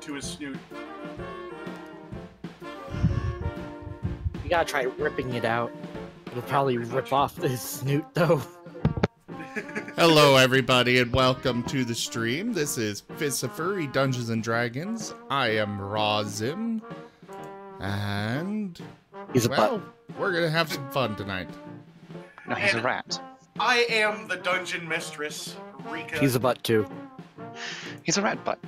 to his snoot. You gotta try ripping it out. It'll probably rip off his snoot, though. Hello, everybody, and welcome to the stream. This is Furry Dungeons and Dragons. I am Rozim, and we're gonna have some fun tonight. No, he's a rat. I am the dungeon mistress, Rika. He's a butt too. He's a rat butt.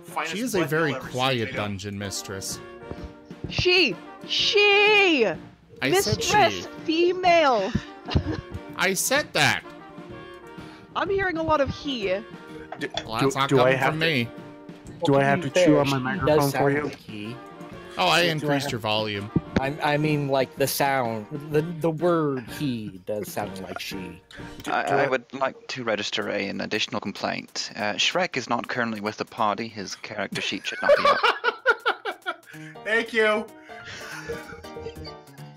Finest She is a butt very you'll ever see, quiet Tatum. dungeon mistress. She! I said Mistress, she. female! I said that. I'm hearing a lot of he. Well, that's not coming from me. Do I have to chew on my microphone for you? Oh, I increased your volume. I mean, like, the sound. The word he does sound like she. I would like to register an additional complaint. Shrek is not currently with the party. His character sheet should not be up. Thank you.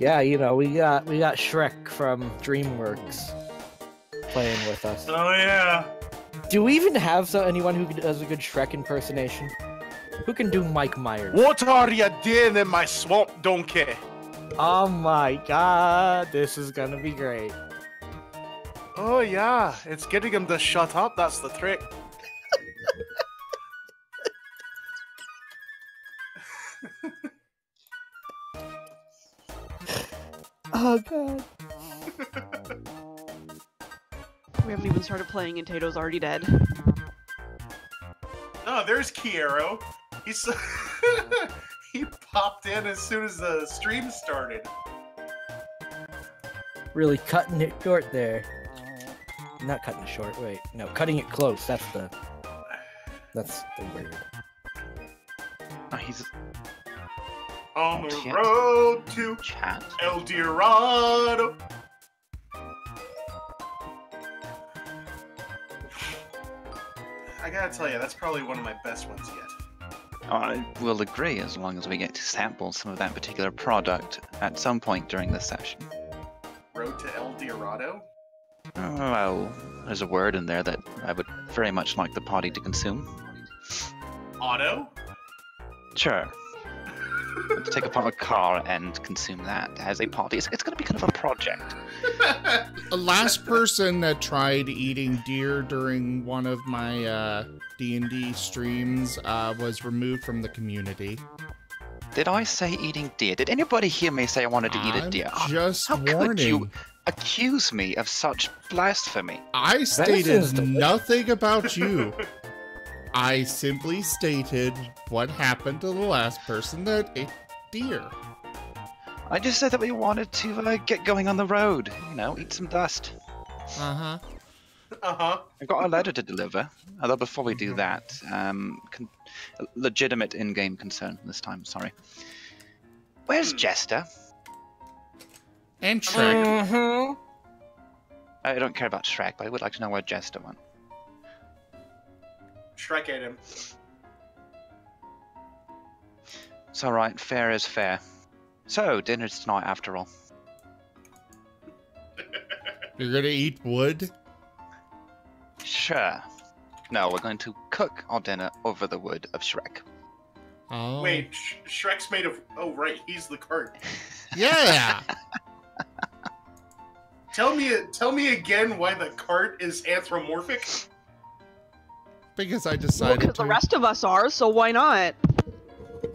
Yeah, you know, we got Shrek from DreamWorks playing with us. Oh yeah. Do we even have anyone who does a good Shrek impersonation? Who can do Mike Myers? What are you doing in my swamp, donkey? Oh my god, this is gonna be great. Oh yeah, it's getting him to shut up. That's the trick. Oh god. We haven't even started playing and Tato's already dead. Oh, there's Kiero. He's he popped in as soon as the stream started. Really cutting it short there. Not cutting it short, wait. No, cutting it close. That's the word. Oh, he's On the Chat. road to chat. El Dorado. I gotta tell you, that's probably one of my best ones yet. I will agree as long as we get to sample some of that particular product at some point during this session. Road to El Dorado? Oh, well, there's a word in there that I would very much like the party to consume. Auto? Sure. Let's take apart a car and consume that as a party. It's going to be kind of a project. The last person that tried eating deer during one of my D&D streams was removed from the community. Did I say eating deer? Did anybody hear me say I wanted to eat a deer? Just How warning. could you accuse me of such blasphemy? I is stated delicious. nothing about you. I simply stated what happened to the last person that ate deer. I just said that we wanted to get going on the road. You know, eat some dust. Uh-huh. Uh-huh. I've got a letter to deliver. Although before we do that, legitimate in-game concern this time, sorry. Where's Jester? And Shrek. Mm-hmm. I don't care about Shrek, but I would like to know where Jester went. Shrek ate him. It's alright, fair is fair. So, dinner's tonight after all. You're gonna eat wood? Sure. No, we're going to cook our dinner over the wood of Shrek. Oh. Wait, Shrek's made of... Oh, right, he's the cart. Yeah! Tell me again why the cart is anthropomorphic? Because I Well, decided because to. the rest of us are, so why not?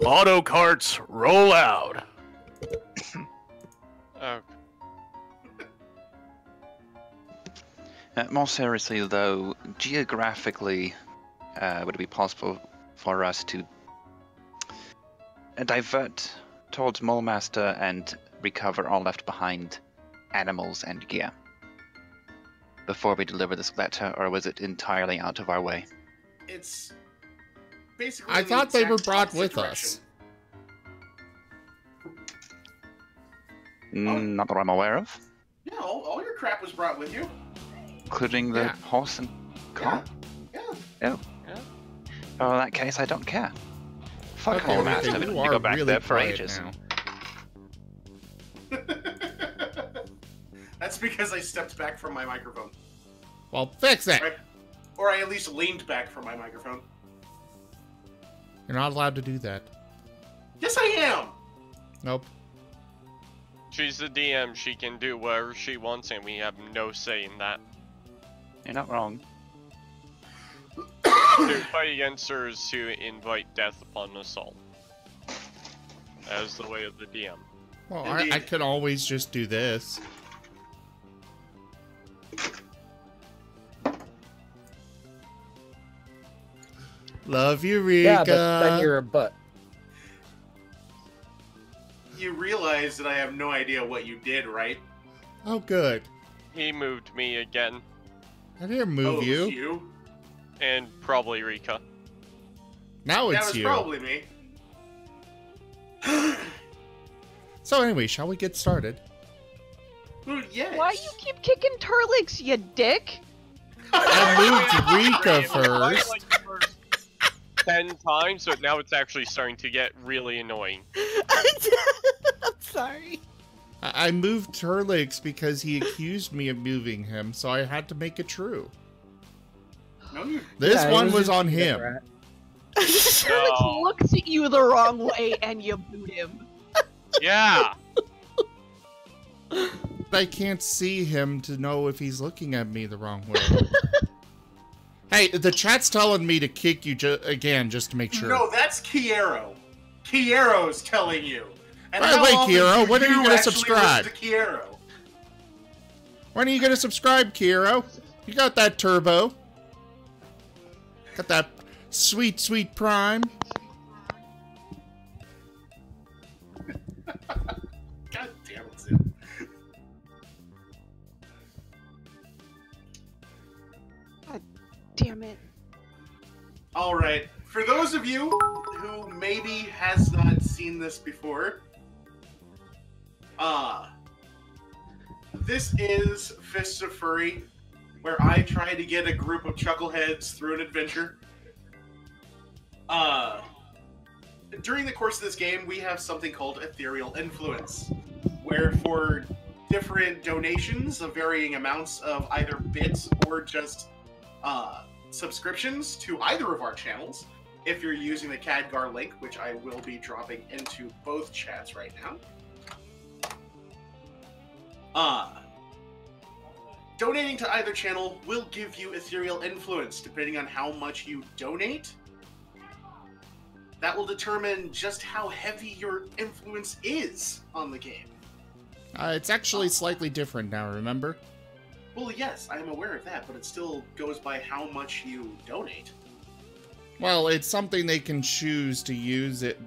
Auto carts, roll out. Oh, More seriously, though, geographically, would it be possible for us to divert towards Molemaster and recover all left behind animals and gear before we deliver this letter, or was it entirely out of our way? It's basically. I the thought they were exact brought opposite with direction. us. Not that I'm aware of, Yeah, all your crap was brought with you. including the Yeah. horse and cart. Yeah. Oh. Well, in that case, I don't care. Fuck Okay, Molemaster, okay, we you need to are go back really there for quiet ages. now. That's because I stepped back from my microphone. Well, fix it! Right. Or I at least leaned back from my microphone. You're not allowed to do that. Yes, I am. Nope. She's the DM, she can do whatever she wants, and we have no say in that. You're not wrong. To fight against her is to invite death upon us all. That is the way of the DM. Well, I could always just do this. Love you, Rika. Yeah, but then you're a butt. You realize that I have no idea what you did, right? Oh, good. He moved me again, I didn't move Oh, you. it was you? and probably Rika. Now That it's was you. probably me. So anyway, shall we get started? Well, yes. Why you keep kicking Turlix, you dick? I moved Rika It was first. like the first 10 times, but now it's actually starting to get really annoying. I'm sorry. I moved Turlix because he accused me of moving him, so I had to make it true. No, you. This Yeah, it one was just on a him. rat. Turlix No. looks at you the wrong way and you boot him. Yeah! I can't see him to know if he's looking at me the wrong way. Hey, the chat's telling me to kick you again just to make sure. No, that's Kiero. Kiero's telling you. And By the how way, often Kiero, do when are you gonna actually subscribe? listen to Kiero? When are you gonna subscribe, Kiro? You got that turbo. Got that sweet, sweet prime. God damn it, Zim. Damn it. All right. For those of you who maybe has not seen this before, this is Fists of Furry, where I try to get a group of chuckleheads through an adventure. During the course of this game, we have something called Ethereal Influence, where for different donations of varying amounts of either bits or just subscriptions to either of our channels, if you're using the Khadgar link, which I will be dropping into both chats right now. Donating to either channel will give you Ethereal Influence, depending on how much you donate. That will determine just how heavy your influence is on the game. It's actually slightly different now, remember? Well, yes, I am aware of that, but it still goes by how much you donate. Well, it's something they can choose to use it.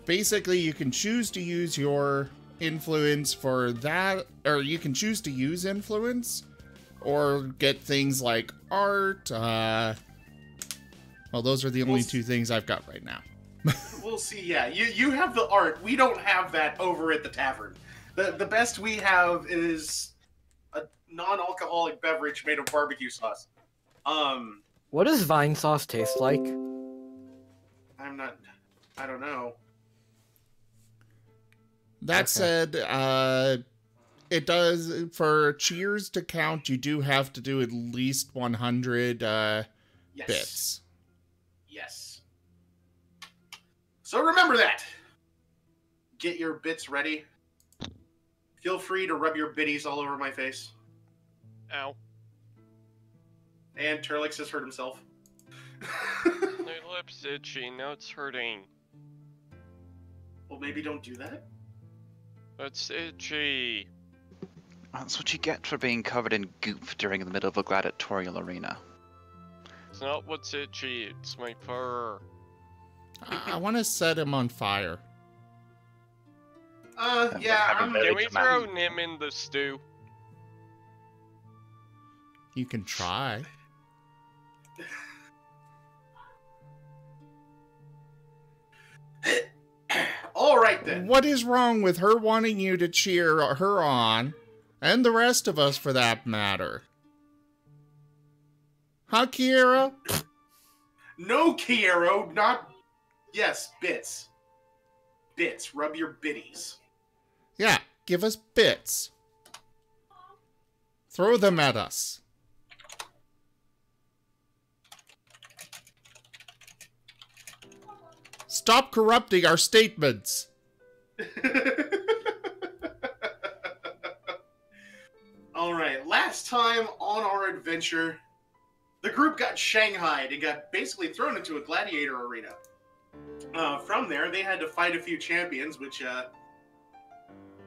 Basically, you can choose to use your influence for that, or you can choose to use influence, or get things like art. Well, those are the only two things I've got right now. We'll see, yeah. You have the art. We don't have that over at the tavern. The best we have is a non-alcoholic beverage made of barbecue sauce. What does vine sauce taste like? I don't know. That Okay. said, it does, for cheers to count, you do have to do at least 100 Yes. bits. Yes. So remember that. Get your bits ready. Feel free to rub your bitties all over my face. Ow. And Turlix has hurt himself. My lip's itchy, now it's hurting. Well, maybe don't do that. It's itchy. That's what you get for being covered in goop during the middle of a gladiatorial arena. It's not what's itchy, it's my fur. I want to set him on fire. Yeah, Can we throw Nim in the stew? You can try. all right then. What is wrong with her wanting you to cheer her on, and the rest of us for that matter? Huh, Kiera? No, Kiero, not... Yes, bits. Bits. Rub your bitties. Yeah, give us bits. Throw them at us. Stop corrupting our statements. All right, last time on our adventure, the group got shanghaied and got basically thrown into a gladiator arena. From there, they had to fight a few champions, which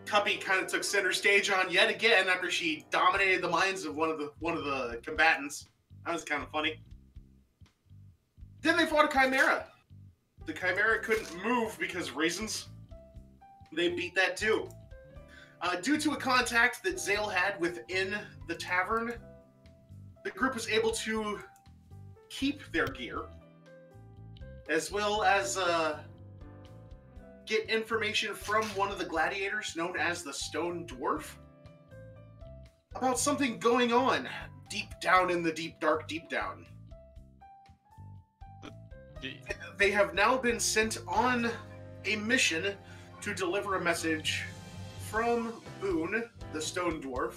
Cuppy kind of took center stage on yet again after she dominated the minds of one of the combatants. That was kind of funny. Then they fought a chimera. The chimera couldn't move because reasons. They beat that too. Due to a contact that Zale had within the tavern, the group was able to keep their gear, as well as get information from one of the gladiators known as the Stone Dwarf about something going on deep down in the deep down. They have now been sent on a mission to deliver a message from Boone, the Stone Dwarf,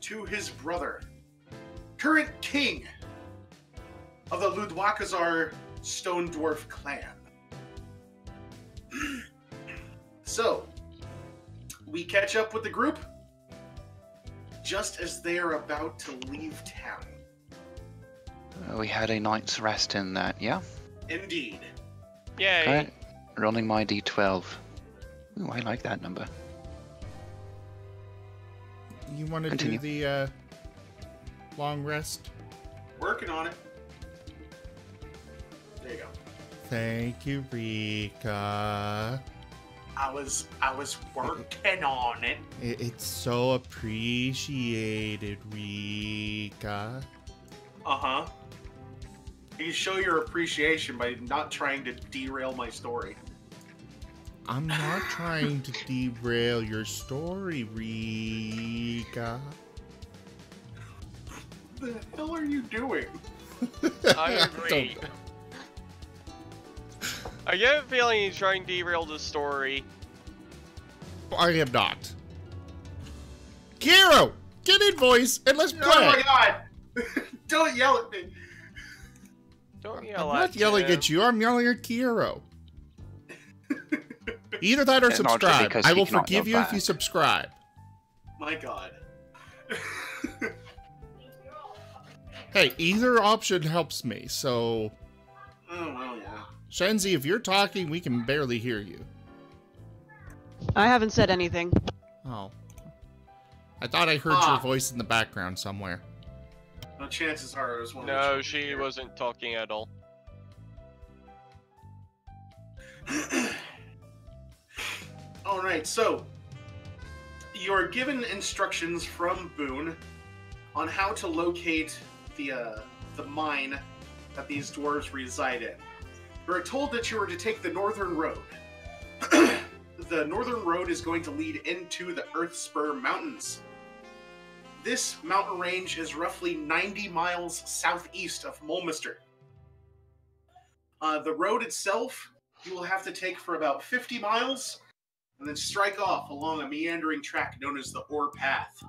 to his brother, current king of the Ludwakazar Stone Dwarf clan. So, we catch up with the group just as they are about to leave town. We had a night's rest in that, yeah? Indeed. Yay! Okay. Rolling my d12. Ooh, I like that number. You want to do Continue. the long rest? Working on it. There you go. Thank you, Rika. I was working on it. It's so appreciated, Rika. Uh-huh. You can show your appreciation by not trying to derail my story. I'm not trying to derail your story, Rika. What the hell are you doing? I agree. I get a feeling he's trying to derail the story. I am not. Kiro, get in voice and let's play. Oh my god! Don't yell at me. Don't I'm yell not at yelling him. at you. I'm yelling at Kiro. Either that or And also subscribe. because I he will cannot forgive you yell if you back. subscribe. My god. Hey, either option helps me. So, Oh, well, yeah. Shenzi, if you're talking, we can barely hear you. I haven't said anything. Oh. I thought I heard your voice in the background somewhere. No, chances are it was one of the No, children she here. wasn't talking at all. Alright, so you're given instructions from Boone on how to locate the mine that these dwarves reside in. You're told that you are to take the northern road. The northern road is going to lead into the Earthspur Mountains. This mountain range is roughly 90 miles southeast of Mulmister. The road itself, you will have to take for about 50 miles, and then strike off along a meandering track known as the Ore Path.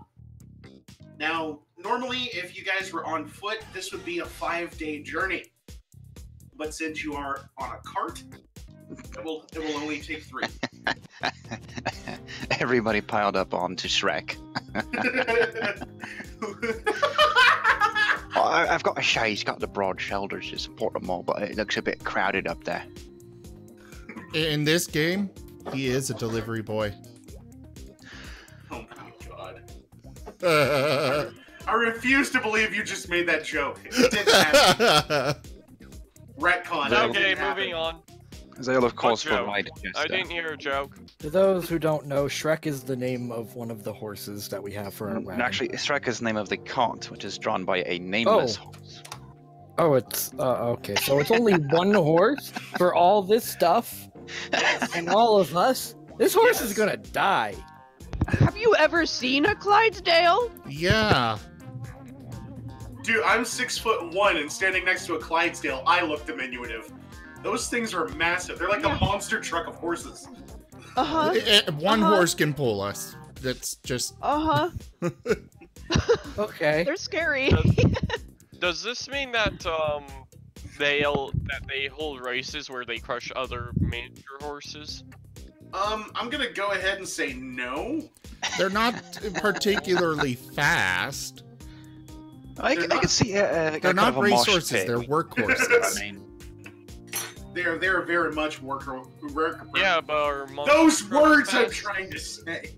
Now, normally, if you guys were on foot, this would be a 5-day journey. But since you are on a cart, it will only take 3. Everybody piled up onto Shrek. Oh, I've got to say, he's got the broad shoulders to support them all, but it looks a bit crowded up there. In this game, he is a delivery boy. Oh my god. I refuse to believe you just made that joke. It didn't happen. Retcon. No. It Okay, didn't happen. moving on. Zale, of course, joke. provided I didn't hear a joke. To those who don't know, Shrek is the name of one of the horses that we have for our wagon. Actually, Shrek is the name of the cart, which is drawn by a nameless Oh. horse. Oh, it's okay. So it's only one horse for all this stuff and all of us. This horse is gonna die. Have you ever seen a Clydesdale? Yeah. Dude, I'm 6'1" and standing next to a Clydesdale, I look diminutive. Those things are massive. They're like a monster truck of horses. Uh-huh. One Uh-huh. horse can pull us. That's just... Uh-huh. Okay. They're scary. Does this mean that they hold races where they crush other miniature horses? I'm gonna go ahead and say no. They're not particularly fast. I can see They're not racehorses, they're workhorses. I mean, They're very much worker. Yeah, but are Those words I'm fast? trying to say.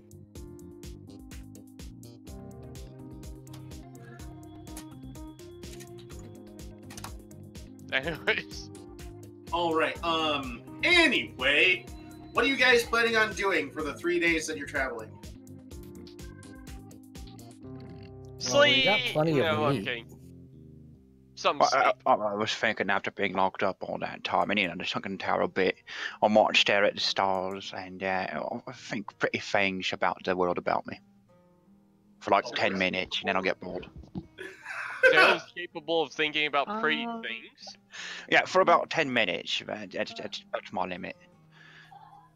Anyways. All right. Anyway, what are you guys planning on doing for the 3 days that you're traveling? Well, we got Sleep. plenty of No, meat. okay. Some I, sleep. I was thinking after being locked up all that time, and the sunken tower a bit, I might stare at the stars and I think pretty things about the world about me. For like 10 minutes, and then I'll get bored. Dale's capable of thinking about pretty things. Yeah, for about 10 minutes, that's my limit.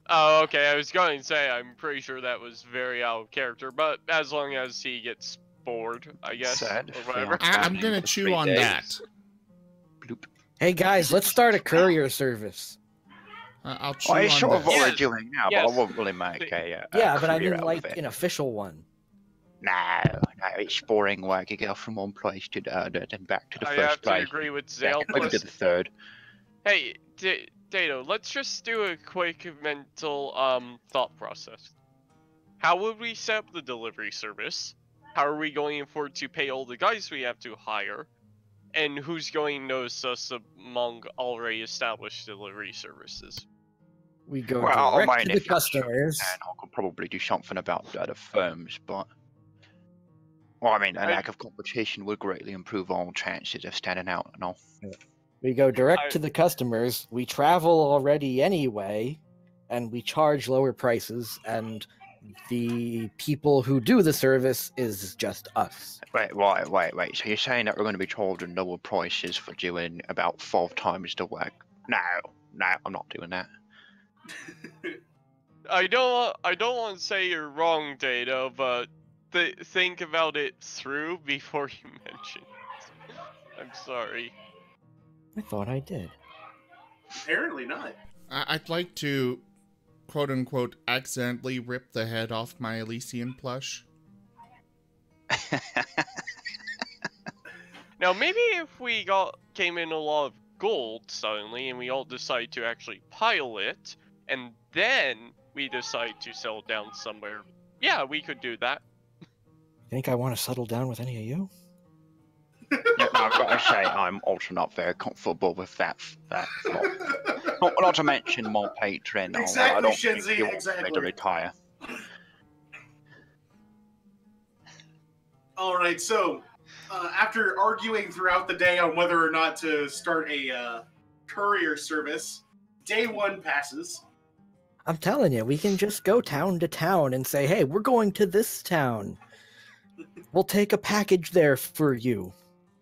Oh, okay. I was going to say I'm pretty sure that was very out of character, but as long as he gets bored, I guess, Sad. or whatever. I'm gonna chew on that. Bloop. Hey guys, let's start a courier service. I'll chew I on sort of this. what we're Yes. doing now, Yes. but I won't really make a Yeah, but I career mean out like of it. an official one. No, it's boring work. You go from one place to the other, then back to the I first have to place. agree with Yeah, Zale. maybe to Plus, the third. hey, Dato, let's just do a quick mental thought process. How would we set up the delivery service? How are we going to afford to pay all the guys we have to hire? And who's going to notice us among already established delivery services? We go Well, I direct mean, to the if you're customers. and I could probably do something about the other firms, but well, I mean, a lack of competition would greatly improve our chances of standing out and all. We go direct to the customers. We travel already anyway, and we charge lower prices. And the people who do the service is just us. Wait. So you're saying that we're going to be charging lower prices for doing about 5 times the work? No, I'm not doing that. I don't want to say you're wrong, Dato, but think about it through before you mention it. I'm sorry. I thought I did. Apparently not. I'd like to, quote unquote, accidentally rip the head off my Elysian plush. Now, maybe if we came in a lot of gold suddenly, and we all decide to actually pile it, and then we decide to settle down somewhere, yeah, we could do that. Think I want to settle down with any of you? Yeah, I've got to say, I'm also not very comfortable with that thought. Not to mention my patron. Exactly, I don't Shinzi, think you want me exactly. to retire. All right, so after arguing throughout the day on whether or not to start a courier service, day 1 passes. I'm telling you, we can just go town to town and say, hey, we're going to this town. We'll take a package there for you.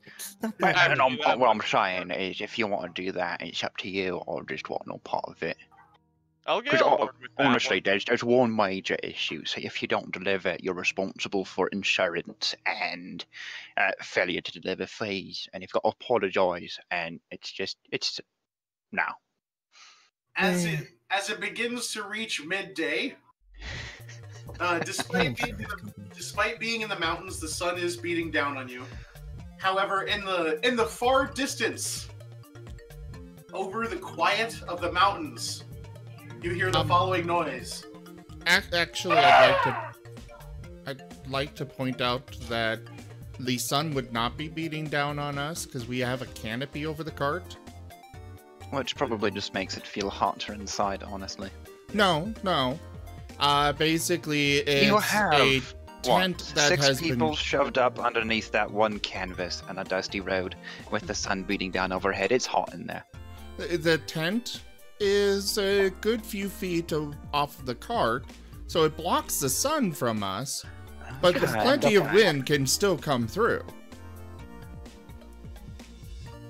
It's not that I And would do that. what I'm saying is, if you want to do that, it's up to you, or just want no part of it. I'll get Because on board with that honestly, one. there's one major issue. So if you don't deliver, you're responsible for insurance and failure to deliver fees, and you've got to apologise. And it's no. As it begins to reach midday, despite being in the mountains, the sun is beating down on you. However, in the far distance, over the quiet of the mountains, you hear the following noise. Actually, I'd like to point out that the sun would not be beating down on us because we have a canopy over the cart. Which probably just makes it feel hotter inside, honestly. No. Basically, it's You have a tent that 6 has people been. shoved up underneath that one canvas on a dusty road with the sun beating down overhead. It's hot in there. The tent is a good few feet off the cart, so it blocks the sun from us, but Okay. plenty of wind can still come through.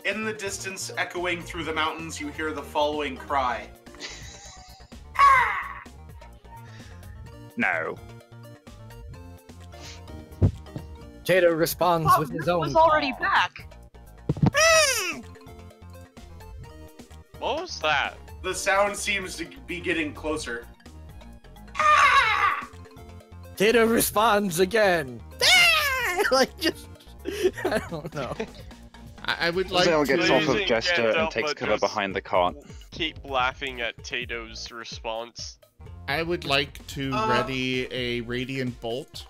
In the distance, echoing through the mountains, you hear the following cry. No. Tato responds Oh, with his Rick own. was already back. What was that? The sound seems to be getting closer. Tato responds again. Like, just... I don't know. I would like Zale to... gets off of Using Jester Gandalf, and takes but cover just- behind the cart. Keep laughing at Tato's response. I would like to ready a Radiant Bolt.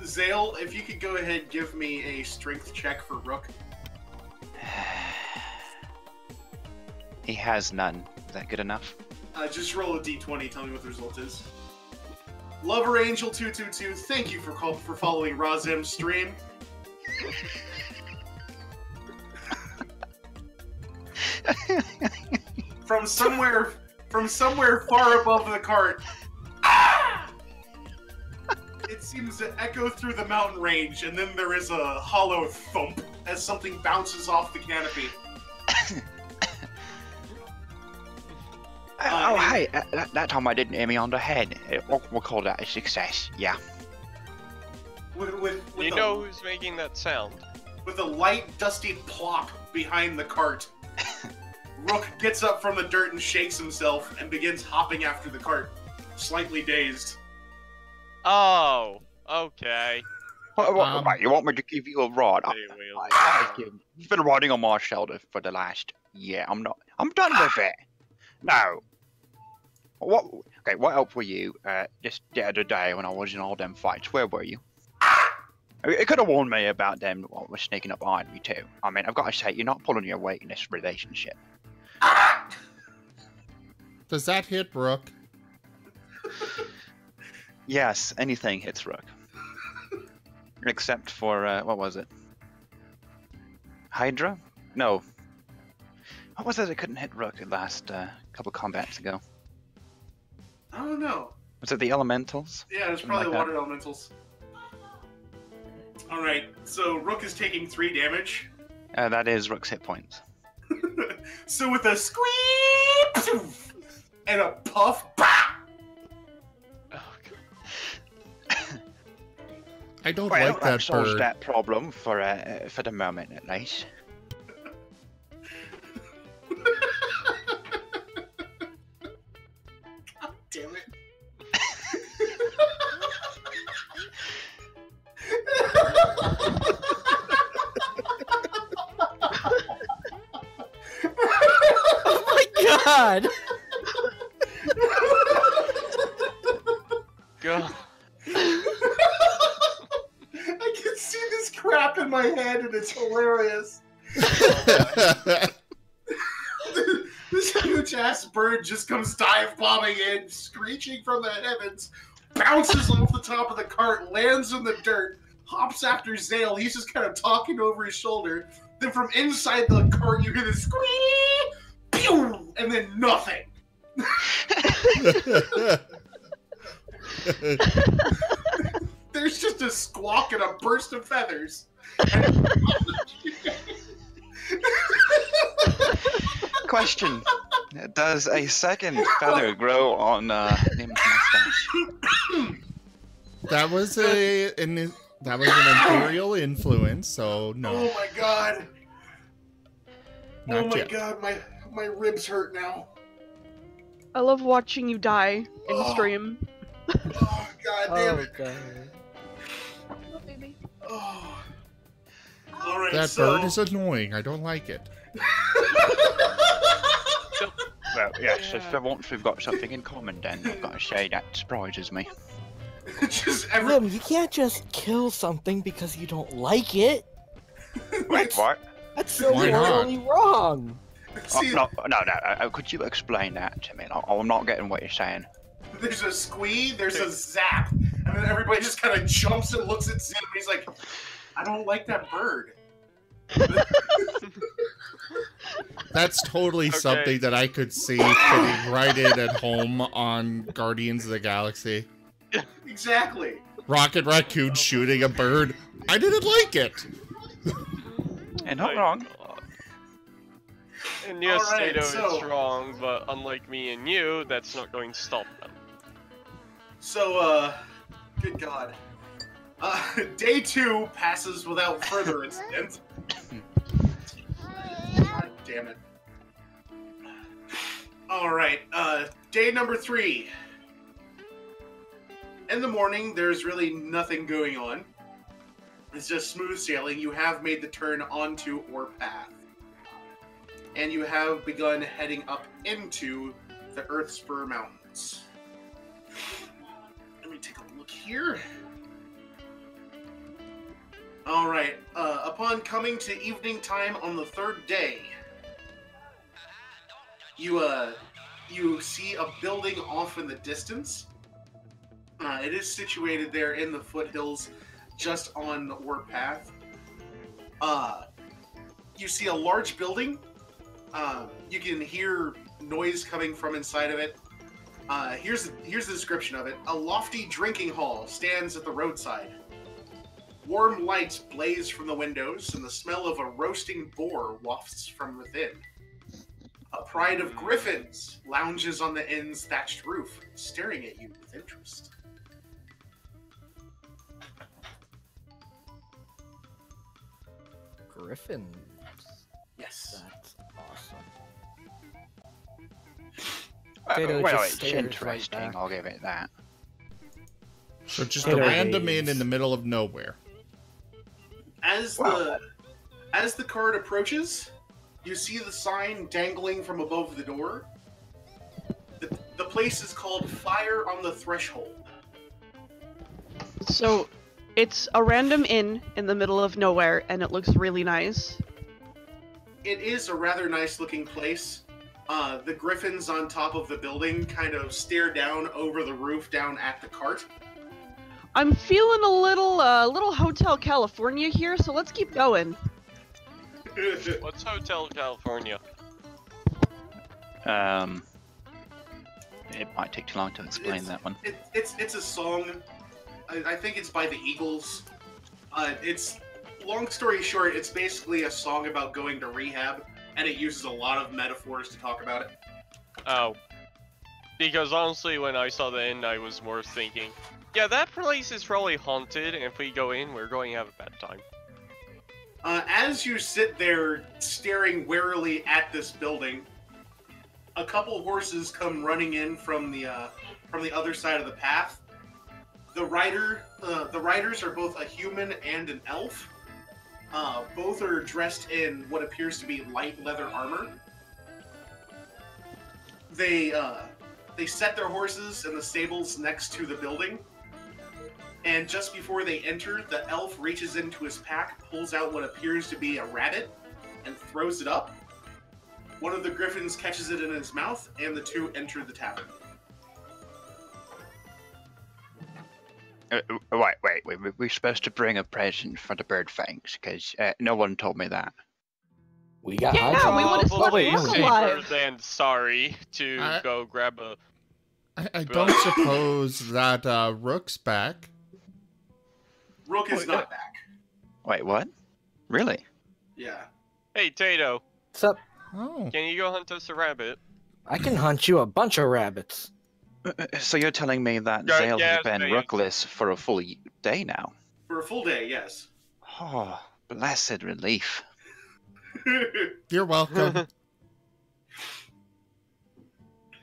Zale, if you could go ahead and give me a strength check for Rook. He has none. Is that good enough? Just roll a d20, tell me what the result is. Lover Angel 222, thank you for following Razim's stream. From somewhere far above the cart. It seems to echo through the mountain range, and then there is a hollow thump as something bounces off the canopy. Oh, hey, that time I didn't hit me on the head. We'll call that a success, yeah. With You know who's making that sound? With a light, dusty plop behind the cart, Rook gets up from the dirt and shakes himself and begins hopping after the cart, slightly dazed. Oh, okay. What, you want me to give you a rod? They will. You've been riding on my shoulder for the last year. I'm done with it. No. What else were you just the other day when I was in all them fights? Where were you? It could have warned me about them was sneaking up behind me too. I mean, I've got to say, you're not pulling your weight in this relationship. Does that hit Rook? Yes, anything hits Rook. Except for, what was it? Hydra? No. What was it that couldn't hit Rook the last couple combats ago? I don't know. Was it the Elementals? Yeah, it's probably the water elementals. Alright, so Rook is taking 3 damage. That is Rook's hit points. So with a squeak and a puff, bah! Oh, God. I don't Well, like that solves bird. that problem for the moment, at least. God damn it. Oh my god! God. I can see this crap in my head and it's hilarious. This huge ass bird just comes dive bombing in, screeching from the heavens, bounces off the top of the cart, lands in the dirt, hops after Zale. He's just kind of talking over his shoulder. Then from inside the cart, you hear this squeak, pew, and then nothing. There's just a squawk and a burst of feathers. Question: does a second feather grow on Nim's mustache? That was an imperial influence, so no. Oh my god. Not Oh my yet. god, my ribs hurt now. I love watching you die in Oh. stream. Oh god damn it. god. Oh, baby. Oh. Alright, That so... bird is annoying. I don't like it. Well, yes. For once we've got something in common, then I've got to say that surprises me. just Lim, you can't just kill something because you don't like it. Wait, what? That's so Why not? morally wrong. See, No. Could you explain that to me? I'm not getting what you're saying. there's a squee, there's a zap, and then everybody just kind of jumps and looks at Zim, and he's like, I don't like that bird. That's totally Okay. something that I could see fitting right in at home on Guardians of the Galaxy. Exactly. Rocket Raccoon shooting a bird. I didn't like it. And not My wrong. God. And yes, Alright, Tato so- is wrong, but unlike me and you, that's not going to stop them. So, good god. Day 2 passes without further incident. God damn it. Alright, day number 3. In the morning, there's really nothing going on. It's just smooth sailing. You have made the turn onto Warpath. And you have begun heading up into the Earth's Spur Mountains. Let me take a look here. Alright, upon coming to evening time on the 3rd day, you see a building off in the distance. It is situated there in the foothills, just on Warpath. You see a large building. You can hear noise coming from inside of it. Here's the description of it. A lofty drinking hall stands at the roadside. Warm lights blaze from the windows, and the smell of a roasting boar wafts from within. A pride of griffins lounges on the inn's thatched roof, staring at you with interest. Griffins. Yes. That's awesome. Well, just it's stares right interesting, back. I'll give it that. So just Taylor a random Hayes. inn in the middle of nowhere. As the cart approaches, you see the sign dangling from above the door. The place is called Fire on the Threshold. So, it's a random inn in the middle of nowhere, and it looks really nice. It is a rather nice looking place. The griffins on top of the building kind of stare down over the roof down at the cart. I'm feeling a little Hotel California here, so let's keep going. What's Hotel California? It might take too long to explain that one. It's a song. I think it's by the Eagles. It's long story short. It's basically a song about going to rehab, and it uses a lot of metaphors to talk about it. Oh. Because honestly, when I saw the end, I was more thinking, yeah, that place is probably haunted, and if we go in, we're going to have a bad time. As you sit there staring warily at this building, a couple horses come running in from the other side of the path. The riders are both a human and an elf. Both are dressed in what appears to be light leather armor. They set their horses in the stables next to the building. And just before they enter, the elf reaches into his pack, pulls out what appears to be a rabbit, and throws it up. One of the griffins catches it in his mouth, and the two enter the tavern. Wait, we're supposed to bring a present for the bird fangs, because no one told me that. We got Yeah, high we would've Oh, wait, Rook no. alive. Safer than sorry to go grab a... I don't suppose that Rook's back. Rook is not back. Wait, what? Really? Yeah. Hey, Tato, What's up? Oh. can you go hunt us a rabbit? I can hunt you a bunch of rabbits. So you're telling me that Yeah, Zale yeah, has been yeah. rookless for a full day now? For a full day, yes. Oh, blessed relief. You're welcome.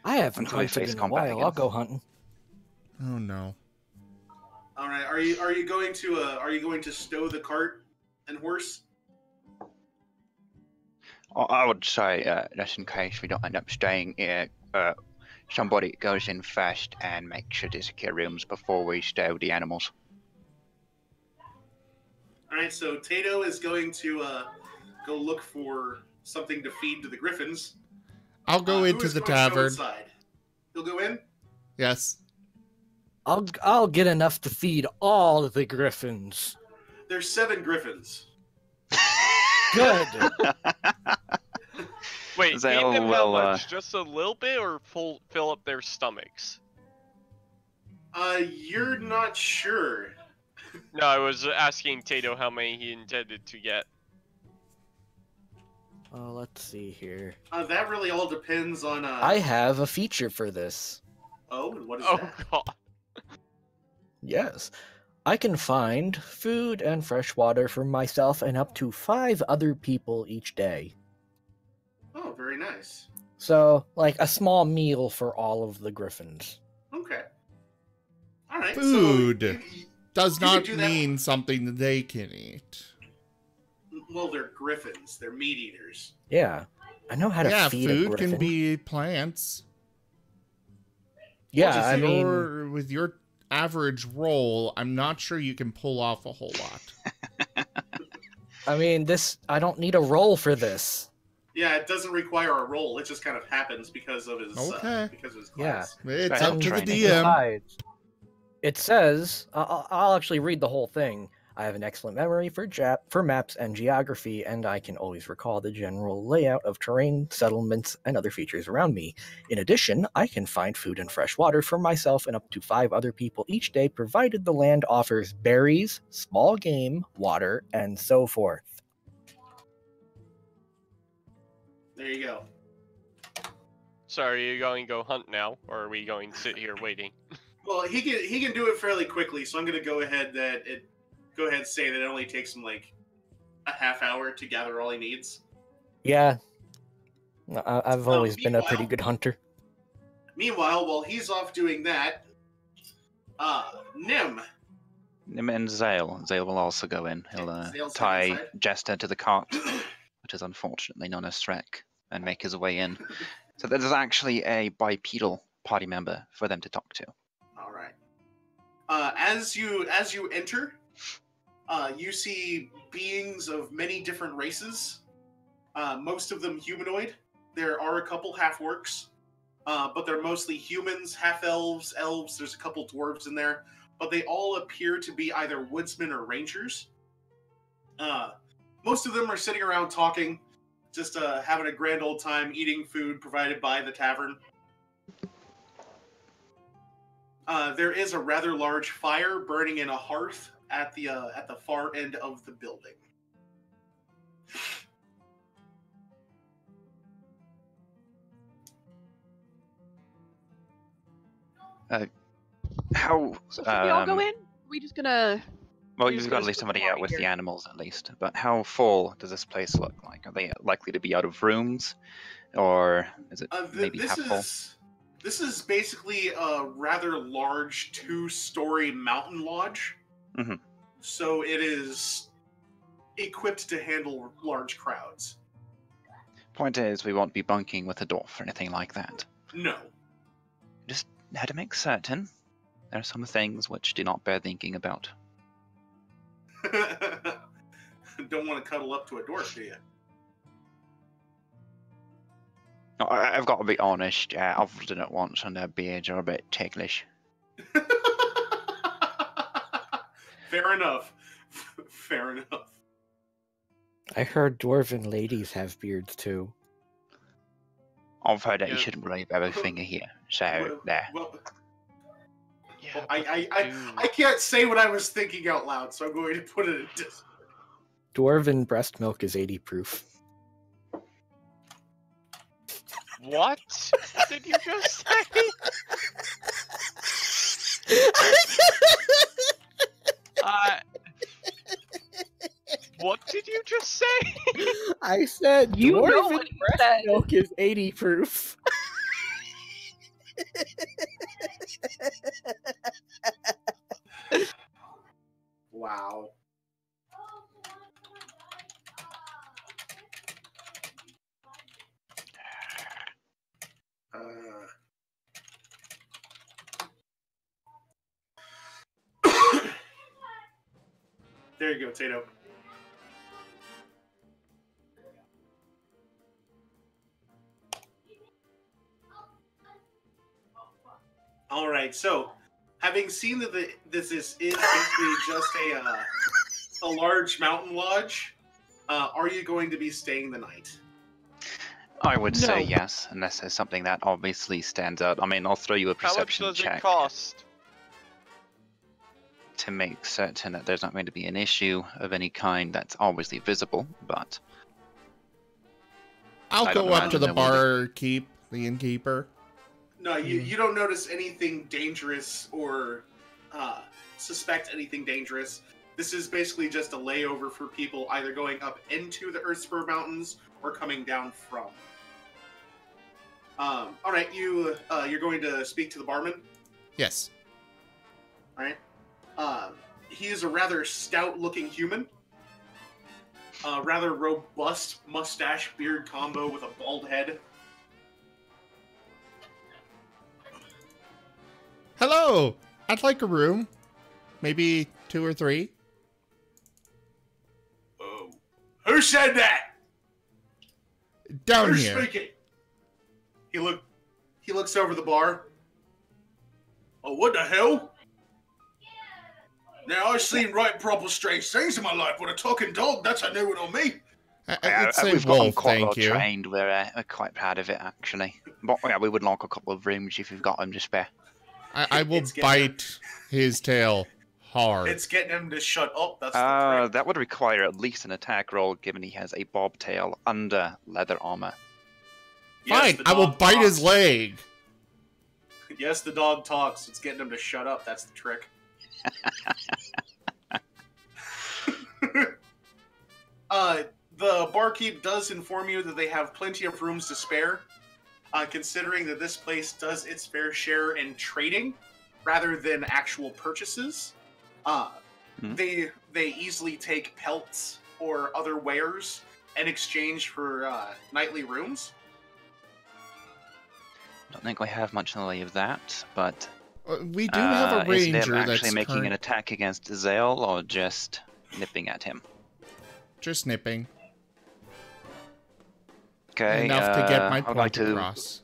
I haven't Until his hunted face in a come back while. again. I'll go hunting. Oh no. All right. Are you going to stow the cart and horse? I would say, just in case we don't end up staying here, somebody goes in first and makes sure to secure rooms before we stow the animals. All right. So Tato is going to go look for something to feed to the griffins. I'll go Who into is the going to go tavern. inside? You'll go in. Yes. I'll get enough to feed all of the griffins. There's 7 griffins. Good. Wait, Zale feed them will, how much? Just a little bit, or fill up their stomachs? You're not sure. No, I was asking Tato how many he intended to get. Let's see here. That really all depends on. I have a feature for this. Oh, and what is Oh that? god. Yes. I can find food and fresh water for myself and up to 5 other people each day. Oh, very nice. So, like a small meal for all of the griffins. Okay. All right. Food So does you not could do that. mean something that they can eat. Well, they're griffins. They're meat eaters. Yeah. I know how to Yeah, feed a food griffin. can be plants. Yeah, I mean... With your average roll, I'm not sure you can pull off a whole lot. I mean, I don't need a roll for this. Yeah, it doesn't require a roll. It just kind of happens because of his class. It's Special up to the training. DM. It says, I'll actually read the whole thing. I have an excellent memory for maps and geography, and I can always recall the general layout of terrain, settlements, and other features around me. In addition, I can find food and fresh water for myself and up to 5 other people each day, provided the land offers berries, small game, water, and so forth. There you go. So are you going to go hunt now, or are we going to sit here waiting? Well, he can do it fairly quickly, so I'm going to go ahead and say that it only takes him like a half hour to gather all he needs. Yeah. I've always been a pretty good hunter. Meanwhile, while he's off doing that, Nim And Zale. Zale will also go in. He'll tie Jester to the cart, which is unfortunately known as Shrek, and make his way in. So there's actually a bipedal party member for them to talk to. All right. As you enter, you see beings of many different races. Most of them humanoid. There are a couple half-orcs, but they're mostly humans, half-elves, elves. There's a couple dwarves in there, but they all appear to be either woodsmen or rangers. Most of them are sitting around talking, just having a grand old time, eating food provided by the tavern. There is a rather large fire burning in a hearth at the far end of the building. How? So should we all go in? Are we just gonna... Well, We're just you've got gonna at least split somebody party out with here. the animals, at least. But how full does this place look like? Are they likely to be out of rooms, or is it maybe half full? This is basically a rather large 2-story mountain lodge. Mhm. So it is equipped to handle large crowds. Point is, we won't be bunking with a dwarf or anything like that. No. Just had to make certain. There are some things which do not bear thinking about. Don't want to cuddle up to a dwarf, do you? No, I've got to be honest. I've done it once, and their beards are a bit ticklish. Fair enough. Fair enough. I heard dwarven ladies have beards too. I've heard that Yeah. you shouldn't really have a finger here. So there. Well, Yeah, I can't say what I was thinking out loud, so I'm going to put it in. Dwarven breast milk is 80 proof. What did you just say? What did you just say? I said You know dwarven what he breast said. milk is 80 proof. Wow. There you go, Tato. All right, so having seen that this is basically just a large mountain lodge, are you going to be staying the night? I would say No. yes, unless there's something that obviously stands out. I mean, I'll throw you a How much perception does check it cost? to make certain that there's not going to be an issue of any kind that's obviously visible, but I'll I don't go up to imagine the there will barkeep, the innkeeper. No, you don't notice anything dangerous or suspect anything dangerous. This is basically just a layover for people either going up into the Earthspur Mountains or coming down from. All right, you're going to speak to the barman. Yes. All right. He is a rather stout-looking human. Rather robust mustache beard combo with a bald head. Hello. I'd like a room. Maybe 2 or 3. Oh, who said that? Down Who's here. speaking? He looks over the bar. Oh, what the hell? Now, I've seen right proper strange things in my life. With a talking dog, that's a new one on me. I'd say we've got wolf, quite well thank you. trained. We're quite proud of it, actually. But yeah, we would like a couple of rooms if you've got them to spare. I will bite his tail hard. It's getting him to shut up. That's the trick. That would require at least an attack roll, given he has a bobtail under leather armor. Fine, the I will dog bite talks. his leg. Yes, the dog talks. It's getting him to shut up. That's the trick. The barkeep does inform you that they have plenty of rooms to spare, considering that this place does its fair share in trading rather than actual purchases. They easily take pelts or other wares in exchange for nightly rooms. Don't think we have much in the way of that, but We do have a is ranger them that's actually making an attack against Zale or just nipping at him? just nipping. Okay, Enough to get my I'd point like to across.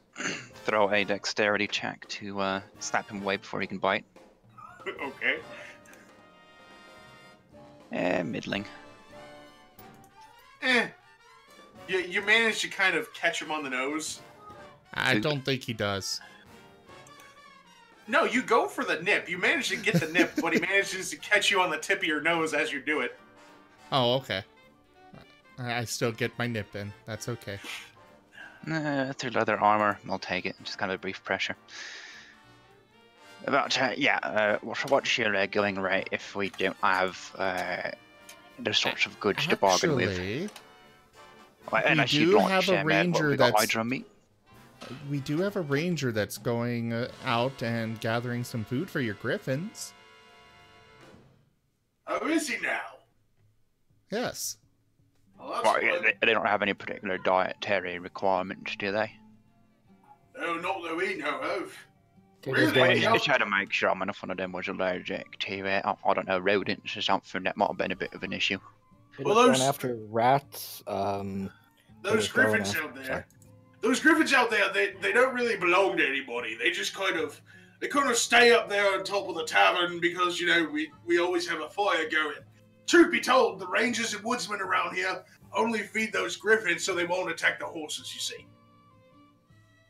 throw a dexterity check to snap him away before he can bite. Okay. Middling. You managed to kind of catch him on the nose. I don't think he does. No, you go for the nip. You manage to get the nip, but he manages to catch you on the tip of your nose as you do it. Oh, okay. I still get my nip in. That's okay. Through leather armor, I'll take it. Just kind of a brief pressure. But what's your going rate if we don't have those sorts of goods to bargain with? Actually, Unless we you'd do like have a what ranger we got that's- Hydra meat. we do have a ranger that's going out and gathering some food for your griffins. Oh, is he now? Yes. Oh, that's Well, good. they don't have any particular dietary requirements, do they? No, not that we know of. Taylor's Really? going I Yeah. out. just had to make sure if one of them was allergic to, I don't know, rodents or something. That might have been a bit of an issue. Taylor's Well, going those- after rats. Those Taylor's going griffins after- out there. sorry. Those griffins out there, they don't really belong to anybody. They just kind of stay up there on top of the tavern because, you know, we always have a fire going. Truth be told, the rangers and woodsmen around here only feed those griffins so they won't attack the horses, you see.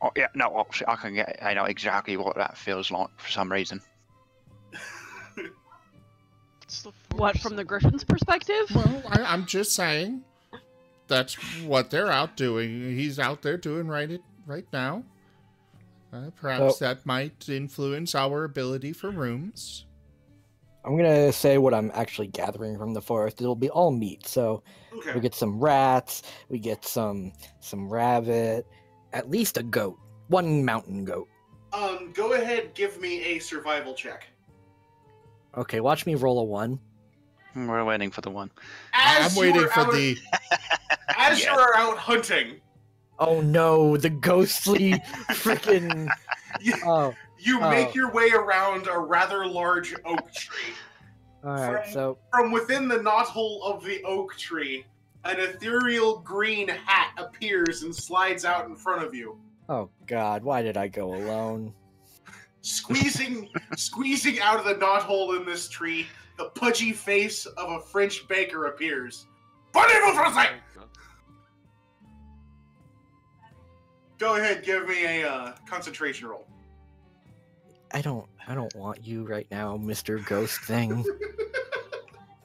Oh yeah, no, I know exactly what that feels like for some reason. What, from the Griffin's perspective? Well, I'm just saying that's what they're out doing. He's out there doing right now. Perhaps that might influence our ability for rooms. I'm gonna say what I'm actually gathering from the forest. It'll be all meat. So we Okay. get some rats, we get some rabbit, at least a goat, one mountain goat. Go ahead, give me a survival check. Okay, watch me roll a 1. We're waiting for the one. As I'm waiting you are for out- the. As Yeah. you are out hunting, Oh no, the ghostly freaking. you, Oh, you Oh. make your way around a rather large oak tree. all right. So From within the knothole of the oak tree, an ethereal green hat appears and slides out in front of you. oh god, why did I go alone? Squeezing out of the knothole in this tree, the pudgy face of a French baker appears. Parlez-vous français? Go ahead, give me a concentration roll. I don't want you right now, Mr. Ghost Thing.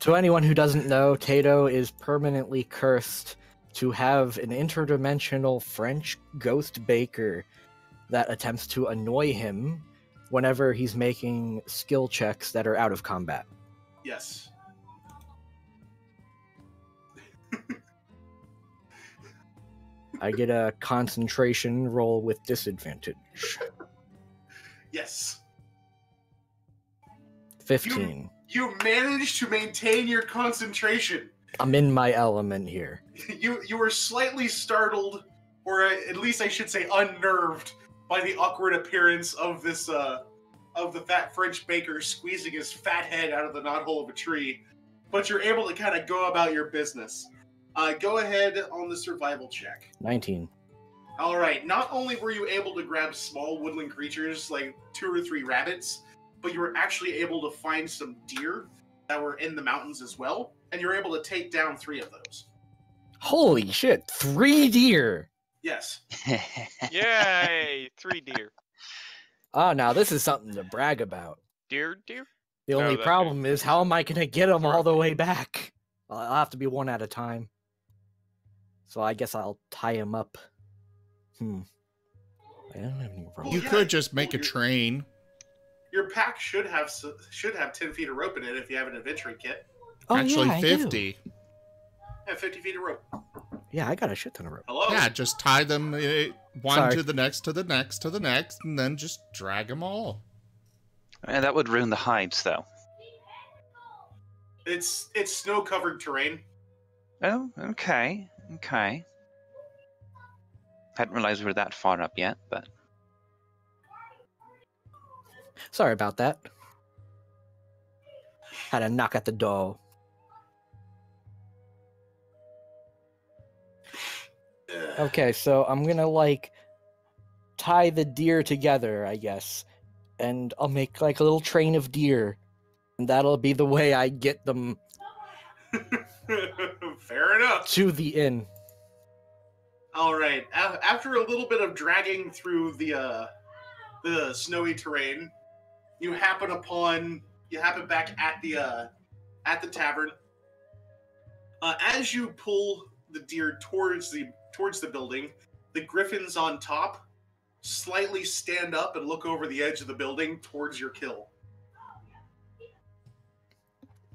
To anyone who doesn't know, Tato is permanently cursed to have an interdimensional French ghost baker that attempts to annoy him whenever he's making skill checks that are out of combat. Yes. I get a concentration roll with disadvantage. Yes. 15. You managed to maintain your concentration. I'm in my element here. You were slightly startled, or at least I should say unnerved, by the awkward appearance of this of the fat French baker squeezing his fat head out of the knothole of a tree. But you're able to kind of go about your business. Go ahead on the survival check. 19. All right. Not only were you able to grab small woodland creatures like 2 or 3 rabbits, but you were actually able to find some deer that were in the mountains as well, and you were able to take down 3 of those. Holy shit, 3 deer! Yes. Yay! 3 deer. Oh, now this is something to brag about. Deer? The No, only that problem makes is, how am I going to get them all the Right. way back? I'll have to be one at a time. So I guess I'll tie him up. I don't have any rope. You yeah, could just make a your- train. Your pack should have 10 feet of rope in it if you have an adventuring kit. Oh, Actually, yeah, I do. 50. Yeah, 50 feet of rope. Yeah, I got a shit ton of rope. Hello? Yeah, just tie them one Sorry. to the next, to the next, to the next, and then just drag them all. That would ruin the hides, though. It's snow-covered terrain. Oh, okay. Hadn't realized we were that far up yet, but... Sorry about that. Had a knock at the door. Okay, so I'm gonna, like, tie the deer together, I guess. And I'll make, like, a little train of deer. And that'll be the way I get them Fair enough. to the inn. All right. After a little bit of dragging through the snowy terrain, you happen back at the tavern. As you pull the deer towards the building, the griffins on top slightly stand up and look over the edge of the building towards your kill.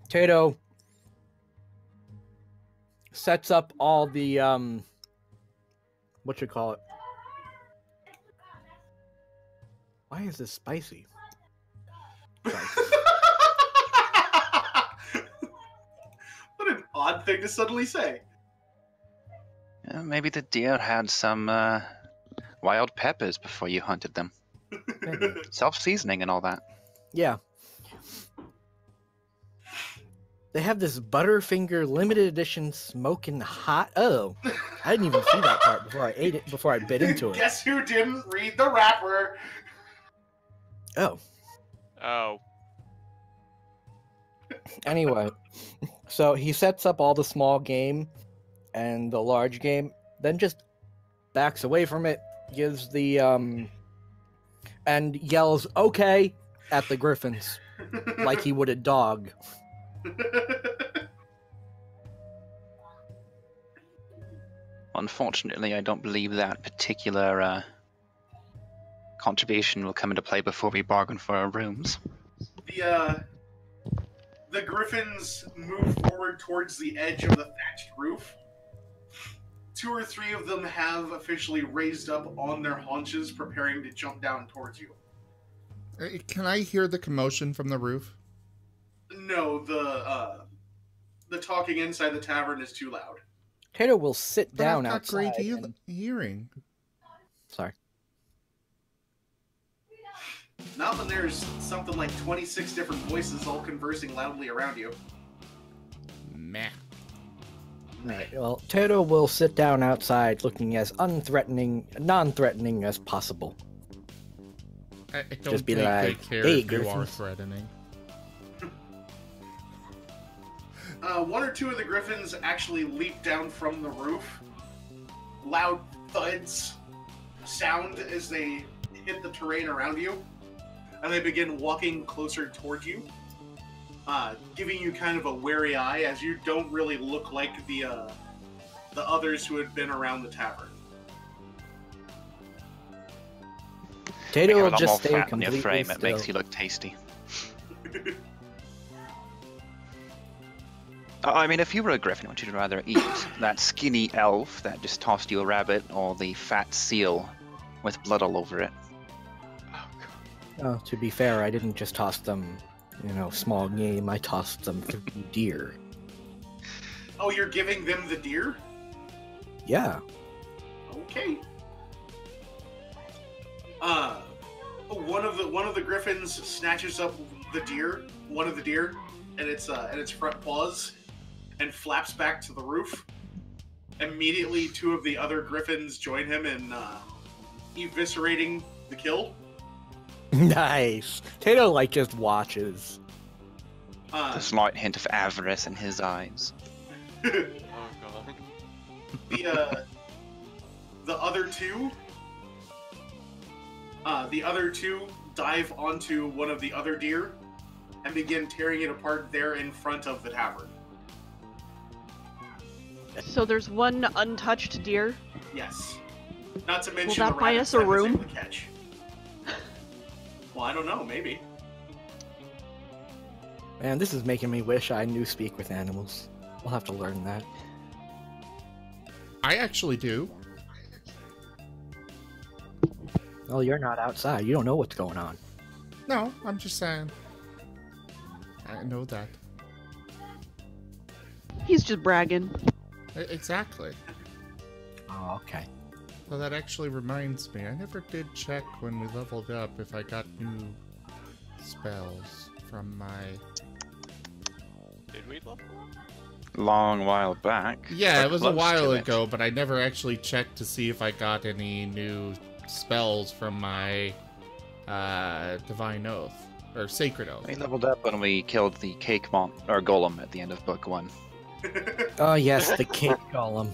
Tato sets up all the what you call it? Why is this spicy? Sorry. What an odd thing to suddenly say. maybe the deer had some wild peppers before you hunted them. Self-seasoning and all that. Yeah. They have this Butterfinger limited edition smoking hot. Oh, I didn't even see that part before I ate it, before I bit into it. Guess who didn't read the wrapper? Oh, Oh. anyway. So he sets up all the small game and the large game, then just backs away from it, gives the, and yells, "Okay," at the griffins, like he would a dog. Unfortunately, I don't believe that particular contribution will come into play before we bargain for our rooms. The griffins move forward towards the edge of the thatched roof. 2 or 3 of them have officially raised up on their haunches, preparing to jump down towards you. Can I hear the commotion from the roof? No, the talking inside the tavern is too loud. Tato will sit But down I've got outside. great and- hearing. Sorry. Not when there's something like 26 different voices all conversing loudly around you. Meh. Right. Well, Tato will sit down outside, looking as non-threatening as possible. I don't Just be think like, they care "Hey, if you are Griffins." threatening. 1 or 2 of the griffins actually leap down from the roof. Loud thuds sound as they hit the terrain around you, and they begin walking closer towards you, giving you kind of a wary eye, as you don't really look like the others who had been around the tavern. Tato You will have a lot just more stay fat on your completely frame. It still. makes you look tasty. I mean, if you were a griffin, what would you rather eat? That skinny elf that just tossed you a rabbit, or the fat seal with blood all over it? Oh, to be fair, I didn't just toss them, small game. I tossed them through deer. Oh, you're giving them the deer? Yeah. Okay. One of the griffins snatches up one of the deer, and its front paws, and flaps back to the roof. Immediately, two of the other griffins join him in eviscerating the kill. Nice. Tato just watches. A slight hint of avarice in his eyes. Oh god. The other two dive onto one of the other deer and begin tearing it apart there in front of the tavern. So there's one untouched deer. Yes. Not to mention Will that buy us a room? To catch. Well, I don't know. Maybe. Man, this is making me wish I knew speak with animals. We'll have to learn that. I actually do. Well, you're not outside. You don't know what's going on. No, I'm just saying. I know that. He's just bragging. Exactly. Oh, okay. Well, that actually reminds me. I never did check when we leveled up if I got new spells from my... Did we level up? Long while back. Yeah, it was a Close while to it. ago, but I never actually checked to see if I got any new spells from my Divine Oath. Or Sacred Oath. We leveled up when we killed the cake or golem at the end of book 1. Oh, yes, the cake golem.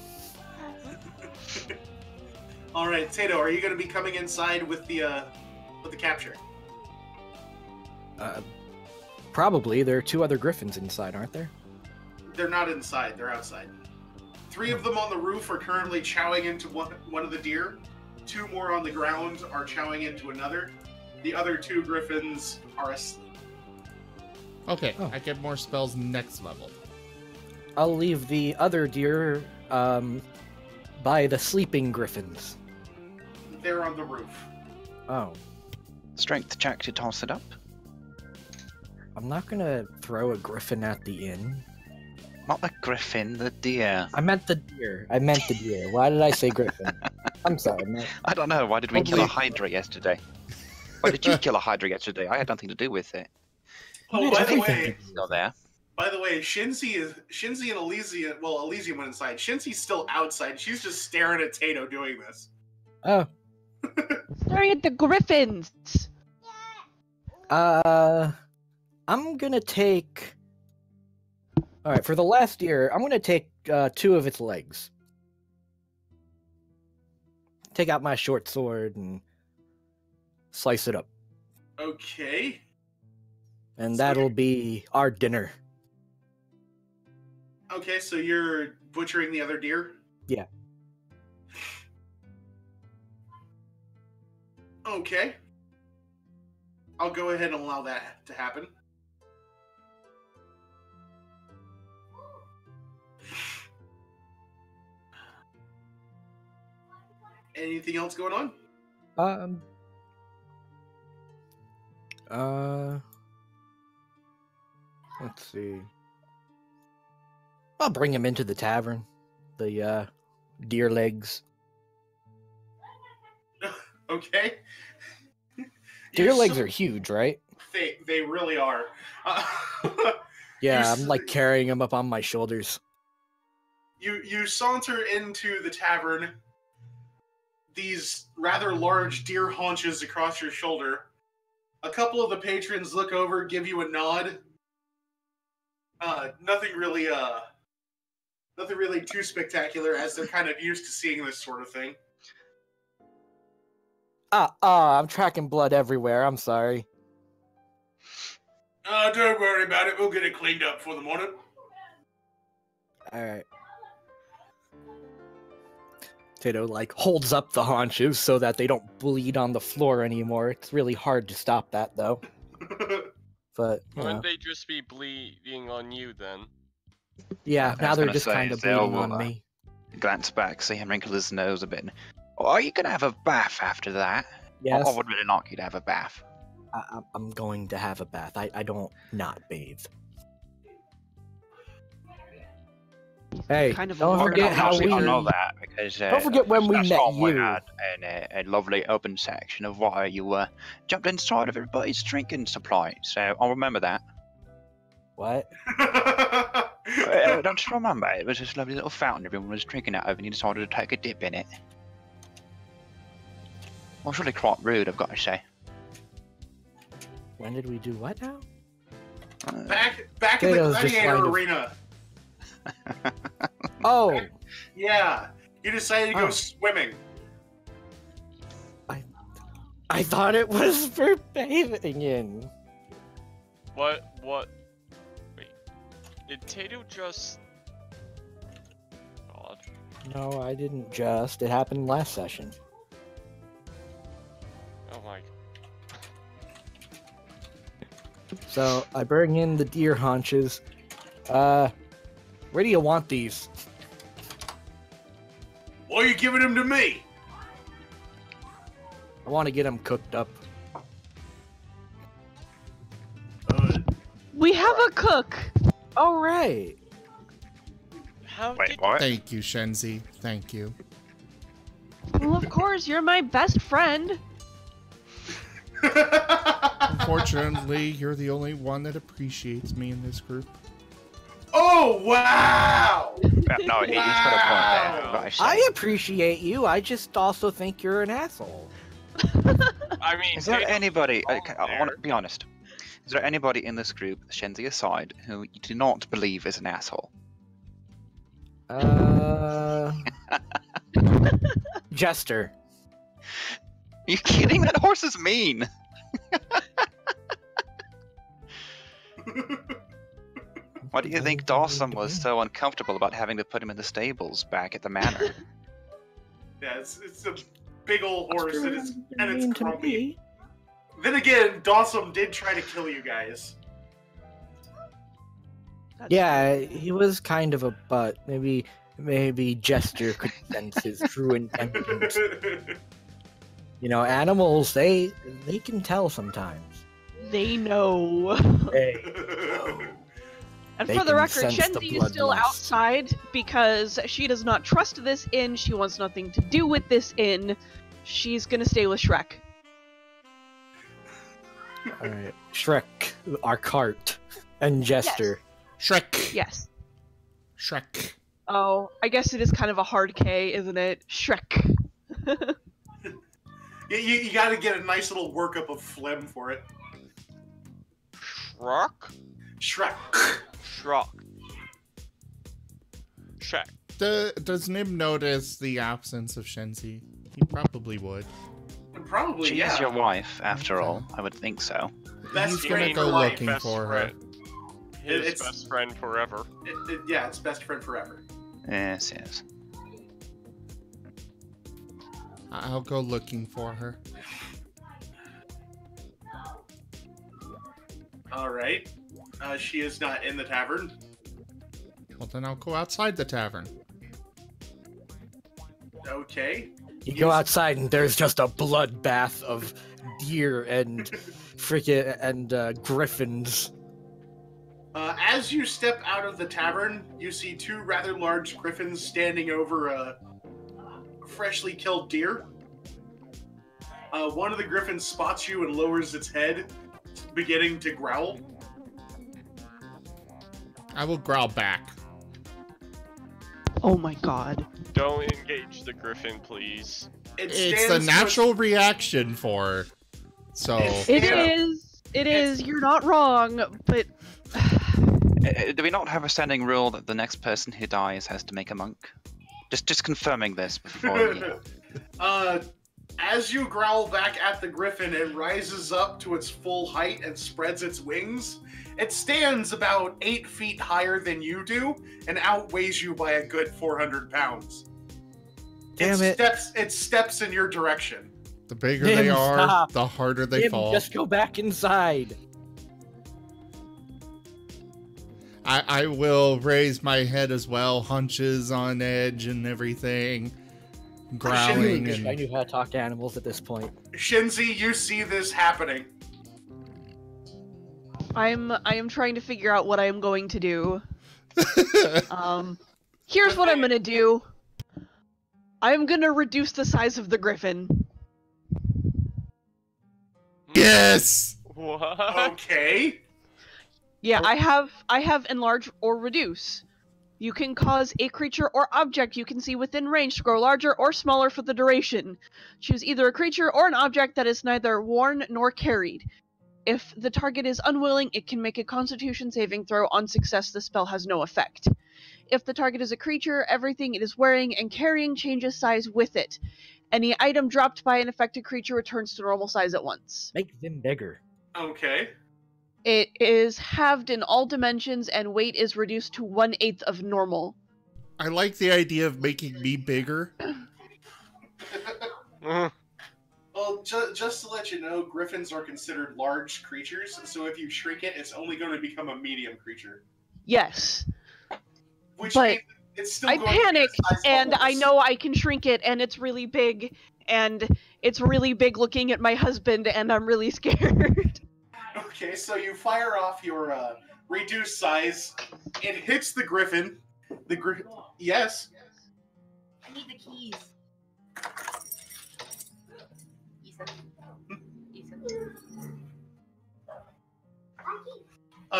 All right, Tato, are you going to be coming inside with the capture? Probably. There are two other griffins inside, aren't there? They're not inside. They're outside. 3 of them on the roof are currently chowing into one of the deer. 2 more on the ground are chowing into another. The other 2 griffins are asleep. Okay, Oh. I get more spells next level. I'll leave the other deer by the sleeping griffins. They're on the roof. Oh. Strength check to toss it up. I'm not gonna throw a griffin at the inn. Not the griffin, the deer. I meant the deer. Why did I say griffin? I'm sorry, man. I don't know. Why did we kill a hydra yesterday? Why did you kill a hydra yesterday? I had nothing to do with it. Oh, by the way, Still there. Shinzi and Elysian. Well, Elysian went inside. Shinzi's still outside. She's just staring at Tato doing this. Oh. Staring at the griffins. I'm gonna take... Alright, for the last deer, I'm gonna take 2 of its legs. Take out my short sword and slice it up. Okay. And that'll be our dinner. Okay, so you're butchering the other deer? Yeah. Okay. I'll go ahead and allow that to happen. Anything else going on? Let's see. I'll bring him into the tavern. The deer legs. Okay. Deer legs are huge, right? They really are. Yeah, I'm like carrying them up on my shoulders. You saunter into the tavern. These rather large deer haunches across your shoulder. A couple of the patrons look over, give you a nod. Nothing really too spectacular, as they're kind of used to seeing this sort of thing. I'm tracking blood everywhere. I'm sorry. Don't worry about it. We'll get it cleaned up for the morning. Alright. Tato, holds up the haunches so that they don't bleed on the floor anymore. It's really hard to stop that, though. But, Wouldn't they just be bleeding on you, then? Yeah, I now was they're gonna just say, kind of they'll, bleeding on me. Glance back, see him wrinkle his nose a bit. Oh, are you gonna have a bath after that? Yes, I would really like you to have a bath. I'm going to have a bath. I don't not bathe. Hey, Kind of don't a forget how Obviously, I we... know that because Don't forget when we I met saw we you. had a lovely open section of water. You jumped inside of everybody's drinking supply, so I'll remember that. What? Don't you remember? It was this lovely little fountain everyone was drinking out of, and you decided to take a dip in it. Well, it's really quite rude, I've got to say. When did we do what now? Back in the Potatoes just gladiator kind of- arena. Oh, Yeah, you decided to go Oh. swimming. I thought it was for bathing in. What? Wait. Did Tato just... God. No, I didn't just. It happened last session. Oh my... So I bring in the deer haunches. Where do you want these? Why are you giving them to me? I want to get them cooked up. We have a cook. All right. How Wait, did... what? Thank you, Shenzi. Thank you. Well, of course, you're my best friend. Unfortunately, you're the only one that appreciates me in this group. Oh, wow! No, he's got a point there, I've got to say. I appreciate you. I just also think you're an asshole. I mean, Is there Tato- anybody, I there. want to be honest, is there anybody in this group, Shenzi aside, who you do not believe is an asshole? Jester. Are you kidding? That horse is mean! Why do you think Dawson was so uncomfortable about having to put him in the stables back at the manor? Yeah, it's a big old horse and it's Mean to grumpy. me. Then again, Dawson did try to kill you guys. Yeah, he was kind of a butt. Maybe Jester could sense his true intentions. You know, animals, they can tell sometimes. They know. And They for the can record, sense the Shenzi is still bloodlust. outside because she does not trust this inn. She wants nothing to do with this inn. She's gonna stay with Shrek. Alright. Shrek, our cart, and Jester. Shrek! Yes. Shrek. Oh, I guess it is kind of a hard K, isn't it? Shrek. You gotta get a nice little workup of phlegm for it. Shrek? Shrek. Shrek. Shrek. Does Nim notice the absence of Shenzi? He probably would. Probably, She yeah. is your wife, after all. I would think so. Best He's friend gonna for go life. looking Best for her. friend. His It's- best friend forever. Yeah, it's best friend forever. Yes, yes. I'll go looking for her. Alright. She is not in the tavern. Well, then I'll go outside the tavern. Okay. You go outside and there's just a bloodbath of deer and griffins. As you step out of the tavern, you see two rather large griffins standing over a freshly killed deer. One of the griffins spots you and lowers its head, beginning to growl. I will growl back. Oh my god. Don't engage the griffin, please. It's stands the to natural reaction for her. So, It Yeah. is. It is. You're not wrong, but Do we not have a standing rule that the next person who dies has to make a monk? Just confirming this before we... As you growl back at the griffin, it rises up to its full height and spreads its wings. It stands about 8 feet higher than you do and outweighs you by a good 400 pounds. Damn it. It steps in your direction. the bigger Nim, they are, stop. the harder they Nim, fall. just go back inside. I will raise my head as well, hunches on edge and everything, growling. I knew how to talk to animals at this point. Shinzi, you see this happening. I am trying to figure out what I am going to do. Here's what I'm gonna do. I'm gonna reduce the size of the griffin. Yes! What? Okay. Yeah, I have enlarge or reduce. You can cause a creature or object you can see within range to grow larger or smaller for the duration. Choose either a creature or an object that is neither worn nor carried. If the target is unwilling, it can make a Constitution saving throw. On success, the spell has no effect. If the target is a creature, everything it is wearing and carrying changes size with it. Any item dropped by an affected creature returns to normal size at once. Make them bigger. Okay. It is halved in all dimensions, and weight is reduced to 1/8 of normal. I like the idea of making me bigger. Well, just to let you know, griffins are considered large creatures, so if you shrink it, it's only going to become a medium creature. Yes. Which But means it's still I going to be panicked, the size of and a I horse. know I can shrink it, and it's really big, and it's really big looking at my husband, and I'm really scared. Okay, so you fire off your reduced size. It hits the griffin. Yes. I need the keys.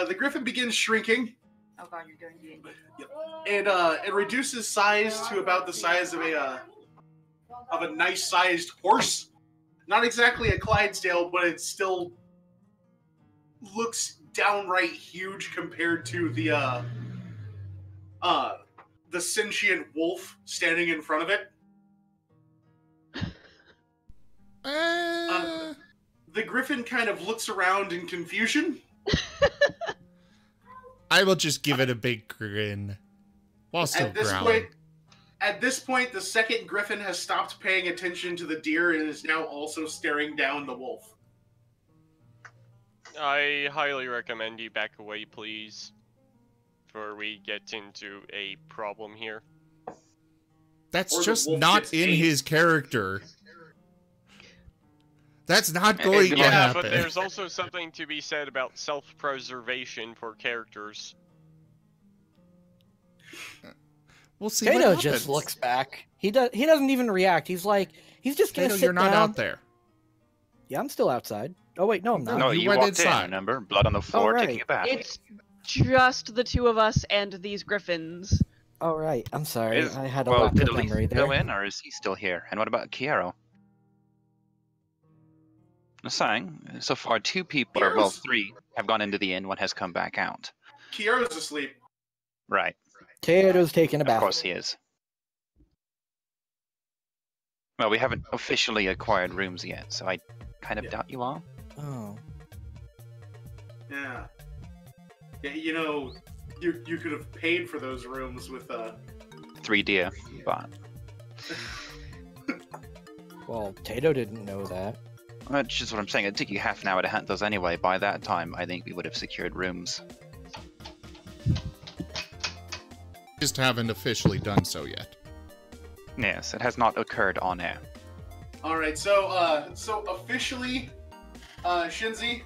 The griffin begins shrinking. Oh god, you're doing D&D. It reduces size to about the size of a nice-sized horse. Not exactly a Clydesdale, but it still looks downright huge compared to the sentient wolf standing in front of it. The griffin kind of looks around in confusion. I will just give it a big grin while still growling. At this point, the second griffin has stopped paying attention to the deer and is now also staring down the wolf. I highly recommend you back away, please, before we get into a problem here. That's Or the just wolf not gets in ate. his character. That's not going to Yeah, happen. but there's also something to be said about self-preservation for characters. We'll see what Kato happens. just looks back. He doesn't even react. He's just gonna Kato, sit you're not down. out there. Yeah, I'm still outside. Oh wait, no, I'm not. No, you you went walked inside. in, remember? Blood on the floor, right. taking a bath. It's just the two of us and these griffins. All right, I'm sorry. Is- I had a well, lapse did of Elysian memory go there. in, or is he still here? And what about Kiero? I'm saying, so far 2 people, or well, Kiero's- 3, have gone into the inn, 1 has come back out. Kiero's asleep. Right, Kato's taking a of bath. course he is. Well, we haven't officially acquired rooms yet, so I kind of Yeah. doubt you are. Oh. Yeah. Yeah, you know, you could have paid for those rooms with 3 deer, but Well, Tato didn't know that. that's just what I'm saying. It'd take you half an hour to hunt those anyway. By that time, I think we would have secured rooms. Just haven't officially done so yet. Yes, it has not occurred on air. All right, so officially, Shinzi,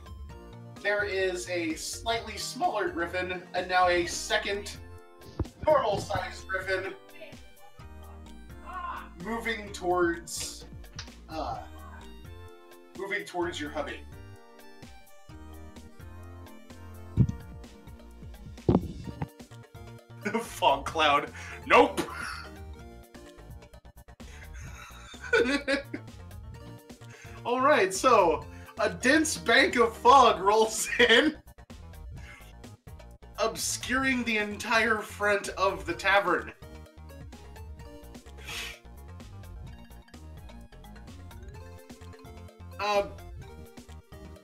there is a slightly smaller griffin and now a second normal-sized griffin moving towards your hubby. Fog cloud. Nope. All right, so a dense bank of fog rolls in, obscuring the entire front of the tavern.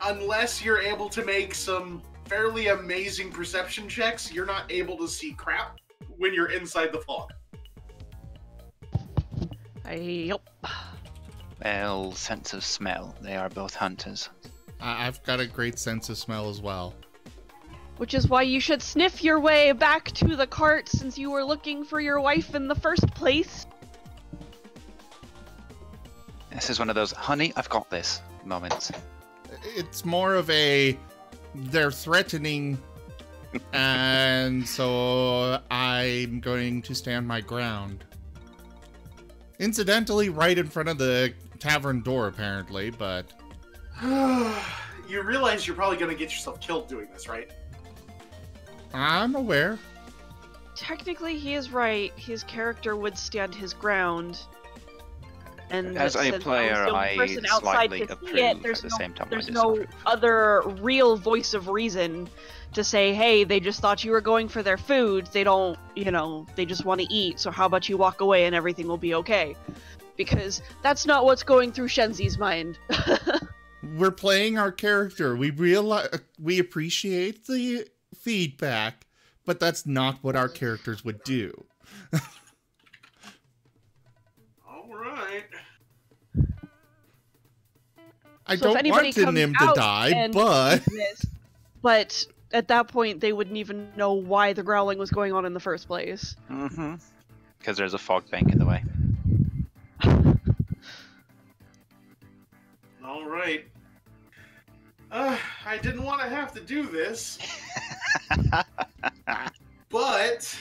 Unless you're able to make some fairly amazing perception checks, you're not able to see crap when you're inside the fog. Yep. Well, sense of smell. They are both hunters. I've got a great sense of smell as well. Which is why you should sniff your way back to the cart since you were looking for your wife in the first place. This is one of those, honey, I've got this moments. It's more of a, they're threatening, and so I'm going to stand my ground. Incidentally, right in front of the tavern door, apparently, but... You realize you're probably going to get yourself killed doing this, right? I'm aware. Technically, he is right. His character would stand his ground. And As a since player, I was the only I person outside slightly to see approve it, at there's the no, same time I there's no disapprove. other real voice of reason to say, hey, they just thought you were going for their food. They don't, you know, they just want to eat. So how about you walk away and everything will be okay? Because that's not what's going through Shenzi's mind. We're playing our character. We realize, we appreciate the feedback, but that's not what our characters would do. All right. I So if don't anybody want to comes him to out die, and but... sees this, but at that point, they wouldn't even know why the growling was going on in the first place. Mm-hmm. Because there's a fog bank in the way. All right. I didn't want to have to do this, but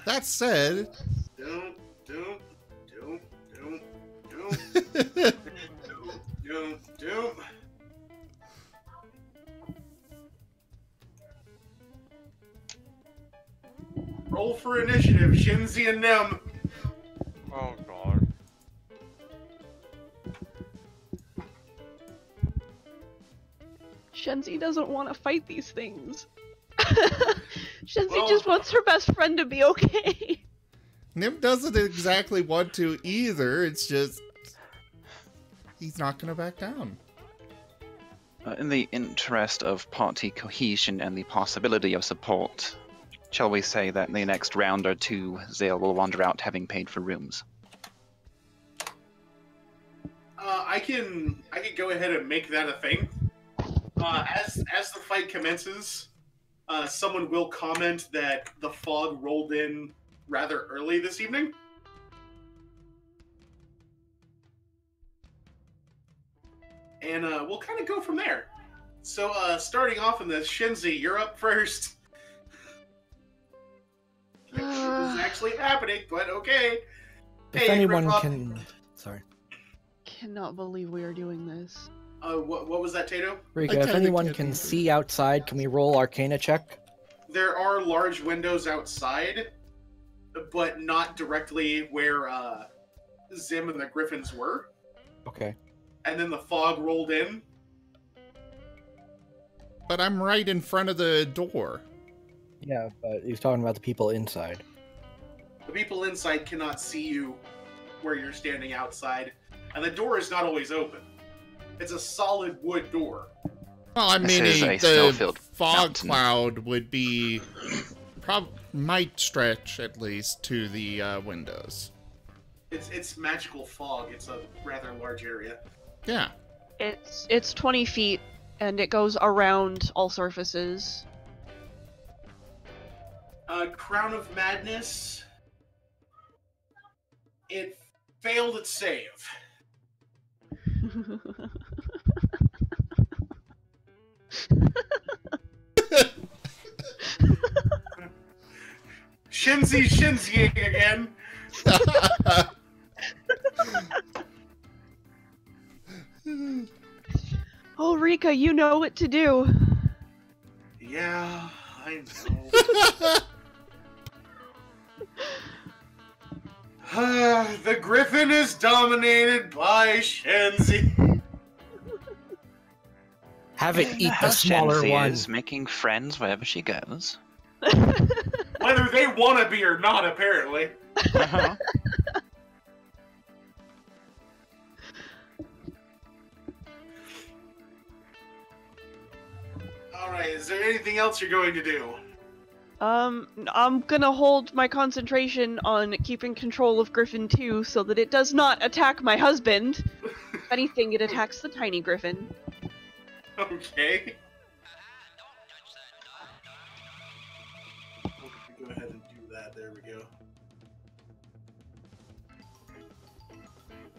That said, roll for initiative, Shinzi and Nem. Oh god. Shenzi doesn't want to fight these things. Shenzi just wants her best friend to be okay. Nim doesn't exactly want to either. It's just he's not going to back down. In the interest of party cohesion and the possibility of support, shall we say that in the next round or two, Zale will wander out having paid for rooms? I can go ahead and make that a thing. As the fight commences, someone will comment that the fog rolled in rather early this evening. And we'll kind of go from there. So, starting off in this, Shinzi, you're up first. This is actually happening, but okay. If anyone can... Sorry. Cannot believe we are doing this. What was that, Tato? Rika, if anyone can see outside, can we roll Arcana check? There are large windows outside, but not directly where Zim and the Griffins were. Okay. And then the fog rolled in. But I'm right in front of the door. Yeah, but he's talking about the people inside. The people inside cannot see you where you're standing outside, and the door is not always open. It's a solid wood door. Well, I mean, This is a the snow-filled fog mountain. cloud would be... might stretch, at least, to the windows. It's magical fog. It's a rather large area. Yeah. It's 20 feet, and it goes around all surfaces. Crown of Madness. It failed its save. Shinziing again. Oh, Rika, you know what to do. Yeah, I know. The Griffin is dominated by Shenzi. Have it eat the smaller Shenzi one. is making friends wherever she goes. Whether they want to be or not, apparently. Uh-huh. Alright, is there anything else you're going to do? I'm gonna hold my concentration on keeping control of Griffin 2 so that it does not attack my husband. If anything, it attacks the tiny griffin. Okay. Go ahead and do that. There we go.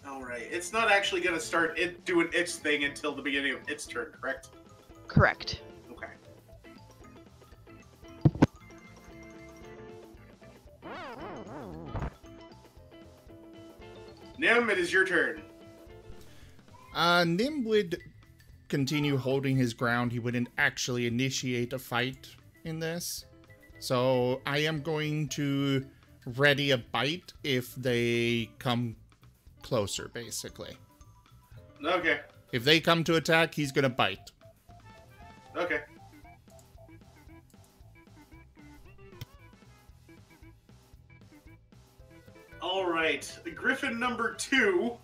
Alright, it's not actually going to start it doing its thing until the beginning of its turn, correct? Correct. Okay. Nim, it is your turn. Nim would continue holding his ground. He wouldn't actually initiate a fight in this. So I am going to ready a bite if they come closer, basically. Okay. If they come to attack, he's going to bite. Okay. Alright, Griffin number 2.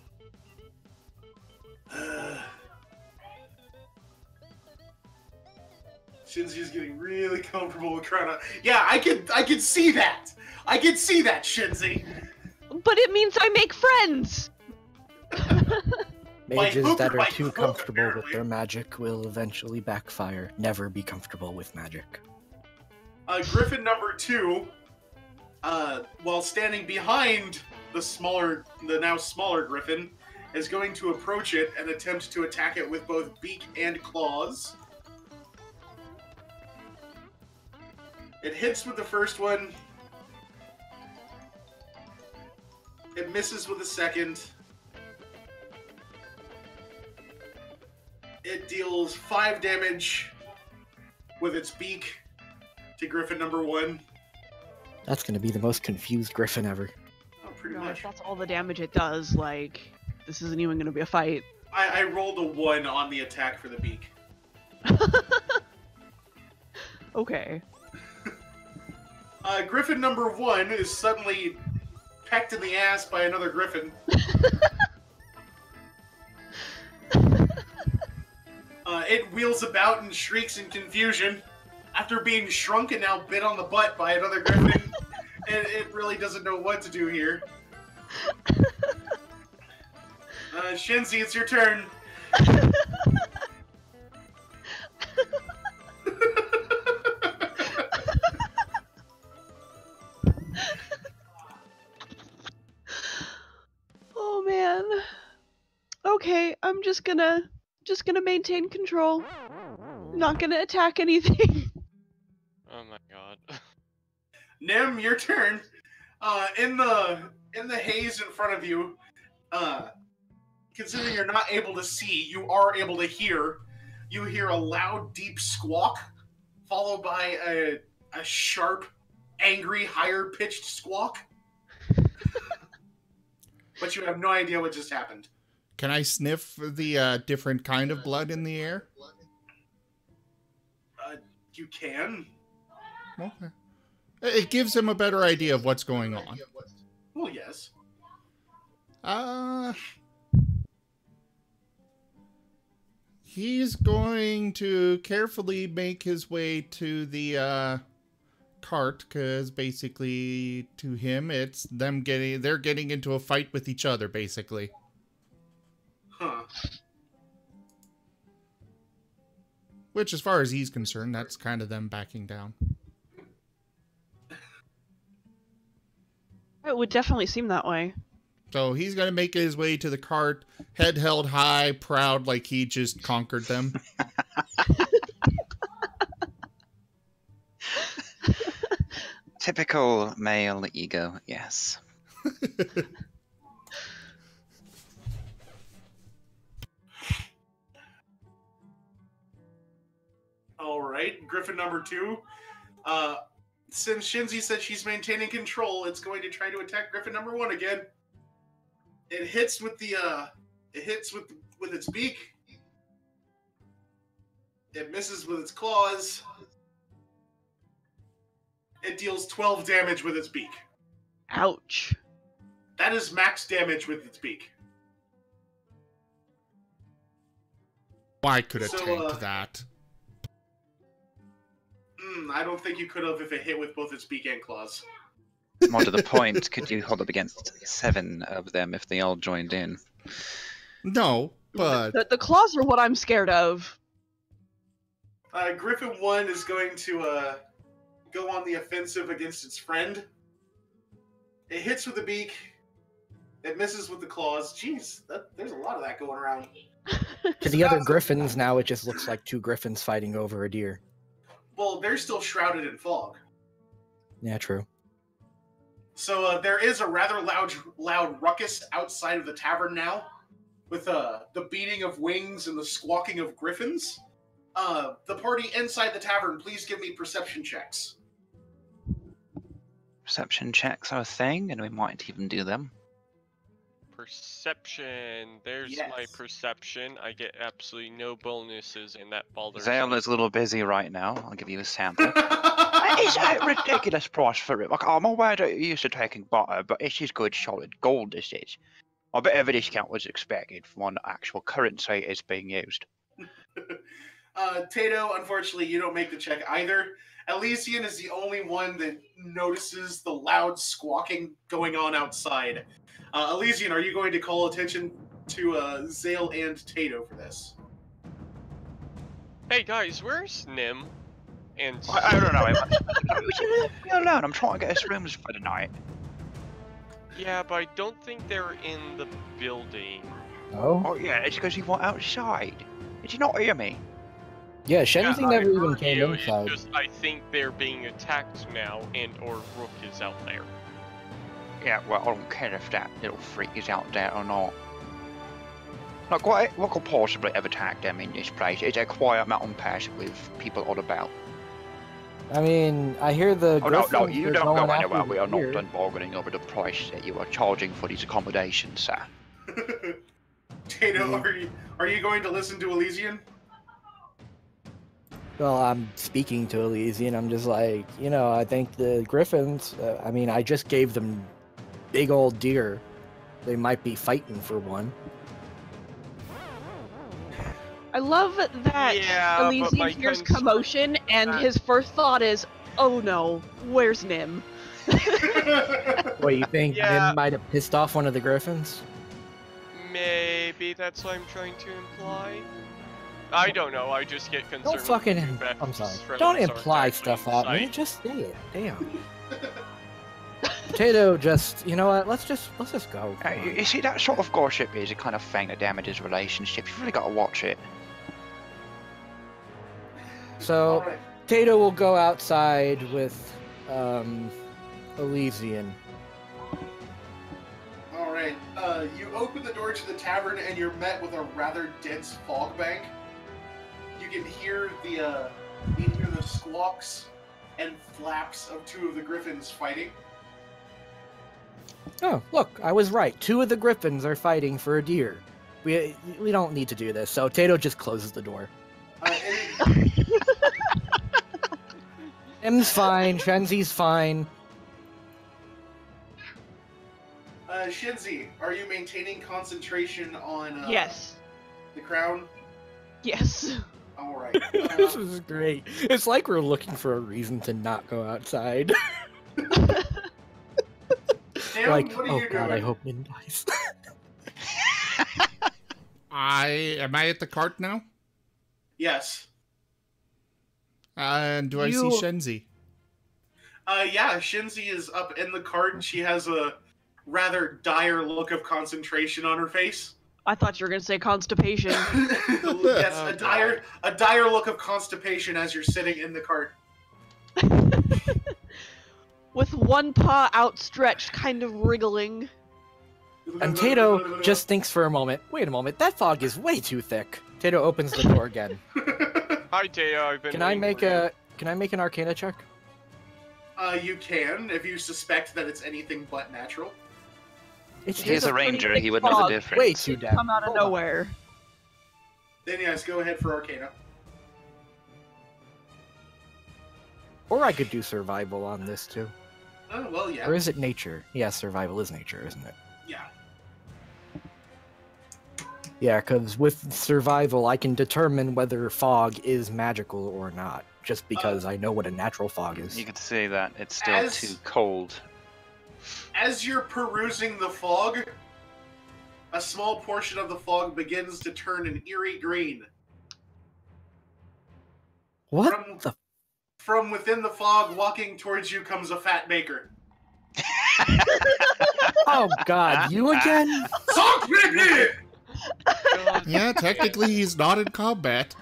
Shinzi's getting really comfortable with Krona. Yeah, I can see that! I can see that, Shinzi! But it means I make friends! Mages hook that or are by too crook, comfortable with apparently. their magic will eventually backfire. Never be comfortable with magic. Griffin number 2, while standing behind the now smaller Griffin, is going to approach it and attempt to attack it with both beak and claws. It hits with the first one. It misses with the second. It deals 5 damage with its beak to Griffin number 1. That's going to be the most confused griffin ever. Oh, pretty God, much. if that's all the damage it does, like, this isn't even gonna be a fight. I rolled a 1 on the attack for the beak. Okay. Griffin number 1 is suddenly pecked in the ass by another griffin. It wheels about and shrieks in confusion. After being shrunk and now bit on the butt by another griffin, it really doesn't know what to do here. Shinzi, it's your turn. Oh man. Okay, I'm just gonna maintain control. Not gonna attack anything. Oh my god. Nim, your turn. In the haze in front of you, considering you're not able to see, you are able to hear. You hear a loud, deep squawk, followed by a sharp, angry, higher-pitched squawk. But you have no idea what just happened. Can I sniff the different kind of blood in the air? You can. Okay. It gives him a better idea of what's going on. Well, yes. He's going to carefully make his way to the cart, because basically to him it's they're getting into a fight with each other, basically. Huh. Which, as far as he's concerned, that's kind of them backing down. It would definitely seem that way. So he's going to make his way to the cart, head held high, proud like he just conquered them. Typical male ego, yes. All right, Griffin number 2. Since Shinzi said she's maintaining control, it's going to try to attack Griffin number 1 again. It hits with the with its beak. It misses with its claws. It deals 12 damage with its beak. Ouch. That is max damage with its beak. I could have So, tanked that. I don't think you could have if it hit with both its beak and claws. More to the point, could you hold up against 7 of them if they all joined in? No, but The claws are what I'm scared of. Griffin 1 is going to go on the offensive against its friend. It hits with the beak. It misses with the claws. Jeez, there's a lot of that going around. To the other griffins, now it just looks like two griffins fighting over a deer. Well, they're still shrouded in fog. Yeah, true. So there is a rather loud ruckus outside of the tavern now, with the beating of wings and the squawking of griffins. The party inside the tavern, please give me perception checks. Perception checks are a thing, and we might even do them. Perception. There's Yes. my perception. I get absolutely no bonuses in that bother. Zale is a little busy right now. I'll give you a sample. It's a ridiculous price for it. Like, I'm aware that you're used to taking butter, but it's just good solid gold, this is. A bit of a discount was expected from when actual currency is being used. Tato, unfortunately, you don't make the check either. Elysian is the only one that notices the loud squawking going on outside. Elysian, are you going to call attention to Zale and Tato for this? Hey guys, where's Nim? And I don't know. Leave me alone. I'm trying to get us rooms for the night. yeah, but I don't think they're in the building. Oh? Oh yeah, it's because you were outside. Did you not hear me? Yeah, Shenzi Yeah, never I even heard came you, inside. it's just I think they're being attacked now, and or Rook is out there. Yeah, well, I don't care if that little freak is out there or not. Like, what could possibly have attacked them in this place? It's a quiet mountain pass with people all about. I mean, I hear the Oh, no, griffins you are don't going go after anywhere. the We are not deer. done bargaining over the price that you are charging for these accommodations, sir. Tato, are you going to listen to Elysian? Well, I'm speaking to Elysian. I'm just like, I think the griffins, I mean, I just gave them big old deer. They might be fighting for one. I love that Yeah, but Elysian my hears concern- commotion, and his first thought is, "Oh no, where's Nim?" What, you think Yeah. Nim might have pissed off one of the griffins? Maybe that's what I'm trying to imply. I don't know. I just get concerned. Don't fucking, when Quebec I'm sorry. friends Don't are imply actually stuff at me. inside. Just say it. Damn. Potato, just, you know what? Let's just go. Come on. You see, that sort of gossip is a kind of thing that damages relationships. You've really got to watch it. So, Alright. Tato will go outside with Elysian. Alright, you open the door to the tavern and you're met with a rather dense fog bank. You can hear the squawks and flaps of two of the griffins fighting. Oh, look, I was right. Two of the griffins are fighting for a deer. We don't need to do this. So Tato just closes the door. M's fine. Shenzi's fine. Shinzi, are you maintaining concentration on Yes. the crown? Yes. Alright. This is great. It's like we're looking for a reason to not go outside. Sam, Like, what are oh you god, doing? I hope Min dies. am I at the cart now? Yes. And do I see Shenzi? Yeah, Shinzi is up in the cart and she has a rather dire look of concentration on her face. I thought you were gonna say constipation. Yes, Oh, a dire look of constipation as you're sitting in the cart. With one paw outstretched, kind of wriggling. And Tato just thinks for a moment, wait a moment, that fog is way too thick. Tato opens the door again. Hi, Teo. I've been. Can I waiting make for an Arcana check? You can, if you suspect that it's anything but natural. It's He's just a ranger. pretty He would big know the fog. difference. way too damn. Come out of Hold on. nowhere. Then yes, go ahead for Arcana. Or I could do survival on this too. Oh, well, yeah. Or is it nature? Yeah, survival is nature, isn't it? Yeah. Yeah, because with survival, I can determine whether fog is magical or not, just because I know what a natural fog is. You can see that it's still As- too cold. As you're perusing the fog, a small portion of the fog begins to turn an eerie green. What the? From within the fog, walking towards you comes a fat baker. Oh God, you again? Stop me! Yeah, technically he's not in combat.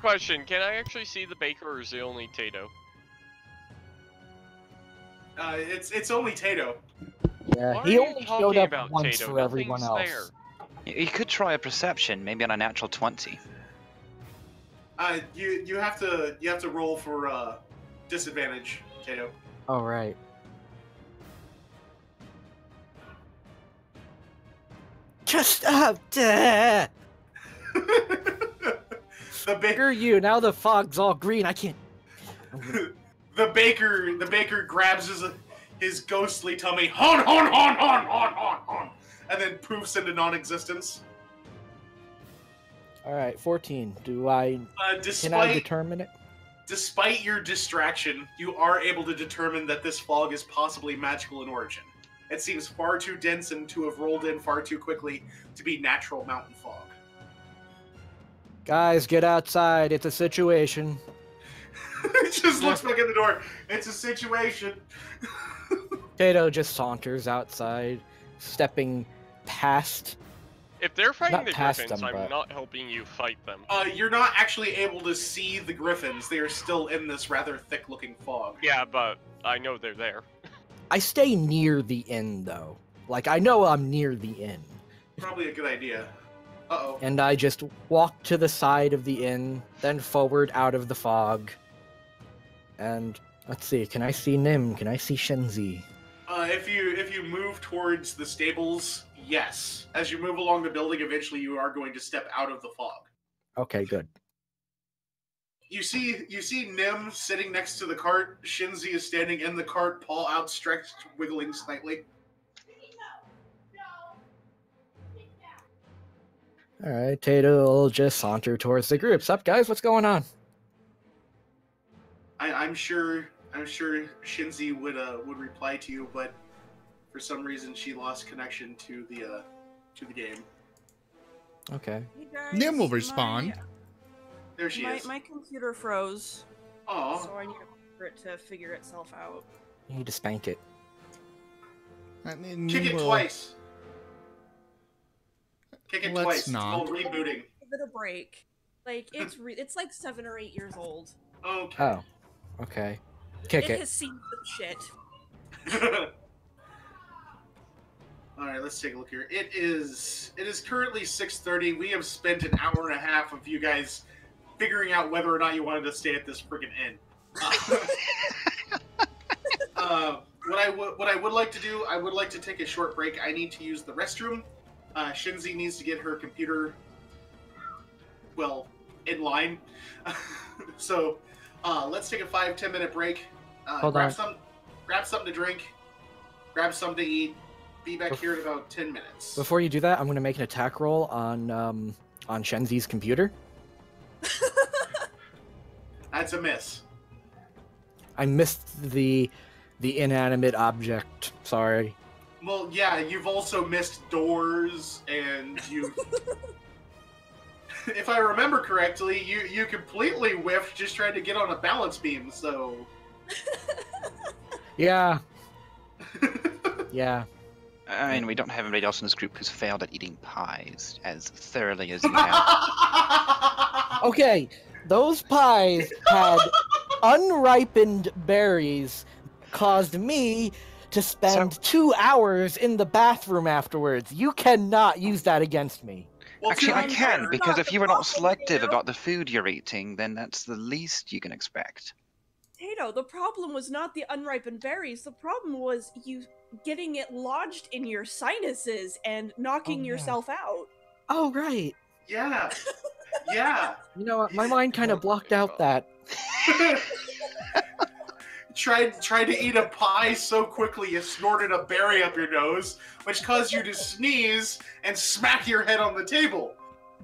Question, can I actually see the baker or is it only Tato? It's only Tato. Yeah, Why he are you only talking showed up about once Tato? for everyone Nothing's else. You could try a perception, maybe on a natural 20. You have to roll for disadvantage, Tato. Oh right. Just up there. The Screw you! Now the fog's all green. I can't. the baker grabs his ghostly tummy, hon, and then poofs into non-existence. All right, 14. Can I determine it? Despite your distraction, you are able to determine that this fog is possibly magical in origin. It seems far too dense and to have rolled in far too quickly to be natural mountain fog. Guys, get outside. It's a situation. It just looks back at the door. It's a situation. Tato just saunters outside, stepping past. If they're fighting Not the past griffins, them, I'm but- not helping you fight them. You're not actually able to see the griffins. They are still in this rather thick-looking fog. Yeah, but I know they're there. I stay near the inn, though. Like, I know I'm near the inn. Probably a good idea. Uh-oh. And I just walk to the side of the inn, then forward out of the fog. And, let's see, can I see Nim? Can I see Shenzi? If you move towards the stables, yes. As you move along the building, eventually you are going to step out of the fog. Okay, good. You see Nim sitting next to the cart. Shinzi is standing in the cart, paw outstretched, wiggling slightly. Alright, Tato will just saunter towards the group. Sup, guys? What's going on? I'm sure Shinzi would reply to you, but for some reason she lost connection to the game. Okay. Hey guys, Nim will respond. There she is. My computer froze, Aw. so I need for it to figure itself out. You need to spank it. And then Kick it we'll- twice. Kick it Let's twice. not. It's called rebooting. Give it a break. Like it's like 7 or 8 years old. Okay. Oh. Okay. Kick It it. has seen some shit. Alright, let's take a look here. It is currently 6:30. We have spent an hour and a half of you guys figuring out whether or not you wanted to stay at this friggin' inn. What I would like to do, I would like to take a short break. I need to use the restroom. Shinzi needs to get her computer, well, in line. So, let's take a 5-10 minute break. Hold grab on. grab something to drink, grab something to eat. Be back here in about 10 minutes. Before you do that, I'm going to make an attack roll on Shenzi's computer. That's a miss. I missed the inanimate object. Sorry. Well, yeah, you've also missed doors, and you... If I remember correctly, you completely whiffed just trying to get on a balance beam, so... Yeah. Yeah. I mean, we don't have anybody else in this group who's failed at eating pies as thoroughly as you have. Okay, those pies had unripened berries, caused me to spend 2 hours in the bathroom afterwards. You cannot use that against me. Well, Actually, I to be can, fair- because if you were Not not the selective problem, about the food you're eating, then that's the least you can expect. Tato, the problem was not the unripened berries. The problem was you getting it lodged in your sinuses and knocking Oh, yeah. yourself out. Oh, right. Yeah. Yeah. You know what? My mind kind of blocked out that. Tried to eat a pie so quickly you snorted a berry up your nose, which caused you to sneeze and smack your head on the table.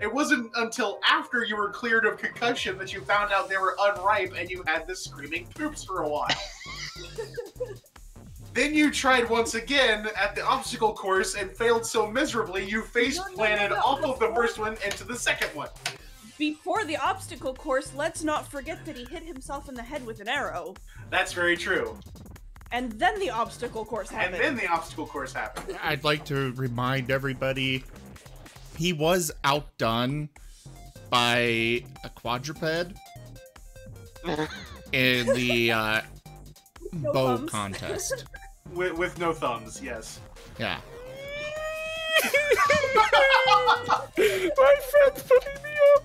It wasn't until after you were cleared of concussion that you found out they were unripe and you had the screaming poops for a while. Then you tried once again at the obstacle course and failed so miserably you face planted off of the first one into the second one. Before the obstacle course, let's not forget that he hit himself in the head with an arrow. That's very true. And then the obstacle course happened. I'd like to remind everybody, he was outdone by a quadruped in the No bow thumbs. contest. With no thumbs, yes. Yeah. My friend's putting me on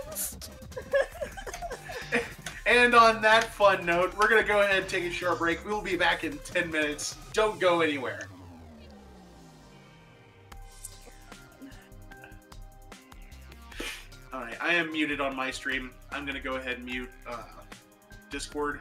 blast! And on that fun note, we're going to go ahead and take a short break. We'll be back in 10 minutes. Don't go anywhere. Alright, I am muted on my stream. I'm going to go ahead and mute Discord.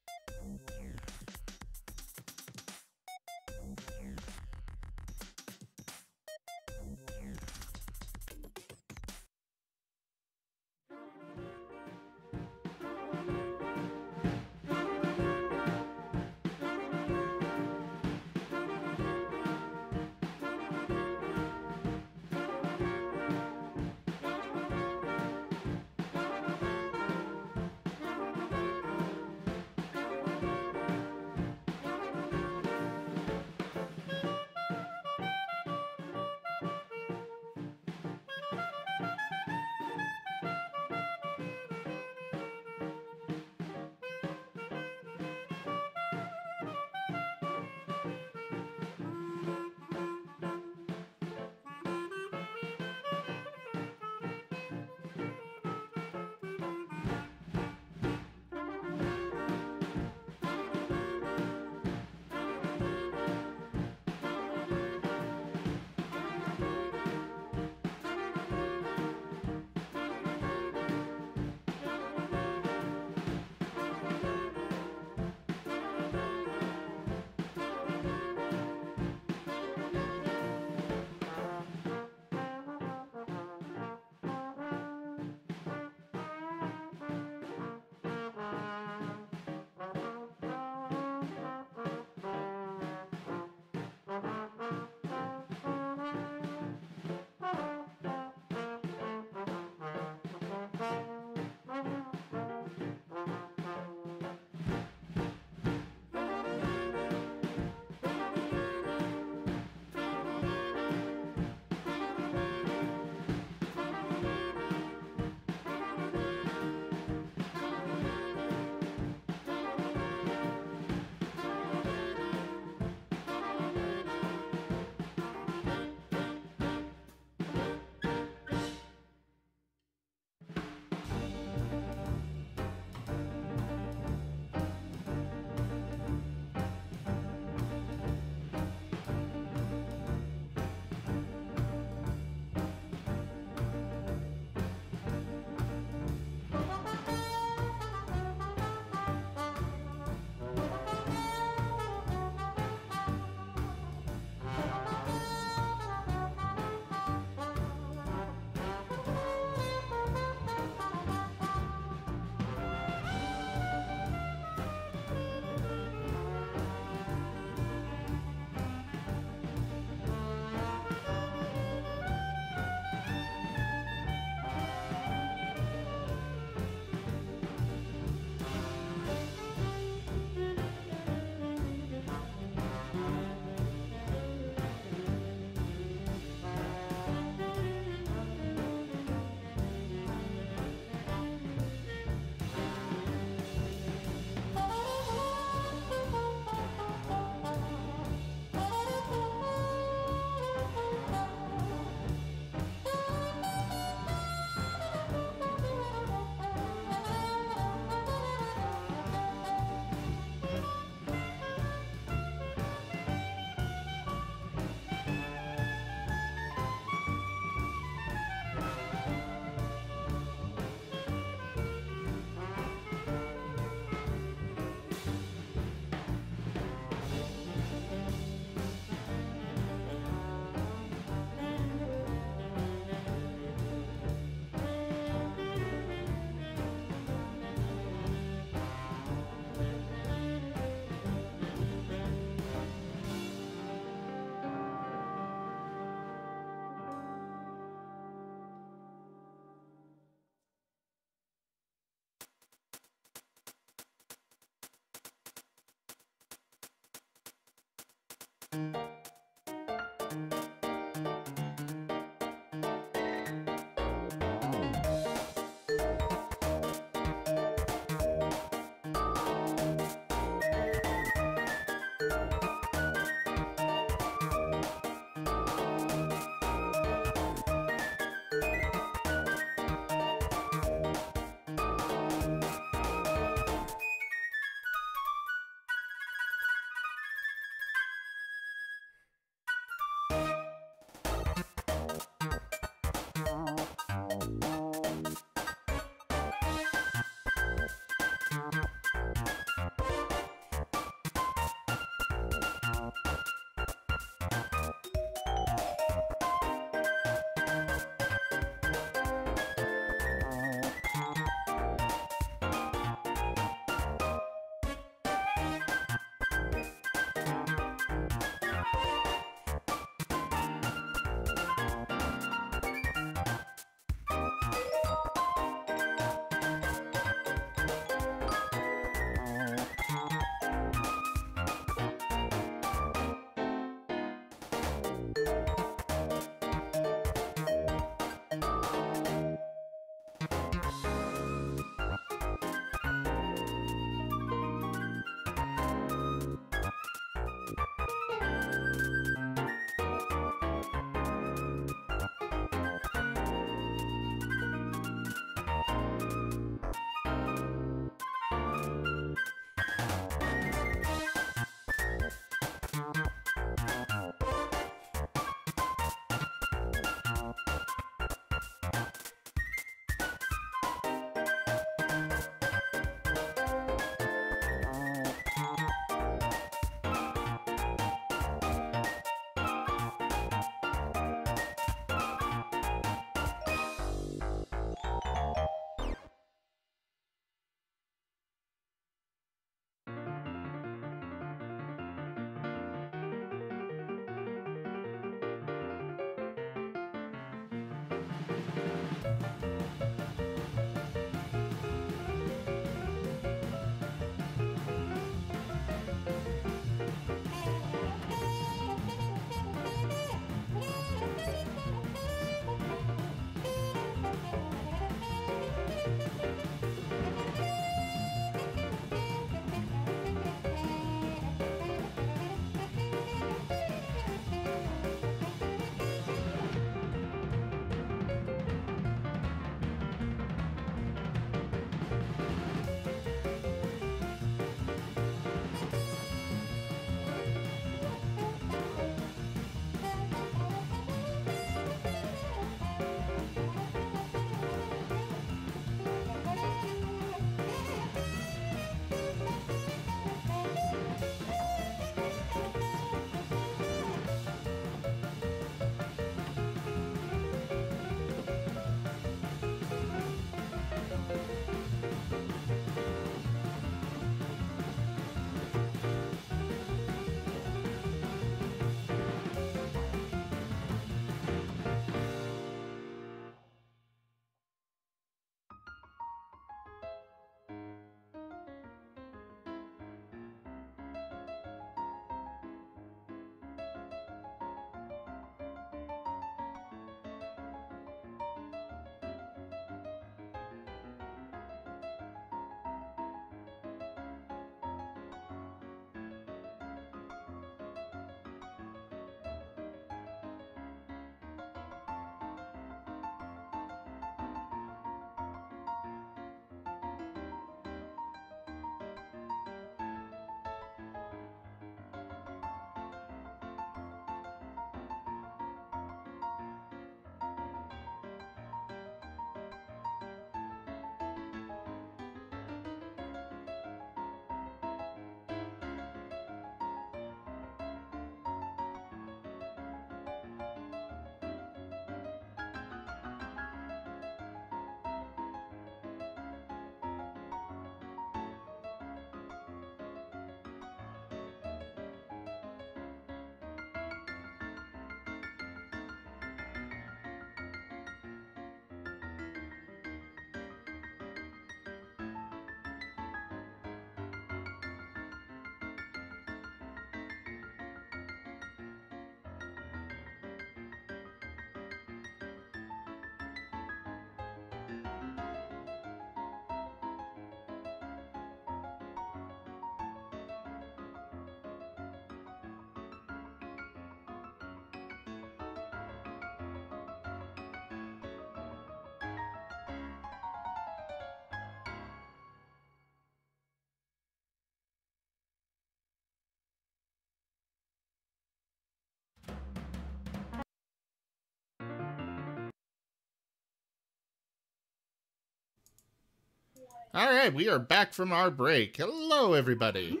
All right, we are back from our break. Hello, everybody.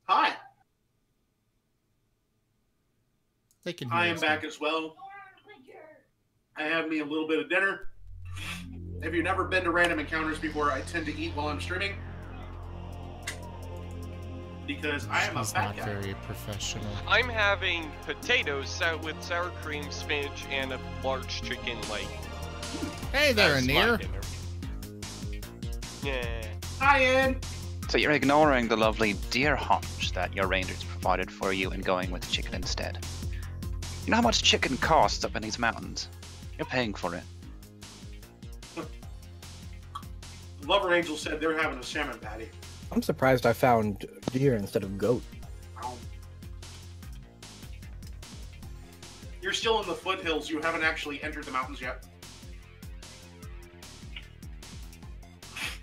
Hi. They can hear I am us back now. as well. I have me a little bit of dinner. If you've never been to Random Encounters before, I tend to eat while I'm streaming. Because I am She's a fat not guy. very professional. I'm having potatoes with sour cream, spinach, and a large chicken, like. Hey there, as my Anir. dinner. Yeah. Hi, Ian. So you're ignoring the lovely deer haunch that your rangers provided for you and going with chicken instead. You know how much chicken costs up in these mountains? You're paying for it. Lover Angel said they're having a salmon patty. I'm surprised I found deer instead of goat. You're still in the foothills. You haven't actually entered the mountains yet.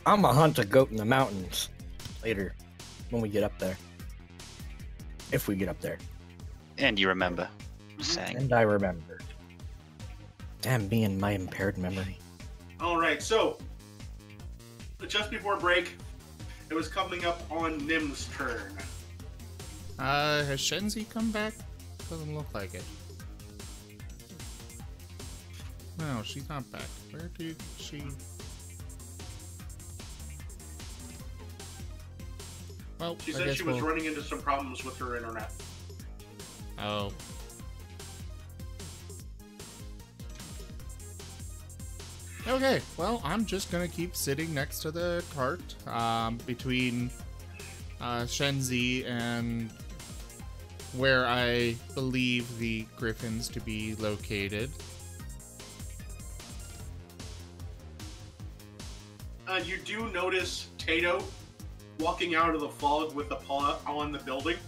I'm gonna hunt a goat in the mountains later when we get up there. If we get up there. And you remember. Just saying. And I remember. Damn me and my impaired memory. Alright, so just before break, it was coming up on Nim's turn. Has Shenzi come back? Doesn't look like it. No, she's not back. Where did she... Well, She I said guess she was we'll... running into some problems with her internet. Oh. Okay, well, I'm just gonna keep sitting next to the cart, between Shenzi and where I believe the griffins to be located. You do notice Tato walking out of the fog with the paw on the building.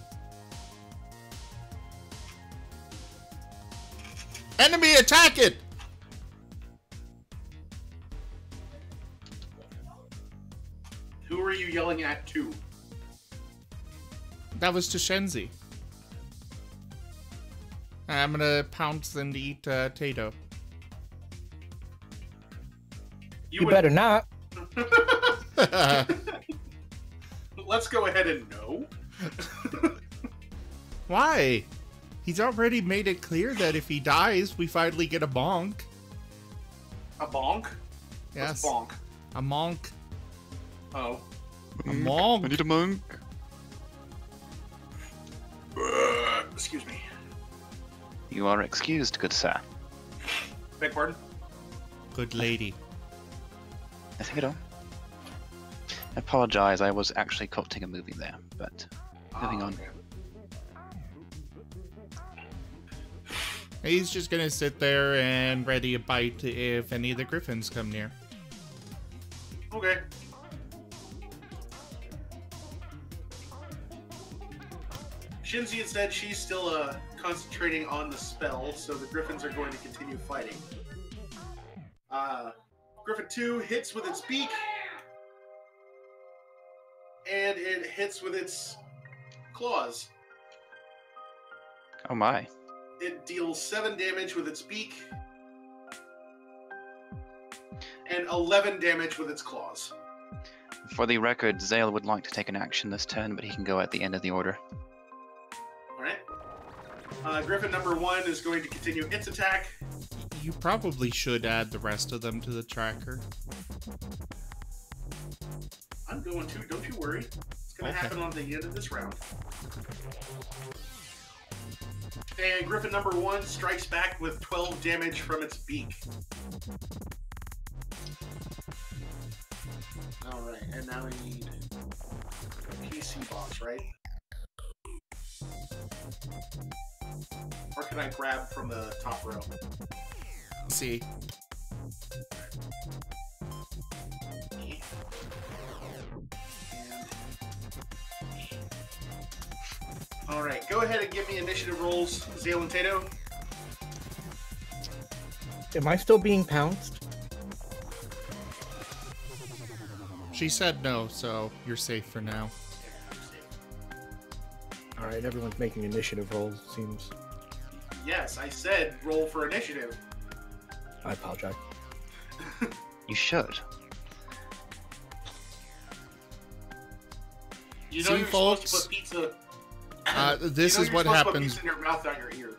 Enemy, attack it! Who are you yelling at to? That was to Shenzi. I'm gonna pounce and eat Tato. You better not. Let's go ahead and no. Why? He's already made it clear that if he dies, we finally get a bonk. A bonk? Yes. What's bonk? A monk. Oh. A monk. I need a monk. Excuse me. You are excused, good sir. Beg pardon? Good lady. I think I don't. I apologize, I was actually quoting a movie there, but moving on. Okay. He's just gonna sit there and ready a bite if any of the griffins come near. Okay. Shinzi had said she's still concentrating on the spell, so the griffins are going to continue fighting. Griffin 2 hits with its beak, and it hits with its claws. Oh my. It deals 7 damage with its beak, and 11 damage with its claws. For the record, Zale would like to take an action this turn, but he can go at the end of the order. Alright. Griffin number 1 is going to continue its attack. You probably should add the rest of them to the tracker. I'm going to, don't you worry. It's going to happen on the end of this round. And Griffin number 1 strikes back with 12 damage from its beak. Alright, and now I need a PC box, right? Or can I grab from the top row? See. Alright, go ahead and give me initiative rolls, Zale and Tato. Am I still being pounced? She said no, so you're safe for now. Alright, everyone's making initiative rolls, it seems. Yes, I said roll for initiative. I apologize. You should. You know See, you're folks, supposed to put pizza. this is what happens. Put pizza in your mouth, not your ear.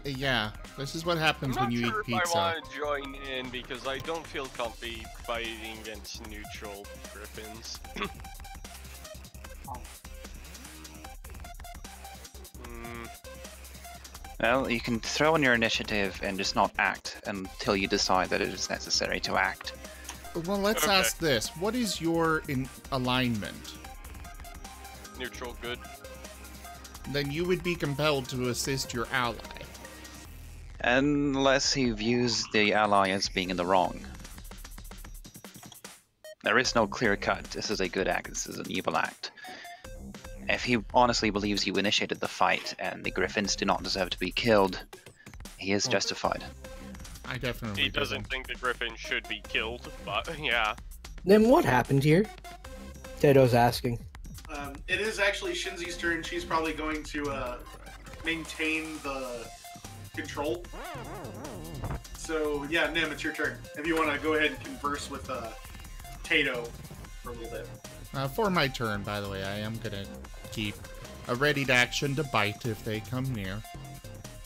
Yeah, this is what happens when you eat pizza. I want to join in because I don't feel comfy fighting against neutral griffins. Well, you can throw in your initiative and just not act until you decide that it is necessary to act. Well, let's Okay. ask this. What is your alignment? Neutral good. Then you would be compelled to assist your ally. Unless he views the ally as being in the wrong. There is no clear cut, this is a good act, this is an evil act. If he honestly believes you initiated the fight and the griffins do not deserve to be killed, he is justified. I definitely He doesn't think the griffin should be killed, but yeah. Then what happened here? Tato's asking. It is actually Shinzi's turn. She's probably going to maintain the control. So yeah, Nim, it's your turn. If you want to go ahead and converse with Tato for a little bit. For my turn, by the way, I am gonna keep a readied action to bite if they come near.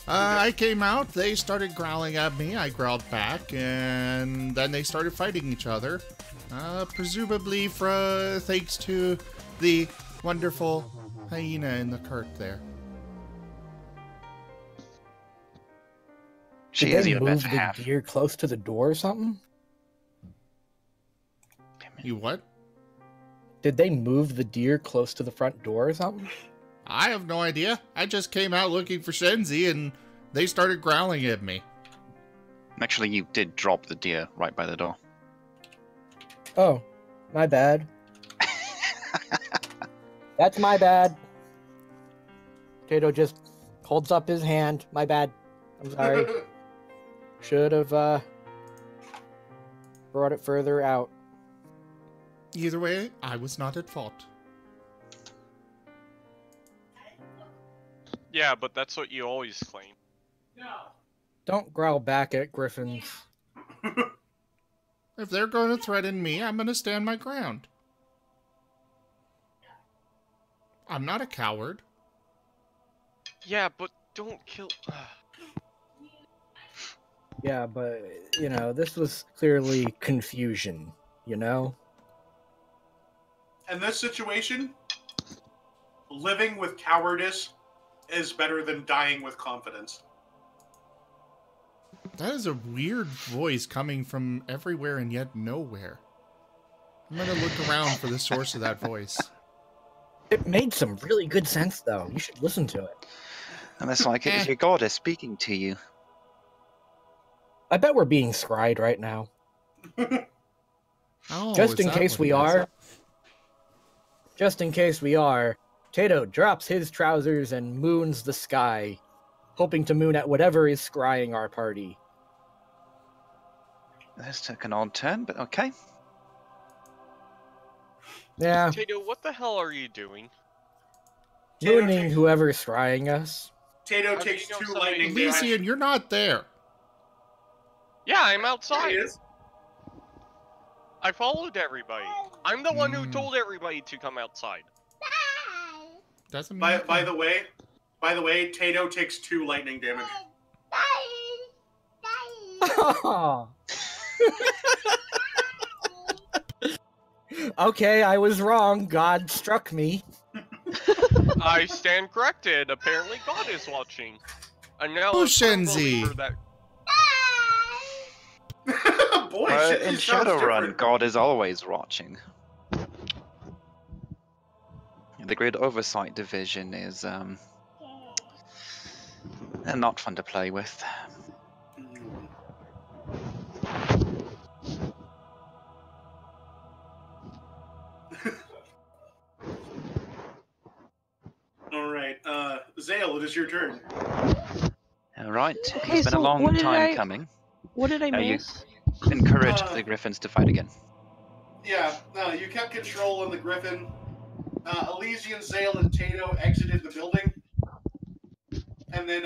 I came out, they started growling at me, I growled back, and then they started fighting each other. Presumably thanks to the wonderful hyena in the cart there. She Did is they even move better the half. deer close to the door or something? You what? Did they move the deer close to the front door or something? I have no idea. I just came out looking for Shenzi and they started growling at me. Actually, you did drop the deer right by the door. Oh, my bad. That's my bad. Tato just holds up his hand. My bad. I'm sorry. Should have brought it further out. Either way, I was not at fault. Yeah, but that's what you always claim. Don't growl back at griffins. If they're going to threaten me, I'm going to stand my ground. I'm not a coward. Yeah, but don't kill. Yeah, but, you know, this was clearly confusion, you know? In this situation, living with cowardice is better than dying with confidence. That is a weird voice coming from everywhere and yet nowhere. I'm going to look around for the source of that voice. It made some really good sense, though. You should listen to it. And it's like it is your goddess speaking to you. I bet we're being scryed right now. Oh, Just is in that case what we it is? are. Just in case we are, Tato drops his trousers and moons the sky, hoping to moon at whatever is scrying our party. This took an odd turn, but okay. Yeah, Tato, what the hell are you doing? Tato mooning takes- whoever's scrying us. Tato How do takes you know 2 somebody- lightning damage. Elysian, you're not there. Yeah, I'm There outside. he is. I followed everybody. I'm the one who Hmm. told everybody to come outside. Doesn't mean By the way, Tato takes 2 lightning damage. Okay, I was wrong. God struck me. I stand corrected. Apparently, God is watching. And now Oh, I'm a firm Shenzi. believer that Boy, shit, In this sounds Shadowrun, different. God is always watching. The Grid Oversight Division is, they're not fun to play with. Alright, Zale, it is your turn. Alright, Okay, it's been a so long what did time I- coming. What did I Are you- miss? Encourage the Griffins to fight again. Yeah, no, you kept control of the Griffin. Elysian, Zale, and Tato exited the building. And then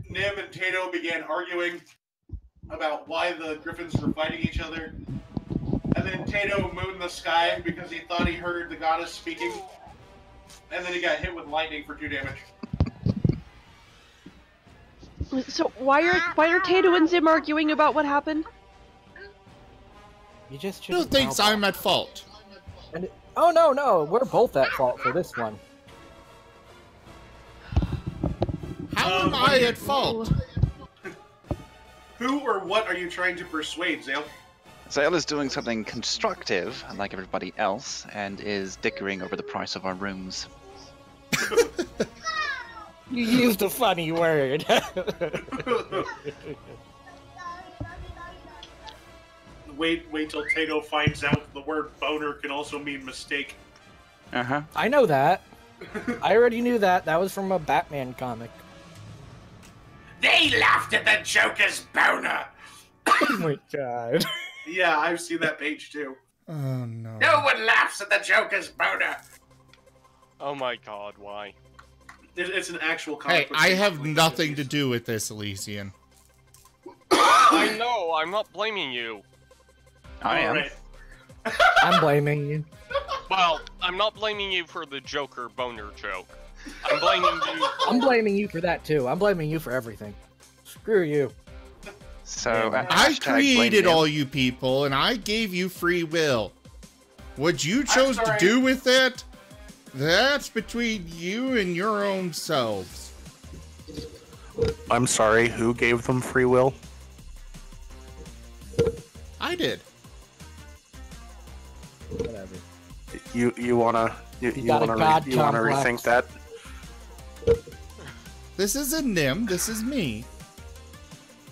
Nim and Tato began arguing about why the Griffins were fighting each other. And then Tato mooned the sky because he thought he heard the goddess speaking. And then he got hit with lightning for 2 damage. So why are Tato and Zim arguing about what happened? You just Who thinks I'm at fault? Oh no, we're both at fault for this one. How am I at fault? Who or what are you trying to persuade, Zale? Zale is doing something constructive, unlike everybody else, and is dickering over the price of our rooms. You used a funny word. Wait till Tato finds out the word boner can also mean mistake. Uh-huh. I know that. I already knew that. That was from a Batman comic. They laughed at the Joker's boner! Oh my god. Yeah, I've seen that page too. Oh no. No one laughs at the Joker's boner! Oh my god, why? It's an actual Hey, comic. I have nothing to do with this, Elysian. I know, I'm not blaming you. I am. Alright. I'm blaming you. Well, I'm not blaming you for the Joker boner joke. I'm blaming you. I'm blaming you for that too. I'm blaming you for everything. Screw you. So, I hashtag blame created you. all you people, and I gave you free will. What you chose to sorry. do with it, that's between you and your own selves. I'm sorry, who gave them free will? I did. Whatever. You wanna You got a god complex. rethink that? This isn't Nim, this is me.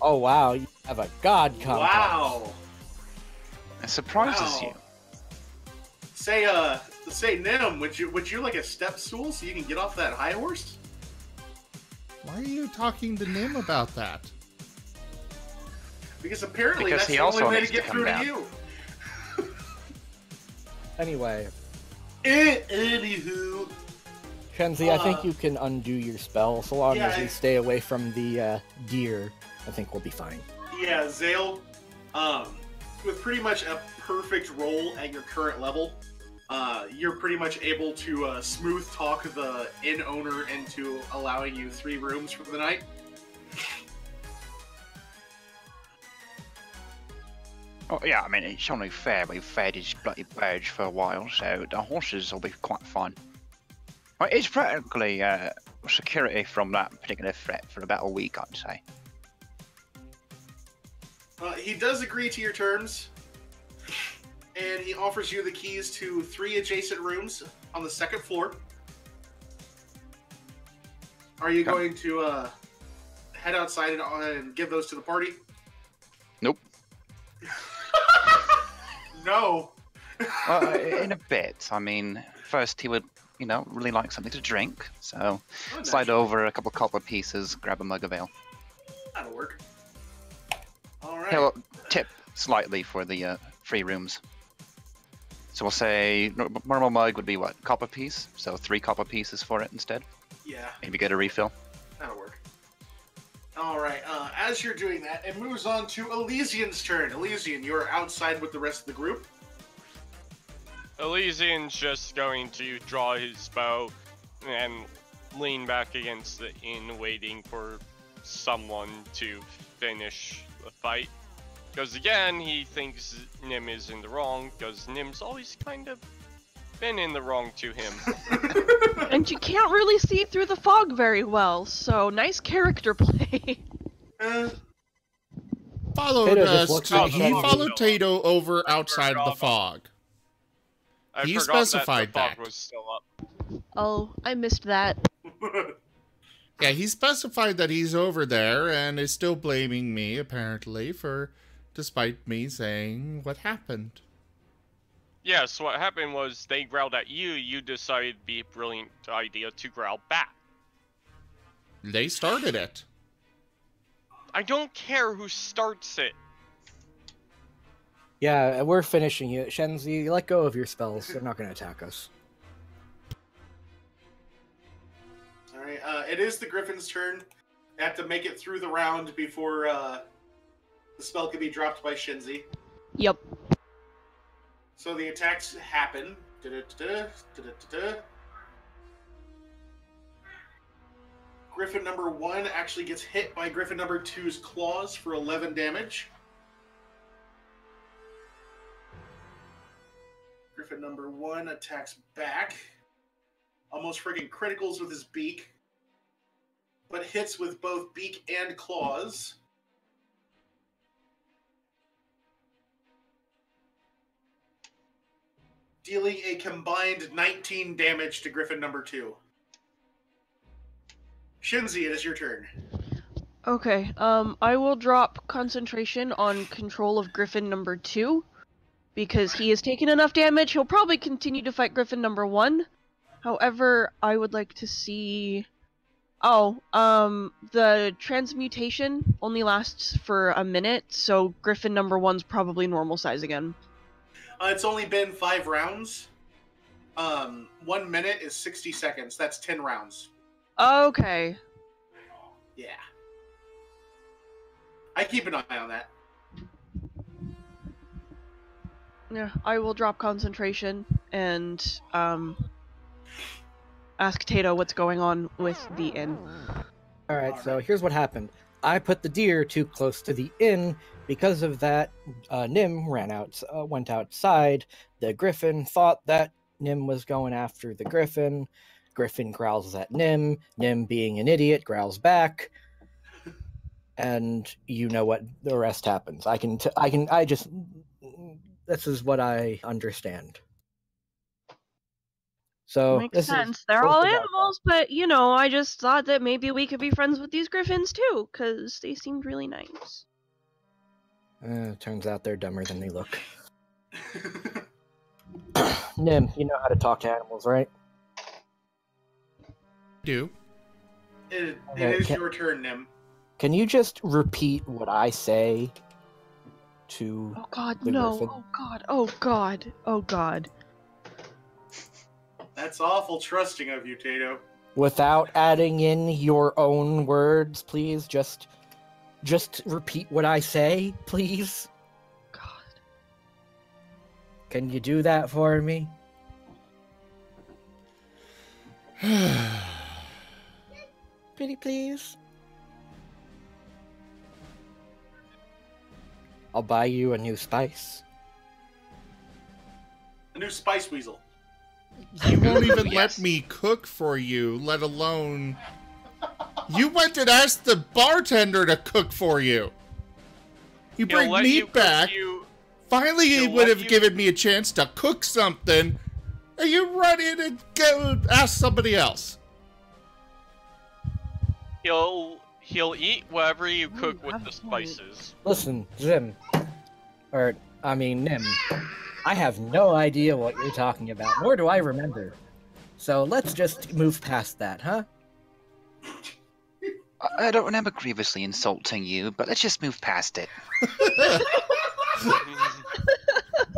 Oh wow, you have a god complex. Wow. It surprises Wow. you. Say Nim, would you like a step stool so you can get off that high horse? Why are you talking to Nim about that? Because apparently Because that's he the only also way to needs to get come through down. to you. Anyway, Anywho. Kenzie, I think you can undo your spell so long yeah, as you stay away from the deer. I think we'll be fine. Yeah, Zale, with pretty much a perfect roll at your current level, you're pretty much able to smooth talk the inn owner into allowing you 3 rooms for the night. Oh, yeah, I mean, it's only fair. We've fed his bloody birds for a while, so the horses will be quite fun. Well, it's practically security from that particular threat for about a week, I'd say. He does agree to your terms, and he offers you the keys to 3 adjacent rooms on the 2nd floor. Are you going to head outside and give those to the party? Nope. No. Well, in a bit. I mean, first he would, really like something to drink, so slide over a couple copper pieces, grab a mug of ale. That'll work. All right. He'll tip slightly for the free rooms. So we'll say normal mug would be what, copper piece? So 3 copper pieces for it instead. Yeah, Maybe get a refill. that'll work. All right. As you're doing that, it moves on to Elysian's turn. Elysian, you're outside with the rest of the group. Elysian's just going to draw his bow and lean back against the inn, waiting for someone to finish the fight. Because again, he thinks Nim is in the wrong, because Nim's always kind of been in the wrong to him. And you can't really see through the fog very well, so nice character play. Followed Tato just looks he at Kenzie. followed Tato over outside the fog. I He forgot specified that the fog that. was still up. Oh, I missed that. Yeah, he specified that he's over there and is still blaming me, apparently, despite me saying what happened. Yes, what happened was they growled at you, you decided it'd be a brilliant idea to growl back. They started it. I don't care who starts it. Yeah, we're finishing it. Shenzi, let go of your spells. They're not going to attack us. All right. It is the Griffin's turn. They have to make it through the round before the spell can be dropped by Shinzi. Yep. So the attacks happen. Da-da-da-da, Griffin number 1 actually gets hit by Griffin number 2's claws for 11 damage. Griffin number 1 attacks back. Almost friggin' criticals with his beak. But hits with both beak and claws. Dealing a combined 19 damage to Griffin number 2. Shinzi, it is your turn. Okay, I will drop concentration on control of Griffin number 2. Because he has taken enough damage, he'll probably continue to fight Griffin number 1. However, I would like to see... Oh, the transmutation only lasts for a minute, so Griffin number 1's probably normal size again. It's only been 5 rounds. 1 minute is 60 seconds. That's 10 rounds. Okay. Yeah. I keep an eye on that. Yeah, I will drop concentration and ask Tato what's going on with the inn. Alright, so here's what happened. I put the deer too close to the inn. Because of that, Nim went outside. The griffin thought that Nim was going after the griffin. Griffin growls at Nim. Nim, being an idiot, growls back. And you know what the rest happens. This is what I understand. So Makes sense. They're all animals, but you know, I just thought that maybe we could be friends with these griffins too, because they seemed really nice. Turns out they're dumber than they look. Nim, you know how to talk to animals, right? Do. It is your turn, Nim. Can you just repeat what I say to Oh god, the no. griffin? Oh god, oh god, oh god. That's awful trusting of you, Tato. Without adding in your own words, please. Just repeat what I say, please. God. Can you do that for me? Pretty please. I'll buy you a new spice. A new spice weasel. You won't even Yes. let me cook for you, let alone... You went and asked the bartender to cook for you. You He'll bring let meat you cook back. Finally, he he'll would let have you- given me a chance to cook something. And you run in and go ask somebody else. He'll eat whatever you cook you with have the a point. spices. Listen, Nim. I have no idea what you're talking about, nor do I remember. So let's just move past that, huh? I don't remember grievously insulting you, but let's just move past it.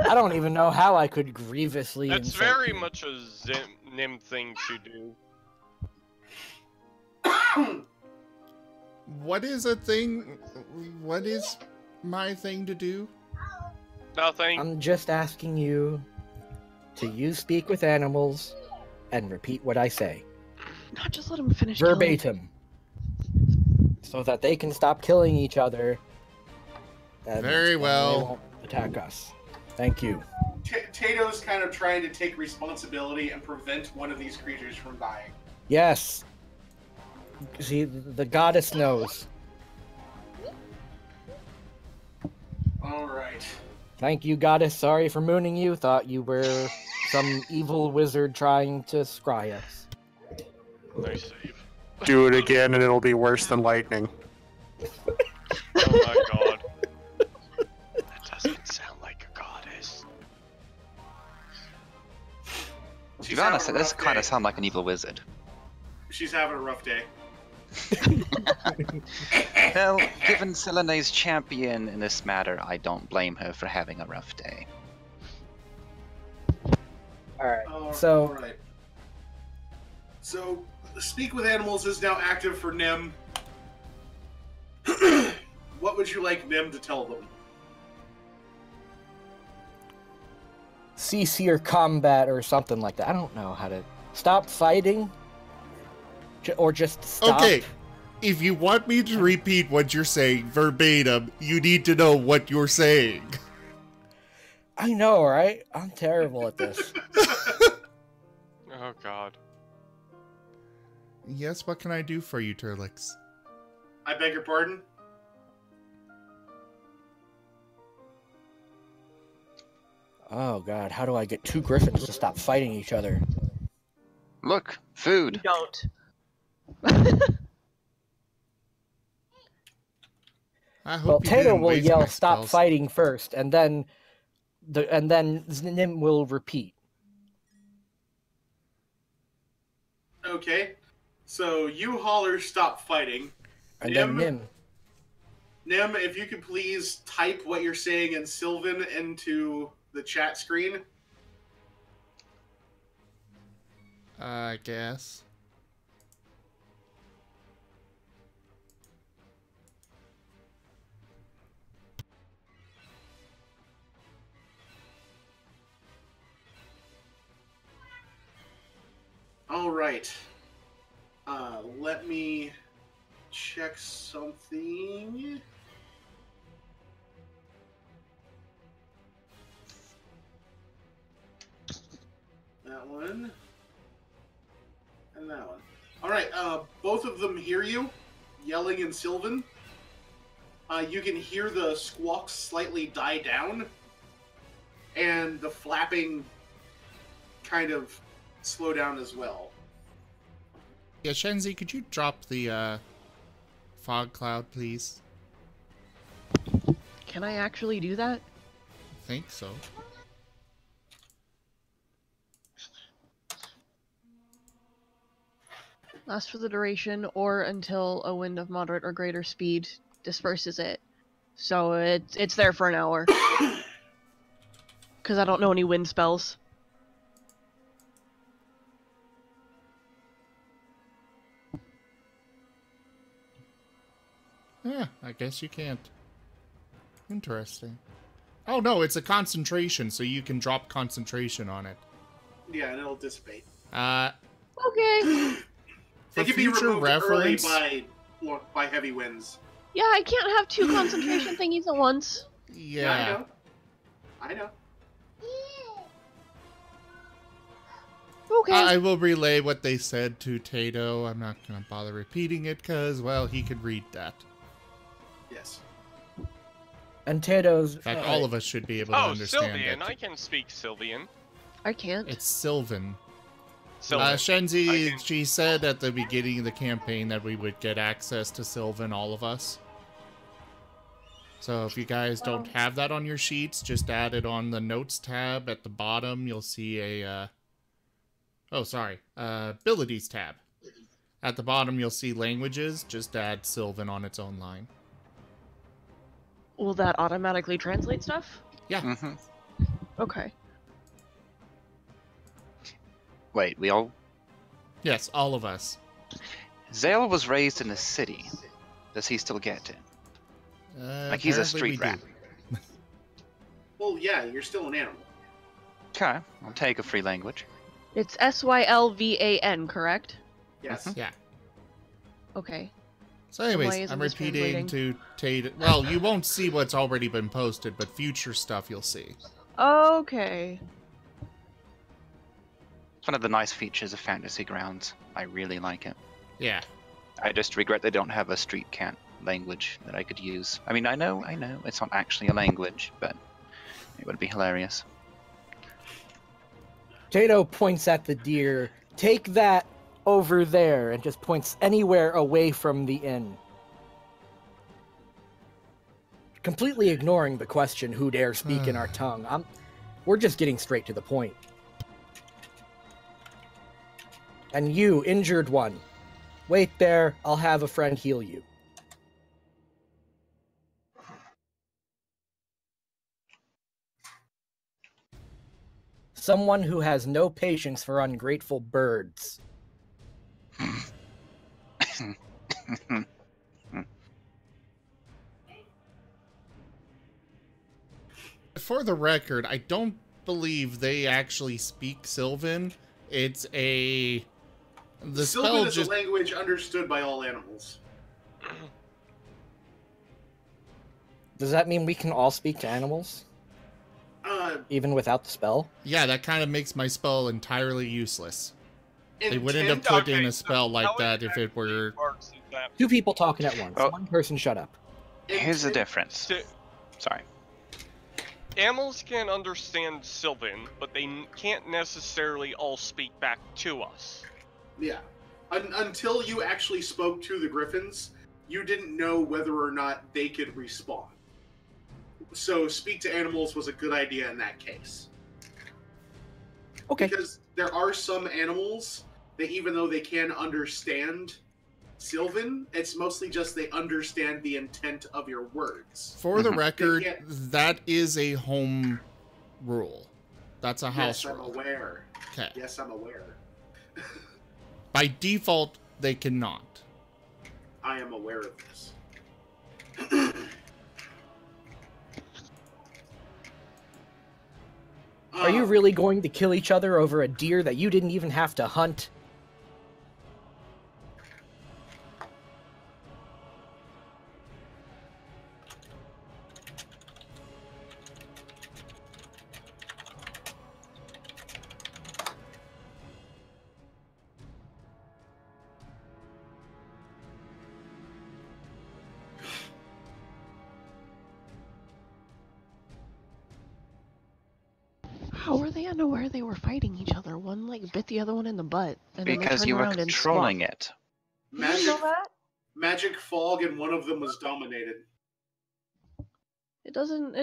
I don't even know how I could grievously That's insult very you. much a Nim thing to do. What is a thing? What is my thing to do? Nothing. I'm just asking you to use speak with animals and repeat what I say. Not just let him finish killing. Verbatim. So that they can stop killing each other. And Very then well. They won't attack us. Thank you. Tato's kind of trying to take responsibility and prevent one of these creatures from dying. Yes. See, the goddess knows. Alright. Thank you, goddess. Sorry for mooning you. Thought you were some evil wizard trying to scry us. Nice save. Do it again and it'll be worse than lightning. Oh my god. That doesn't sound like a goddess. To be honest, that does kind of sound like an evil wizard. She's having a rough day. Well, given Selene's champion in this matter, I don't blame her for having a rough day. Alright, so... Alright. So, Speak with Animals is now active for Nim. What would you like Nim to tell them? cease your combat or something like that. I don't know how to stop fighting, or just stop. Okay, if you want me to repeat what you're saying verbatim, you need to know what you're saying. I know, right? I'm terrible at this. Oh god. Yes, what can I do for you, Turlix? I beg your pardon? Oh god, how do I get two griffins to stop fighting each other? Look, food. Don't. I hope Well, you Tato didn't will waste yell my "Stop spells. fighting" first, and then Nim will repeat. Okay. So you holler stop fighting. And then Nim. Nim, if you could please type what you're saying in Sylvan into the chat screen. I guess. All right. Let me check something. That one. And that one. All right. Both of them hear you yelling in Sylvan. You can hear the squawks slightly die down, and the flapping kind of slow down as well. Yeah, Shenzi, could you drop the fog cloud, please? Can I actually do that? I think so. Lasts for the duration or until a wind of moderate or greater speed disperses it. So it's there for an hour. Because I don't know any wind spells. Yeah, I guess you can't. Interesting. Oh no, it's a concentration, so you can drop concentration on it. Yeah, and it'll dissipate. Okay. For It can be future removed reference, early by heavy winds. Yeah, I can't have two concentration thingies at once. yeah. I know. Okay. I will relay what they said to Tato. I'm not going to bother repeating it because, well, he could read that. Yes. And Tato's. In fact, all of us should be able to Oh, understand Sylvian. it. I can speak Sylvian. I can't. It's Sylvan. Sylvan. Shenzi, she said at the beginning of the campaign that we would get access to Sylvan, all of us. So if you guys don't have that on your sheets, just add it on the notes tab at the bottom. You'll see a, abilities tab. At the bottom, you'll see languages. Just add Sylvan on its own line. Will that automatically translate stuff? Yeah. Mm-hmm. Okay. Wait, we all... Yes, all of us. Zale was raised in a city. Does he still get it? Like he's a Apparently street we rat. do. Well, yeah, you're still an animal. Okay, I'll take a free language. It's Sylvan, correct? Yes. Mhm. Yeah. Okay. So why anyways, isn't I'm this repeating translating? to Tate. Well, you won't see what's already been posted, but future stuff you'll see. Okay. It's one of the nice features of Fantasy Grounds. I really like it. Yeah. I just regret they don't have a street cat language that I could use. I mean, I know, it's not actually a language, but it would be hilarious. Tato points at the deer. Take that over there, and just points anywhere away from the inn. Completely ignoring the question, who dare speak in our tongue. We're just getting straight to the point. And you, injured one, wait there, I'll have a friend heal you. Someone who has no patience for ungrateful birds. For the record, I don't believe they actually speak Sylvan. It's a... The Sylvan spell is just... a language understood by all animals. Does that mean we can all speak to animals? Even without the spell? Yeah, that kind of makes my spell entirely useless. They wouldn't have Intent- put in a spell like that if it were... Two people talking at once. Oh. One person shut up. Here's the intent- difference. Sorry. Animals can understand Sylvan, but they can't necessarily all speak back to us. Yeah. Until you actually spoke to the griffins, you didn't know whether or not they could respond. So speak to animals was a good idea in that case. Okay. Because there are some animals that even though they can understand Sylvan, it's mostly just they understand the intent of your words. For the Mhm. record, Yeah. that is a home rule. That's a house Yes, I'm rule. aware. Okay. Yes, I'm aware. By default, they cannot. I am aware of this. Are you really going to kill each other over a deer that you didn't even have to hunt? How were they unaware they were fighting each other? One like bit the other one in the butt, and then they Because turned you were around and controlling swapped. it. You didn't know that? Magic fog, and one of them was dominated. It doesn't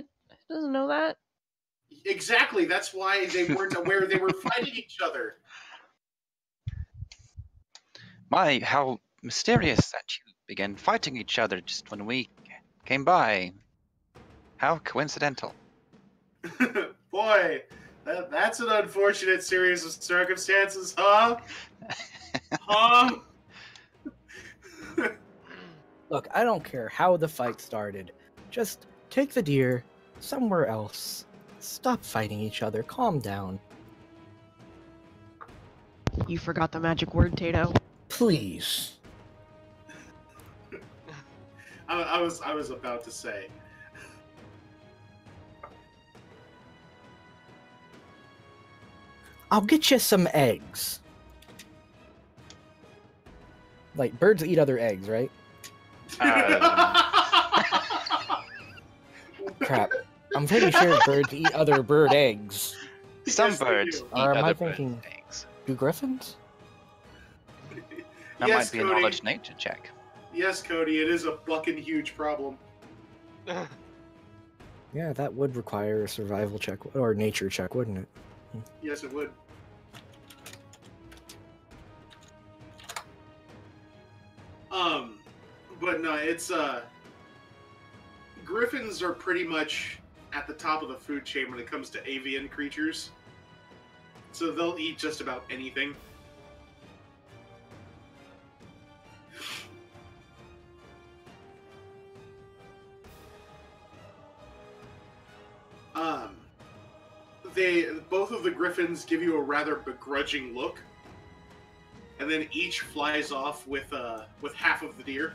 know that. Exactly. That's why they weren't aware they were fighting each other. My, how mysterious that you began fighting each other just when we came by. How coincidental. Boy, that's an unfortunate series of circumstances, huh? Huh? Look, I don't care how the fight started. Just take the deer somewhere else. Stop fighting each other. Calm down. You forgot the magic word, Tato. Please. I was about to say. I'll get you some eggs. Like, birds eat other eggs, right? Crap. I'm pretty sure birds eat other bird eggs. Some Yes, they birds do. eat Or am I other thinking- bird eggs. Do griffins? That Yes, might be a Cody. knowledge nature check. Yes, Cody, it is a fucking huge problem. Yeah, that would require a survival check or nature check, wouldn't it? Yes, it would. But no, it's griffins are pretty much at the top of the food chain when it comes to avian creatures. So they'll eat just about anything. Both of the griffins give you a rather begrudging look, and then each flies off with half of the deer.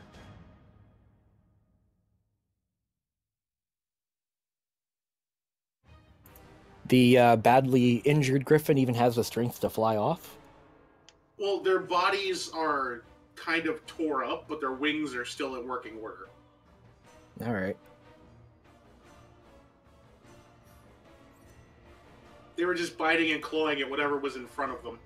The badly injured griffin even has the strength to fly off. Well, their bodies are kind of tore up, but their wings are still in working order. All right. They were just biting and clawing at whatever was in front of them.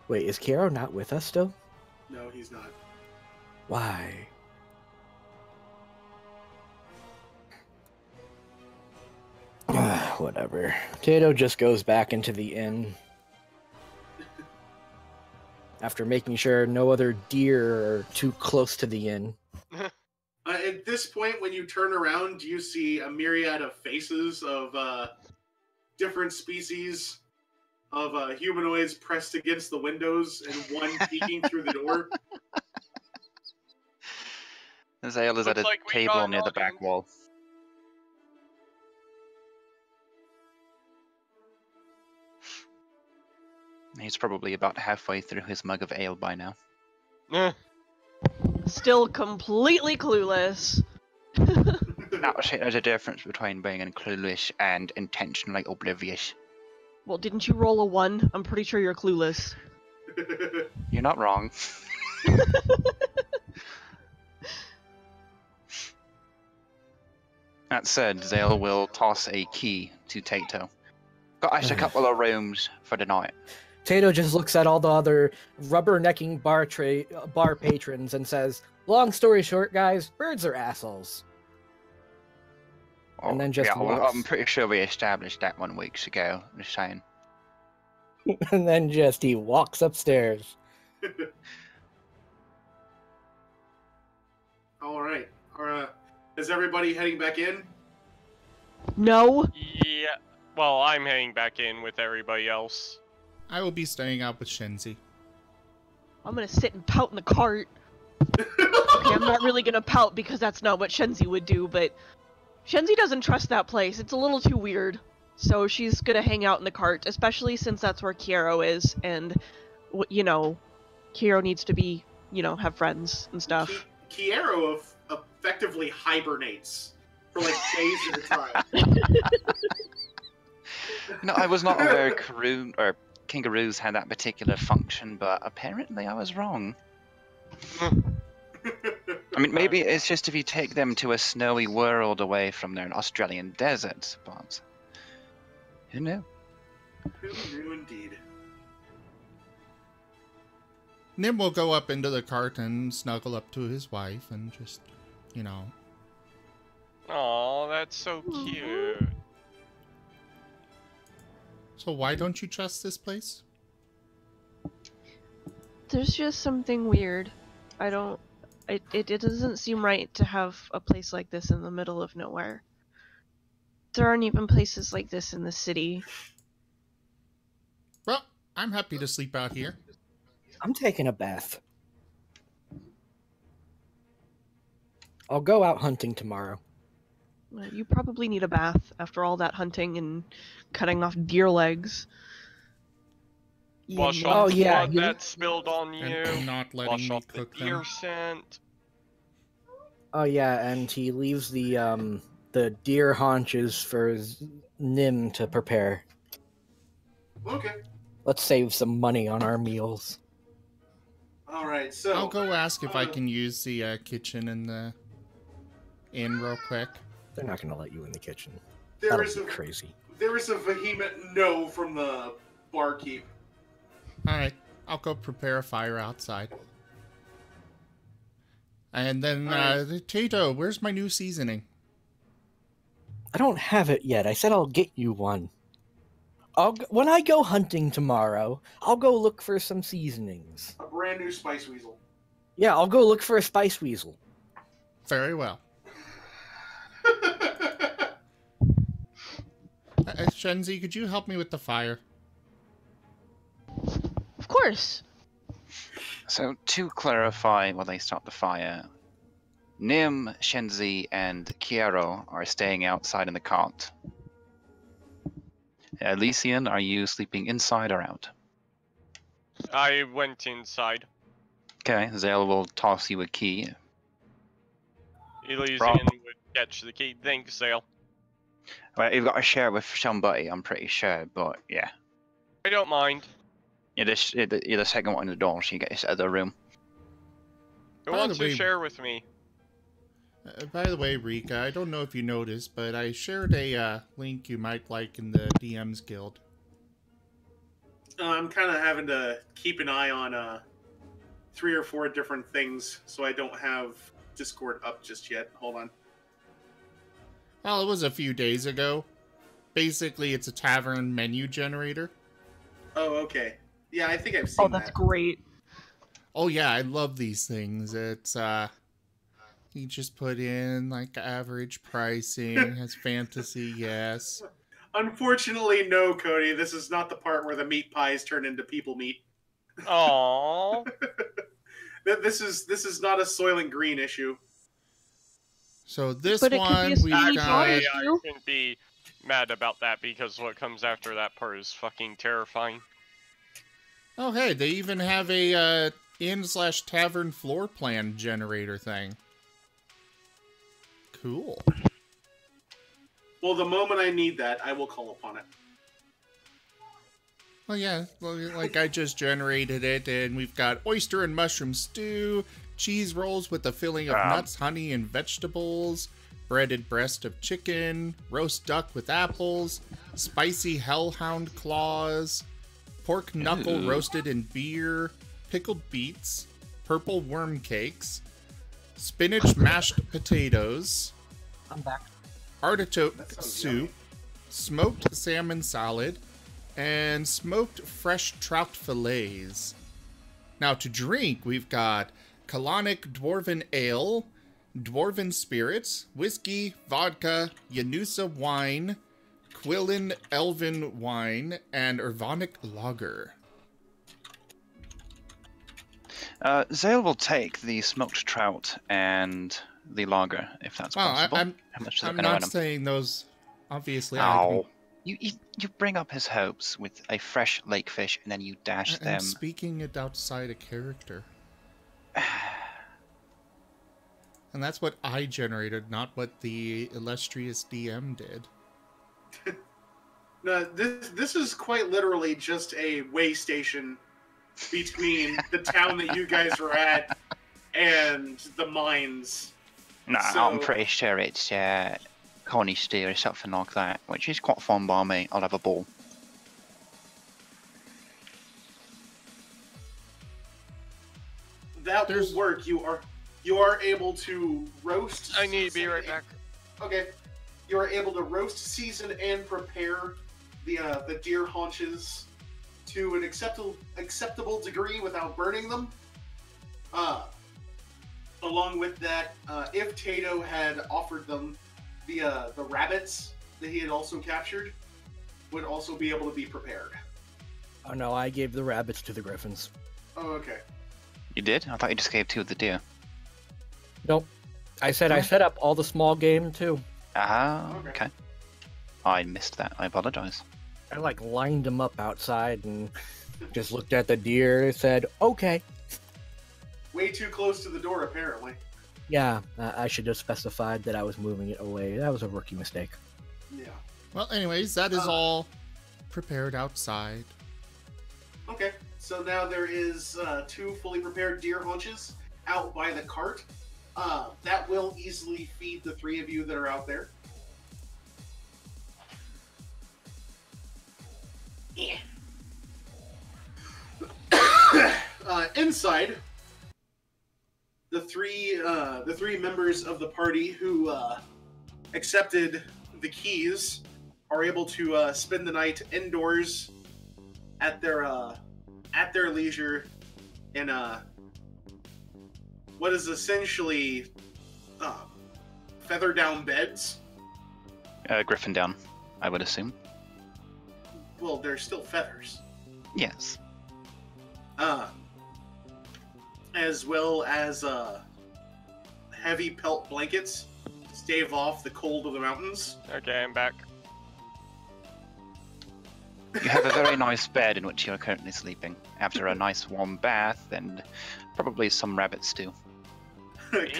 Wait, is Kiaro not with us still? No, he's not. Why? Whatever. Tato just goes back into the inn. After making sure no other deer are too close to the inn. At this point, when you turn around, you see a myriad of faces of different species of humanoids pressed against the windows and one peeking through the door. Zale is at a Looks like we got table an near the back audience. wall. He's probably about halfway through his mug of ale by now. Eh, Still completely clueless. Now, see, there's a difference between being clueless and intentionally oblivious. Well, didn't you roll a 1? I'm pretty sure you're clueless. You're not wrong. That said, Zale will toss a key to Tato. Got us a couple of rooms for the night. Tato just looks at all the other rubbernecking bar patrons and says, "Long story short, guys, birds are assholes." And then just yeah, well, walks. I'm pretty sure we established that 1 week ago. Just saying. And then just he walks upstairs. All right. Is everybody heading back in? No. yeah. Well, I'm heading back in with everybody else. I will be staying out with Shenzi. I'm gonna sit and pout in the cart. Okay, I'm not really gonna pout because that's not what Shenzi would do, but Shenzi doesn't trust that place. It's a little too weird. So she's gonna hang out in the cart, especially since that's where Kiero is, and, you know, Kiero needs to be, you know, have friends and stuff. Kiero effectively hibernates for like days at a time. No, I was not aware kangaroos had that particular function, but apparently I was wrong. I mean, maybe it's just if you take them to a snowy world away from their Australian deserts, but who knew? Who knew indeed? Nim will go up into the cart and snuggle up to his wife and just, you know. Aw, that's so cute. So why don't you trust this place? There's just something weird. It doesn't seem right to have a place like this in the middle of nowhere. There aren't even places like this in the city. Well, I'm happy to sleep out here. I'm taking a bath. I'll go out hunting tomorrow. Well, you probably need a bath after all that hunting and cutting off deer legs. Wash Yeah. off Oh, the yeah, blood you- that spilled on you. And not letting Wash me off the cook deer them. scent. Oh yeah, and he leaves the deer haunches for Nim to prepare. Okay. Let's save some money on our meals. All right. So I'll go ask if I can use the kitchen in the inn real quick. They're not going to let you in the kitchen. there That'll is be a crazy. there is a vehement no from the barkeep. Alright, I'll go prepare a fire outside. And then, Tato, where's my new seasoning? I don't have it yet. I said I'll get you one. When I go hunting tomorrow, I'll go look for some seasonings. A brand new spice weasel. Yeah, I'll go look for a spice weasel. Very well. Shenzi, could you help me with the fire? Of course. So, to clarify while they start the fire, Nim, Shenzi, and Kiero are staying outside in the cart. Elysian, are you sleeping inside or out? I went inside. Okay, Zale will toss you a key. Elysian Rob. would catch the key. Thanks, Sale. Well, you've got to share with somebody, I'm pretty sure, but yeah. I don't mind. You're the second one in the door, so you get this other room. Who By wants the to way- share with me? By the way, Rika, I don't know if you noticed, but I shared a link you might like in the DM's Guild. I'm kind of having to keep an eye on 3 or 4 different things, so I don't have Discord up just yet. Hold on. Well, it was a few days ago. Basically, it's a tavern menu generator. Oh, okay. Yeah, I think I've seen Oh, that's that. great. Oh yeah, I love these things. It's you just put in like average pricing, has fantasy, yes. Unfortunately, no, Cody. This is not the part where the meat pies turn into people meat. Aww. This is not a Soylent Green issue. So this But it could be a one, speedy we've bottle. got... I you? shouldn't be mad about that because what comes after that part is fucking terrifying. Oh, hey, they even have a inn/tavern floor plan generator thing. Cool. Well, the moment I need that, I will call upon it. Well, yeah, like I just generated it, and we've got oyster and mushroom stew, cheese rolls with a filling of nuts, honey, and vegetables, breaded breast of chicken, roast duck with apples, spicy hellhound claws, pork knuckle roasted in beer, pickled beets, purple worm cakes, spinach mashed potatoes, I'm back. artichoke soup, smoked salmon salad, and smoked fresh trout fillets. Now to drink, we've got colonic dwarven ale, dwarven spirits, whiskey, vodka, Yanusa wine, Quillen elven wine, and Irvonic lager. Zale will take the smoked trout and the lager, if that's possible. How much does I'm it not item? saying those, obviously. Oh. You bring up his hopes with a fresh lake fish, and then you dash them. I'm speaking it outside a character. And that's what I generated, not what the illustrious DM did. No, this is quite literally just a way station between the town that you guys were at and the mines. No, So- I'm pretty sure it's Connie steer or something like that, which is quite fun by me. I'll have a ball. That will work. You are able to roast. I need to be right back. Okay. You are able to roast, season, and prepare the deer haunches to an acceptable degree without burning them. Along with that, if Tato had offered them the rabbits that he had also captured, would also be able to be prepared. Oh no, I gave the rabbits to the griffins. Oh, okay. You did? I thought you just gave 2 of the deer. Nope. I said I set up all the small game too. Ah, okay. I missed that. I apologize. I like lined them up outside and just looked at the deer and said, okay. Way too close to the door, apparently. Yeah, I should have specified that I was moving it away. That was a rookie mistake. Yeah. Well, anyways, that is all prepared outside. Okay, so now there is 2 fully prepared deer haunches out by the cart. That will easily feed the 3 of you that are out there. Yeah. Inside, the three members of the party who accepted the keys are able to spend the night indoors at their leisure in what is essentially feather down beds. Griffin down, I would assume. Well, they're still feathers. Yes. As well as heavy pelt blankets to stave off the cold of the mountains. Okay, I'm back. You have a very nice bed in which you are currently sleeping, after a nice warm bath and probably some rabbit stew.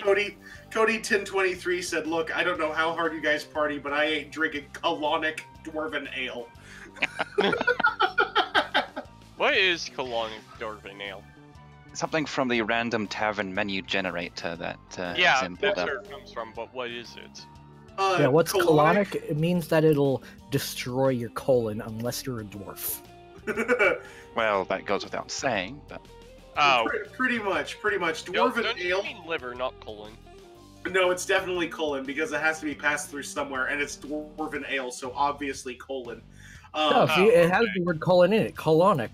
Cody 1023 said, "Look, I don't know how hard you guys party, but I ain't drinking colonic dwarven ale." What is colonic dwarven ale? Something from the random tavern menu generator that Yeah, is inbuilt that's up. where it comes from, but what is it? Yeah, what's colonic? It means that it'll destroy your colon unless you're a dwarf. Well, that goes without saying, but... Oh. Pretty much. No, Dwarven don't you ale. mean liver, not colon? No, it's definitely colon because it has to be passed through somewhere, and it's dwarven ale, so obviously colon. No, see, it has the word colon in it. Colonic.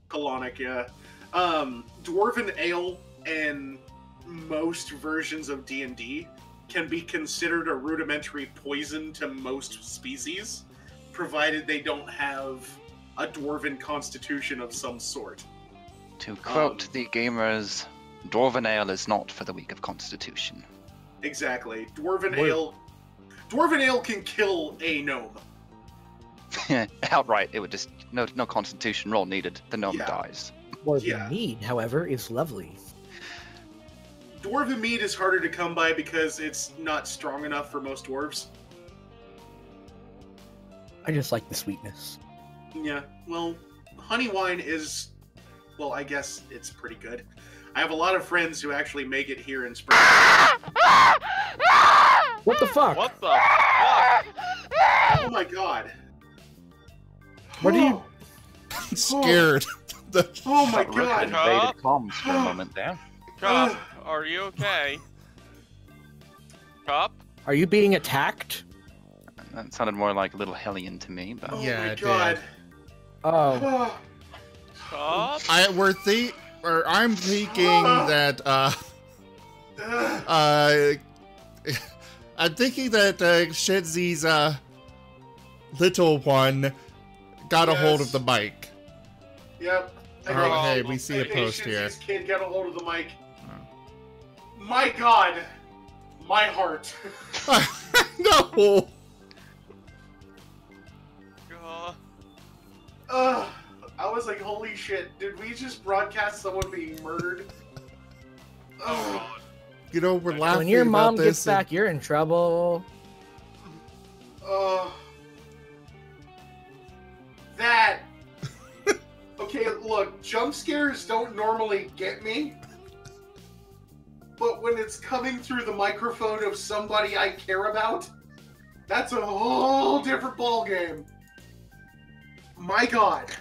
Colonic, yeah. Dwarven ale and most versions of D&D can be considered a rudimentary poison to most species, provided they don't have a dwarven constitution of some sort. To quote the gamers, Dwarven Ale is not for the weak of constitution. Exactly. Dwarven ale can kill a gnome. Outright, it would just no constitution roll needed. The gnome Yeah. dies. Dwarven mead, however, is lovely. Dwarven mead is harder to come by because it's not strong enough for most dwarves. I just like the sweetness. Yeah, well, honey wine is, well, I guess it's pretty good. I have a lot of friends who actually make it here in Spring. What the fuck? What the fuck? Oh my god. What are you... I'm scared. Oh my Rick god. invaded comms for a moment there. Cup, are you okay? Cup? Are you being attacked? That sounded more like a little hellion to me, but Oh Yeah, my it did. god. Oh. Cup? I'm thinking that I'm thinking that Shedzy's little one got a hold of the mic. Yep. Oh, hey, we see a post here. This kid got a hold of the mic. My god. My heart. No! I was like, holy shit, did we just broadcast someone being murdered? Oh, You know, we're laughing When your mom about gets this. back, you're in trouble. That. Okay, look, jump scares don't normally get me. But when it's coming through the microphone of somebody I care about, that's a whole different ballgame. My god.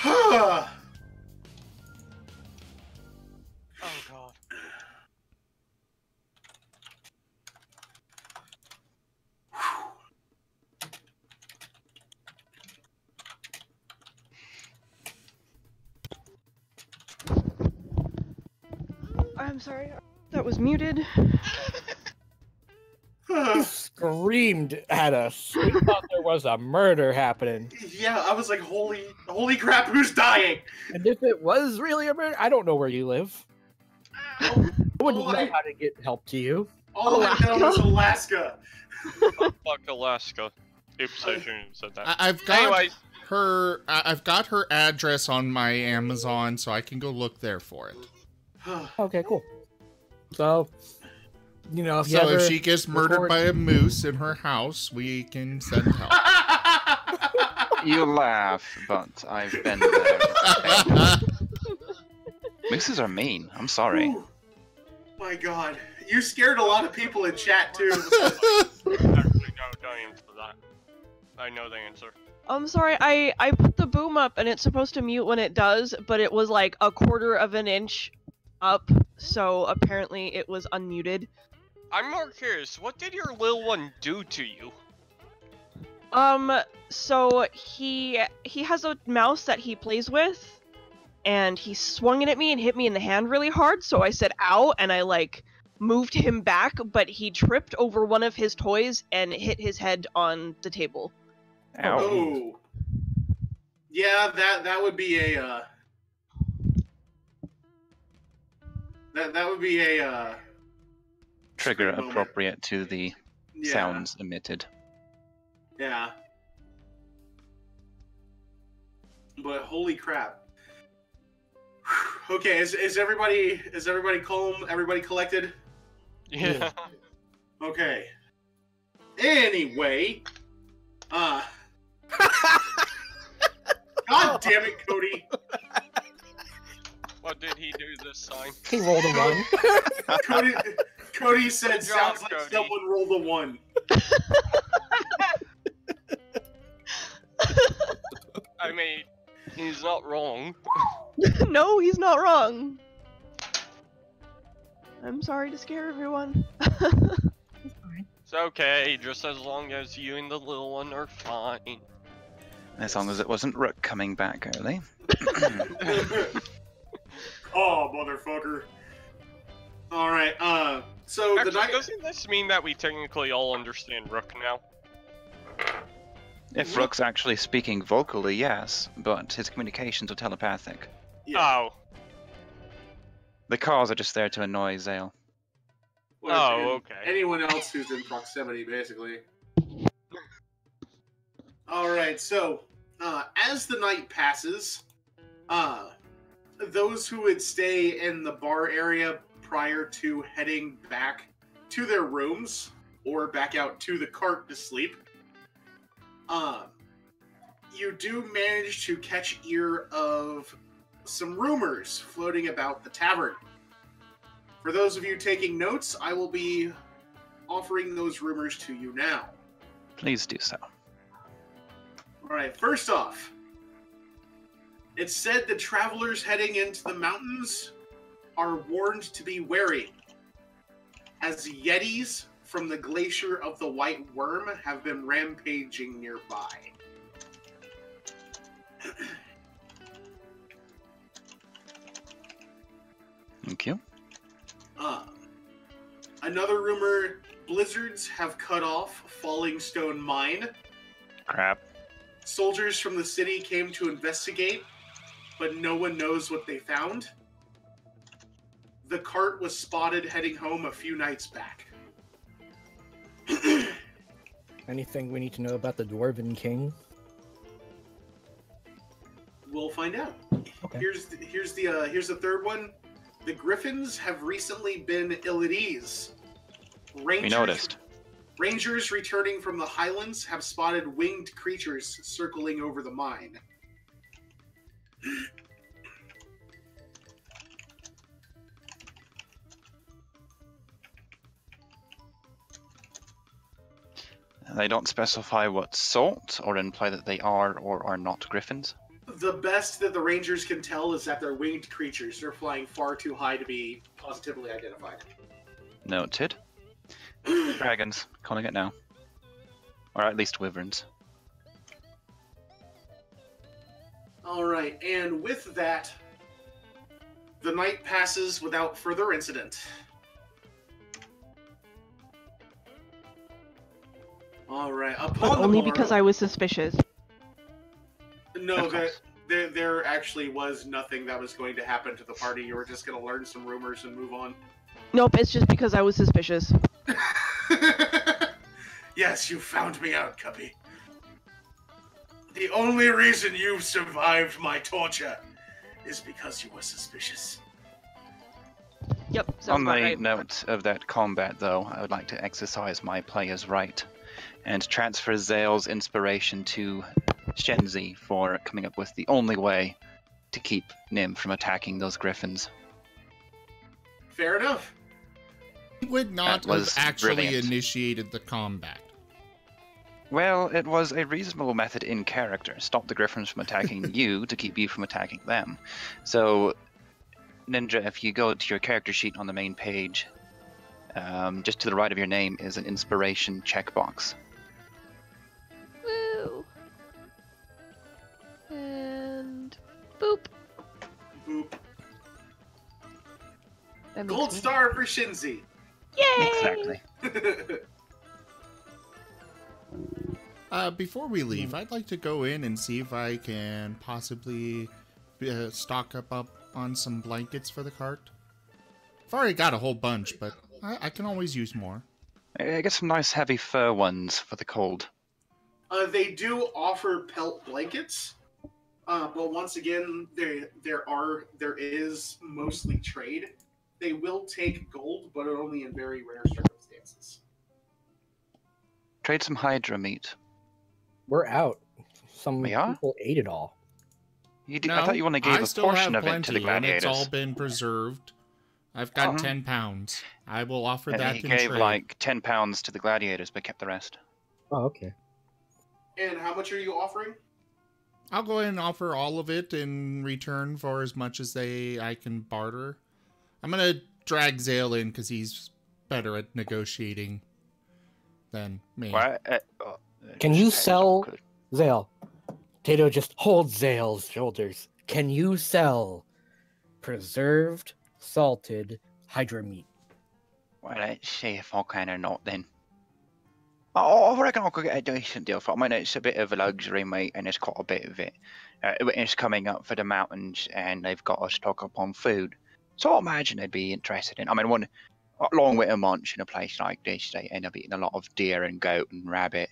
oh god. I'm sorry. That was muted. You screamed at us. We thought there was a murder happening. Yeah, I was like, holy crap, who's dying? And if it was really a murder, I don't know where you live. I wouldn't Oh, know I- how to get help to you. All I know is Alaska. Fuck Alaska. Oops, I shouldn't have said that. I've got Anyways, I've got her address on my Amazon, so I can go look there for it. Okay, cool. So, you know, if you So ever if she gets murdered record- by a moose in her house, we can send help. you laugh, but I've been there. Mooses are mean. I'm sorry. Ooh. My god. You scared a lot of people in chat, too. actually, no, don't answer that. I know the answer. I'm sorry, I put the boom up and it's supposed to mute when it does, but it was like a quarter of an inch up, so apparently it was unmuted. I'm more curious, what did your little one do to you? So he has a mouse that he plays with, and he swung it at me and hit me in the hand really hard, so I said ow, and I like moved him back, but he tripped over one of his toys and hit his head on the table. Ow. Oh. Yeah, that would be a that would be a Trigger moment. appropriate to the Yeah. sounds emitted. Yeah. But holy crap. Okay, is everybody calm? Everybody collected? Yeah. Okay. Anyway, God damn it, Cody. What did he do this time? He rolled a one. Cody said, Good job, sounds like Cody." someone rolled a 1. I mean, he's not wrong. No, he's not wrong. I'm sorry to scare everyone. It's okay, just as long as you and the little one are fine. As long as it wasn't Rook coming back early. Oh, motherfucker. Alright, so the Actually, night... doesn't this mean that we technically all understand Rook now? If Rook's actually speaking vocally, yes, but his communications are telepathic. Yeah. Oh. The cars are just there to annoy Zale. Or Oh, okay. anyone else who's in proximity, basically. Alright, so, as the night passes, those who would stay in the bar area prior to heading back to their rooms, or back out to the cart to sleep, you do manage to catch ear of some rumors floating about the tavern. For those of you taking notes, I will be offering those rumors to you now. Please do so. Alright, first off, it's said that travelers heading into the mountains are warned to be wary, as YETIS from the Glacier of the White Worm have been rampaging nearby. Thank you. Another rumor, blizzards have cut off Falling Stone Mine. Crap. Soldiers from the city came to investigate, but no one knows what they found. The cart was spotted heading home a few nights back. Anything we need to know about the Dwarven King? We'll find out. Okay. Here's the third one. The Griffins have recently been ill at ease. We noticed. Rangers returning from the Highlands have spotted winged creatures circling over the mine. They don't specify what sort, or imply that they are or are not griffins. The best that the Rangers can tell is that they're winged creatures. They're flying far too high to be positively identified. Noted. Dragons, calling it now. Or at least wyverns. Alright, and with that, the night passes without further incident. Alright, upon Only the morrow, because I was suspicious. No, there actually was nothing that was going to happen to the party. You were just going to learn some rumors and move on. Nope, it's just because I was suspicious. Yes, you found me out, Cuppy. The only reason you survived my torture is because you were suspicious. Yep, On sounds the about right. note of that combat, though, I would like to exercise my player's right and transfer Zale's inspiration to Shenzi for coming up with the only way to keep Nim from attacking those griffins. Fair enough. He would not That have was actually brilliant. initiated the combat. Well, it was a reasonable method in character. Stop the griffins from attacking you to keep you from attacking them. So, Ninja, if you go to your character sheet on the main page, just to the right of your name is an inspiration checkbox. Woo. And boop. Boop. That makes Gold me- star for Shinzi. Yay! Exactly. Before we leave, I'd like to go in and see if I can possibly stock up on some blankets for the cart. I've already got a whole bunch, but I can always use more. I get some nice heavy fur ones for the cold. They do offer pelt blankets, but once again, there is mostly trade. They will take gold, but only in very rare circumstances. Trade some Hydra meat. We're out. Some We are? people ate it all. You do, No, I thought you only gave I a still portion have of it to the plenty, and it's gladiators. all been preserved. I've got Uh-huh. 10 pounds. I will offer And that he in gave trade. like 10 pounds to the gladiators, but kept the rest. Oh, okay. And how much are you offering? I'll go ahead and offer all of it in return for as much as I can barter. I'm gonna drag Zale in because he's better at negotiating than me. Well, Can you just- sell- good. Zale. Tato just holds Zale's shoulders. Can you sell preserved, salted Hydra meat? Well, let's see if I can or not then. I reckon I could get a decent deal for it. I mean, it's a bit of a luxury, mate, and there's quite a bit of it. It's coming up for the mountains, and they've got to stock up on food. So I imagine they'd be interested in. I mean, along with a munch in a place like this, they end up eating a lot of deer and goat and rabbit.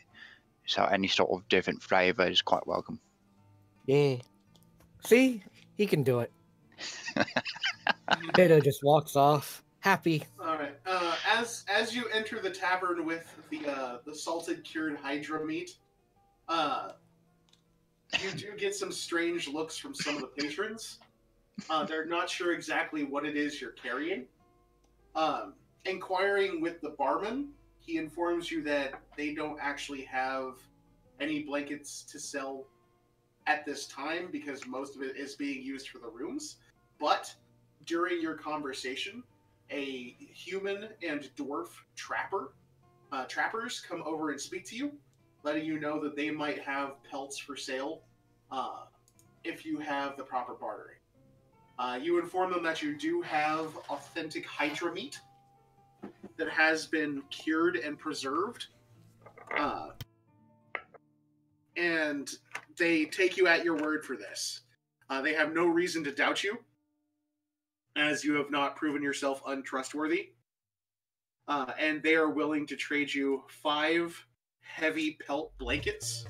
So any sort of different flavour is quite welcome. Yeah. See? He can do it. Tato just walks off, happy. All right. As you enter the tavern with the salted cured hydra meat, you do get some strange looks from some of the patrons. They're not sure exactly what it is you're carrying. Inquiring with the barman, he informs you that they don't actually have any blankets to sell at this time because most of it is being used for the rooms. But during your conversation, a human and dwarf trappers come over and speak to you, letting you know that they might have pelts for sale if you have the proper bartering. You inform them that you do have authentic hydra meat that has been cured and preserved. And they take you at your word for this. They have no reason to doubt you, as you have not proven yourself untrustworthy. And they are willing to trade you 5 heavy pelt blankets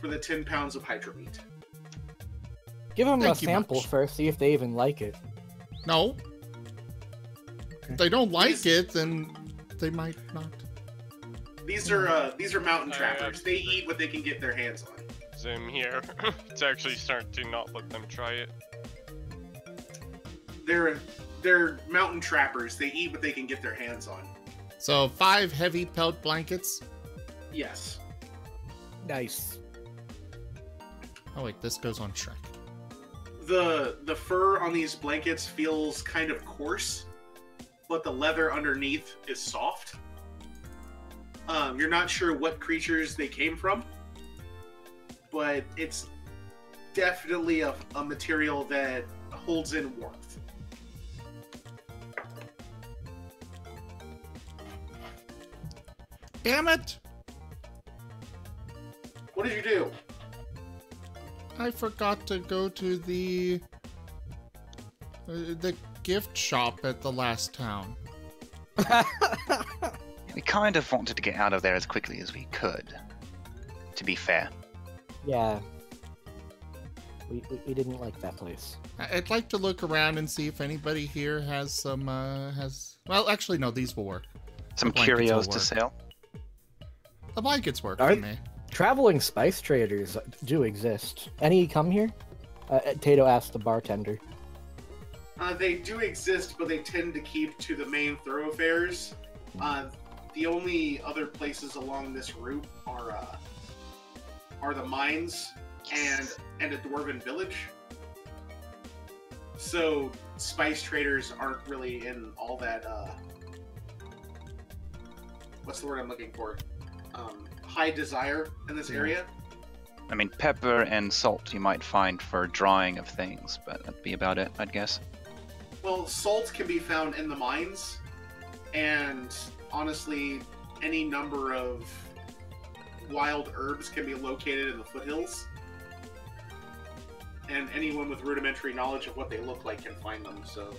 for the 10 pounds of hydra meat. Give them a Thank you sample much. first, see if they even like it. No. If they don't like it, then they might not. These are mountain trappers. They eat what they can get their hands on. Zim here. It's actually starting to not let them try it. They're mountain trappers. They eat what they can get their hands on. So 5 heavy pelt blankets. Yes. Nice. Oh wait, this goes on Shrek. The fur on these blankets feels kind of coarse, but the leather underneath is soft. You're not sure what creatures they came from, but it's definitely a material that holds in warmth. Damn it! What did you do? I forgot to go to the gift shop at the last town. We kind of wanted to get out of there as quickly as we could, to be fair. Yeah. We didn't like that place. I'd like to look around and see if anybody here has some, Well, actually, no, these will work. Some The blankets will curios to work. sell. The blankets work Are- for me. Traveling spice traders do exist. Any come here? Tato asked the bartender. They do exist, but they tend to keep to the main thoroughfares. The only other places along this route are the mines and a dwarven village. So spice traders aren't really in all that. What's the word I'm looking for? High desire in this area. I mean, pepper and salt you might find for drying of things, but that'd be about it, I'd guess. Well, salt can be found in the mines, and honestly, any number of wild herbs can be located in the foothills. And anyone with rudimentary knowledge of what they look like can find them, so...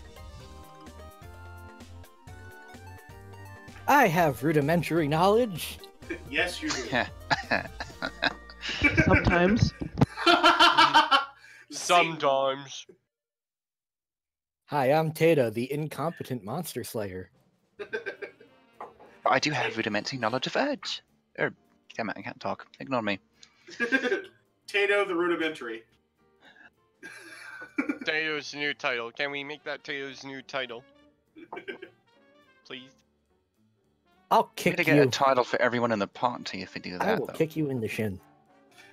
I have rudimentary knowledge. Yes, you do. Sometimes. Sometimes. Hi, I'm Tato, the incompetent monster slayer. I do have rudimentary knowledge of herbs. Damn it, I can't talk. Ignore me. Tato the rudimentary. Tato's new title. Can we make that Tato's new title? Please? I'll We're kick gonna get you. a title for everyone in the party if we do I that, will though. kick you in the shin.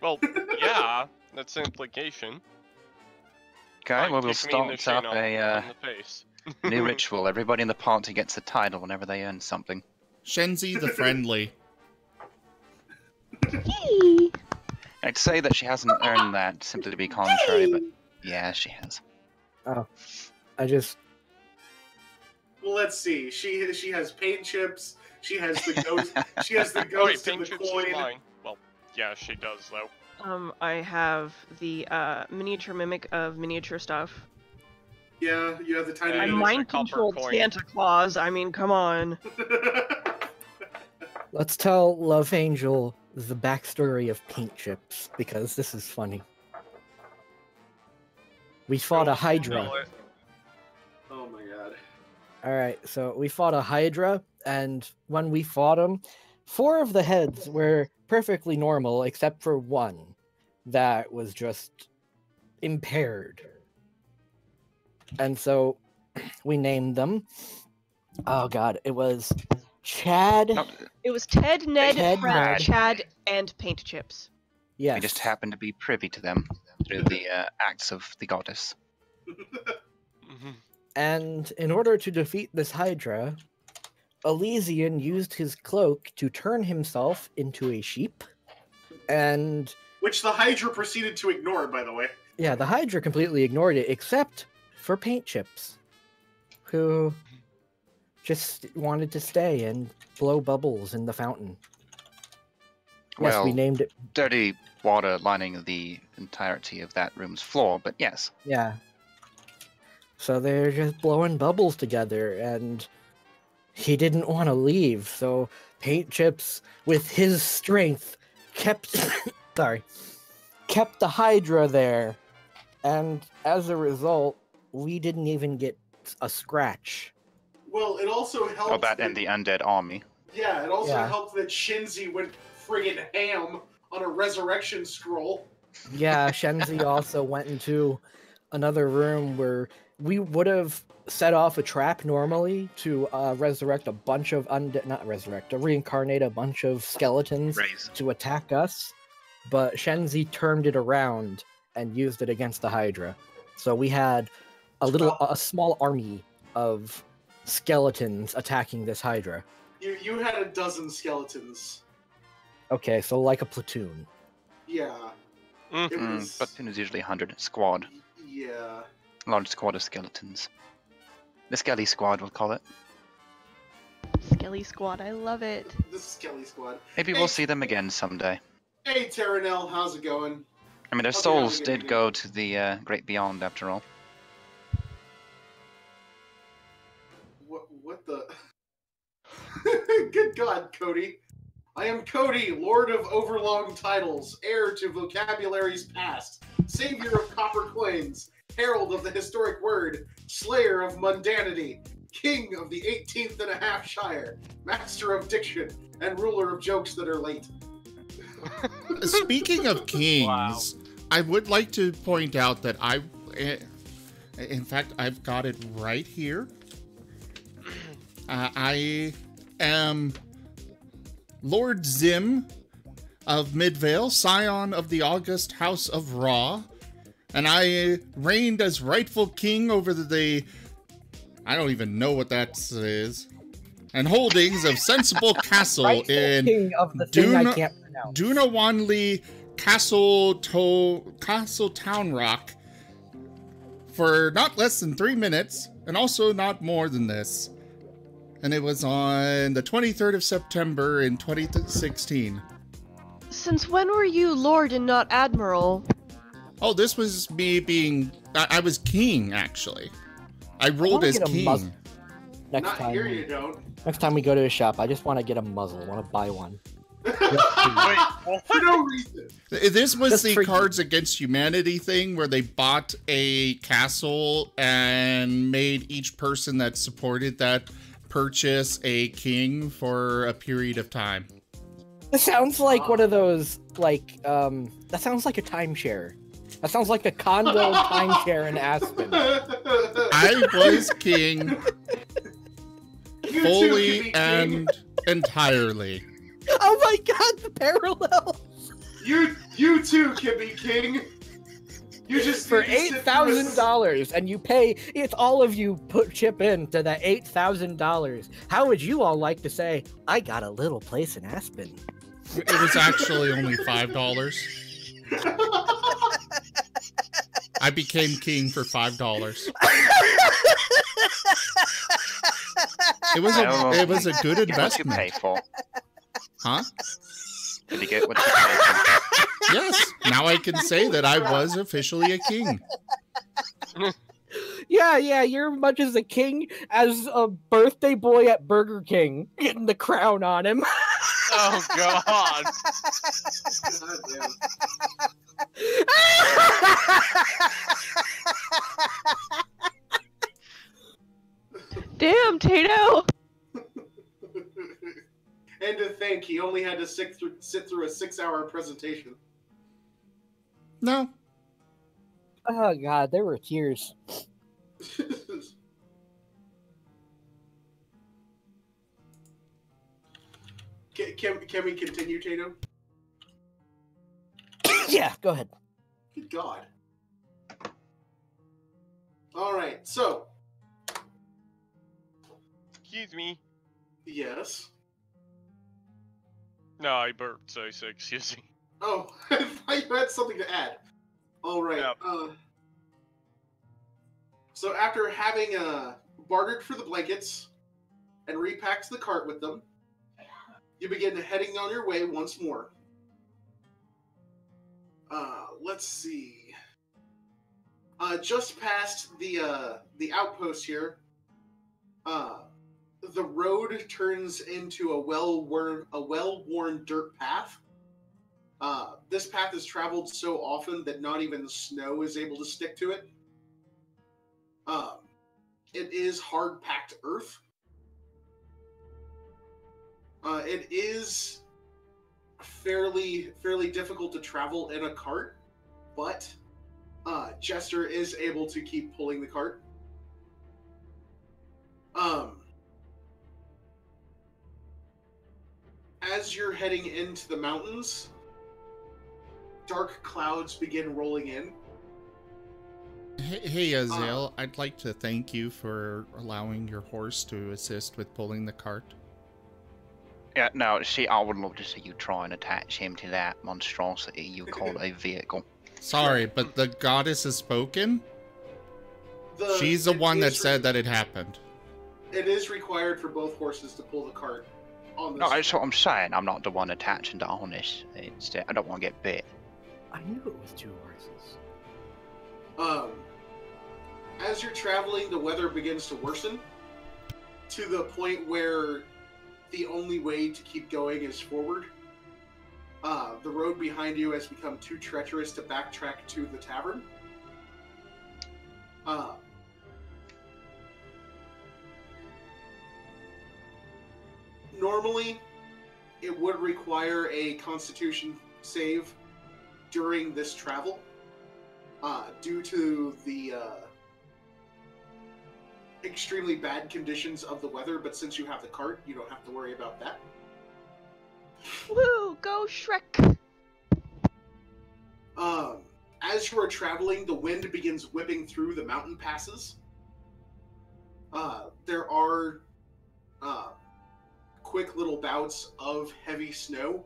Well, yeah, that's an implication. Okay, Fine, well, we'll kick me in the start shin up on a the face. new ritual. Everybody in the party gets a title whenever they earn something. Shenzi the Friendly. I'd say that she hasn't earned that simply to be contrary, but yeah, she has. I just... Well, let's see. She has paint chips. She has the ghost. She has the Wait, ghost pink of the chips coin. is mine. Well, yeah, she does though. I have the miniature mimic of miniature stuff. Yeah, you have the tiny. I there's a mind copper controlled coin. Santa Claus. I mean, come on. Let's tell Love Angel the backstory of paint chips, because this is funny. We fought a Hydra. Oh my god. Alright, so we fought a Hydra, and when we fought him, 4 of the heads were perfectly normal, except for one that was just impaired. And so we named them. Oh god, it was Chad. No, It was Ted, Ned, Ted, Fred, Ned. Chad, and Paint Chips. Yes. we just happen to be privy to them through the acts of the goddess. Mhm. And in order to defeat this Hydra, Elysian used his cloak to turn himself into a sheep. And Which the Hydra proceeded to ignore, by the way. yeah, the Hydra completely ignored it, except for Paint Chips, who just wanted to stay and blow bubbles in the fountain. Yes, we Well, named it. dirty water lining the entirety of that room's floor, but yes. Yeah. So they're just blowing bubbles together, and he didn't want to leave, so Paint Chips, with his strength, kept kept the Hydra there, and as a result, we didn't even get a scratch. Well, it also helped. Well, that and the undead army. Yeah, it also Yeah. helped that Shinzi went friggin' ham on a resurrection scroll. Yeah, Shenzi also went into another room where we would have set off a trap normally to resurrect a bunch of reincarnate a bunch of skeletons Raise. to attack us, but Shenzi turned it around and used it against the Hydra. So we had a small army of skeletons attacking this Hydra. You had a dozen skeletons. Okay, so like a platoon. Yeah. Mm. It was. Platoon is usually 100 squad. Yeah. Large squad of skeletons. The Skelly Squad, we'll call it. Skelly Squad, I love it. The Skelly Squad. Maybe Hey. we'll see them again someday. Hey, Terranel, how's it going? I mean, their Okay, souls I'm did gonna- go to the Great Beyond, after all. What the? Good God, Cody. I am Cody, Lord of Overlong Titles, heir to vocabularies past, savior of copper coins, herald of the historic word, slayer of mundanity, king of the 18th and a half Shire, master of diction, and ruler of jokes that are late. Speaking of kings, Wow. I would like to point out that in fact, I've got it right here. I am Lord Zim of Midvale, scion of the august house of Ra, and I reigned as rightful king over the I don't even know what that is, and holdings of Sensible Castle Rightful in king of the thing I Duna- can't pronounce. Dunawanli Castle Town Rock for not less than 3 minutes, and also not more than this. And it was on the 23rd of September in 2016. Since when were you Lord and not Admiral? Oh, this was me being... I was king, actually. I rolled wanna as get a king. muzzle. Next Not time, here, you don't. next time we go to a shop, I just want to get a muzzle. I want to buy one. Wait, what? For no reason. This was Just the for you. Cards Against Humanity thing where they bought a castle and made each person that supported that purchase a king for a period of time. That sounds like one of those, that sounds like a timeshare. That sounds like a condo timeshare in Aspen. I was king You too can fully be king. and entirely. Oh my god, the parallel! You too can be king. You just For need to sit through a $8,000, and you pay, it's all of you chip in to that $8,000. How would you all like to say, I got a little place in Aspen? It was actually only $5. I became king for $5. It was a good Get what you investment. pay for. Huh? Did you get what you pay for? Yes. Now I can say that I was officially a king. Yeah, you're much as a king as a birthday boy at Burger King, getting the crown on him. Oh god. God damn. Damn, Tato! And to think, he only had to sit through a 6-hour presentation. No. Oh god, there were tears. Can we continue, Tato? Yeah, go ahead. Good God. All right, so Excuse me. yes. No, I burped, so I said excuse me. Oh, I thought you had something to add. All right. Yep. So after having bartered for the blankets and repacked the cart with them, you begin heading on your way once more. Let's see. Just past the outpost here, the road turns into a well-worn dirt path. This path is traveled so often that not even the snow is able to stick to it. It is hard-packed earth. It is fairly difficult to travel in a cart, but Jester is able to keep pulling the cart. As you're heading into the mountains, dark clouds begin rolling in. Hey, Azale, I'd like to thank you for allowing your horse to assist with pulling the cart. Yeah, no, see, I would love to see you try and attach him to that monstrosity you call a vehicle. Sorry, but the goddess has spoken? She's the one that said that it happened. It is required for both horses to pull the cart on this. No, that's what I'm saying. I'm not the one attaching to Honest. I don't want to get bit. I knew it was 2 horses. As you're traveling, the weather begins to worsen to the point where the only way to keep going is forward. The road behind you has become too treacherous to backtrack to the tavern. Normally, it would require a Constitution save during this travel, due to the extremely bad conditions of the weather, but since you have the cart, you don't have to worry about that. Woo! Go Shrek! As you are traveling, the wind begins whipping through the mountain passes. There are quick little bouts of heavy snow.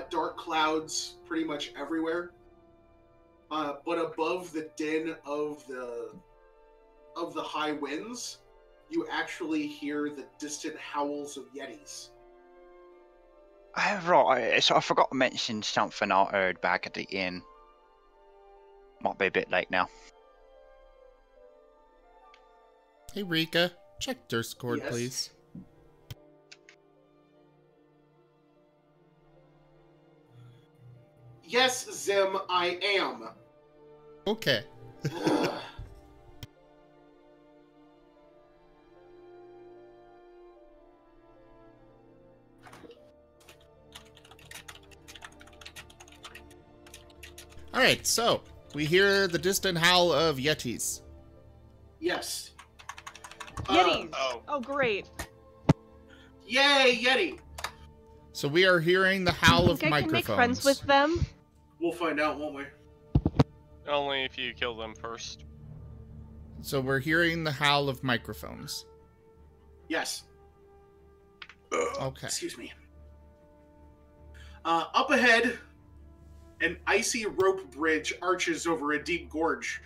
Dark clouds pretty much everywhere. But above the din of the high winds, you actually hear the distant howls of yetis. Right, so I forgot to mention something I heard back at the inn. Might be a bit late now. Hey, Rika, check Discord, Yes. please. Yes, Zim, I am. Okay. Alright, so, we hear the distant howl of yetis. Yes. Yetis! Oh. Oh, great. Yay, Yeti! So we are hearing the howl of Think I can microphones. make friends with them? We'll find out, won't we? Only if you kill them first. So we're hearing the howl of microphones. Yes. Okay. Excuse me. Up ahead, an icy rope bridge arches over a deep gorge.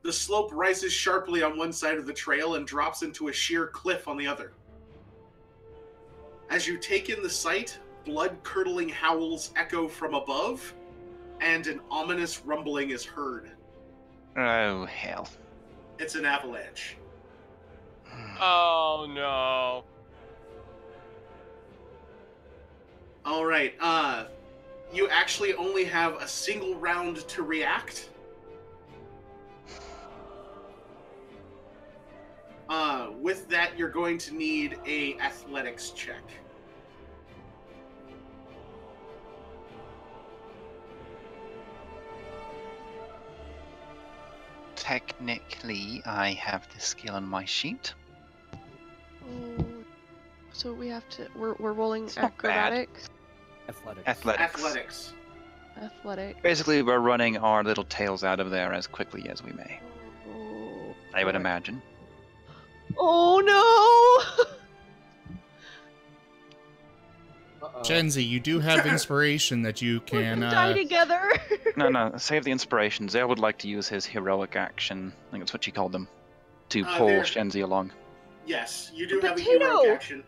The slope rises sharply on one side of the trail and drops into a sheer cliff on the other. As you take in the sight, blood-curdling howls echo from above, and an ominous rumbling is heard. Oh, hell. It's an avalanche. Oh no. All right. You actually only have a single round to react. With that, you're going to need a athletics check. Technically, I have the skill on my sheet. Oh, so we have to. We're rolling It's not bad. acrobatics. Athletics. Athletic. Basically, we're running our little tails out of there as quickly as we may. Oh, I would imagine. oh no! Genzi, you do have inspiration that you We're can. gonna die together. No, save the inspiration. Zale would like to use his heroic action, I think that's what she called them, to pull There. Shenzi along. Yes, you do have a Potato! heroic action.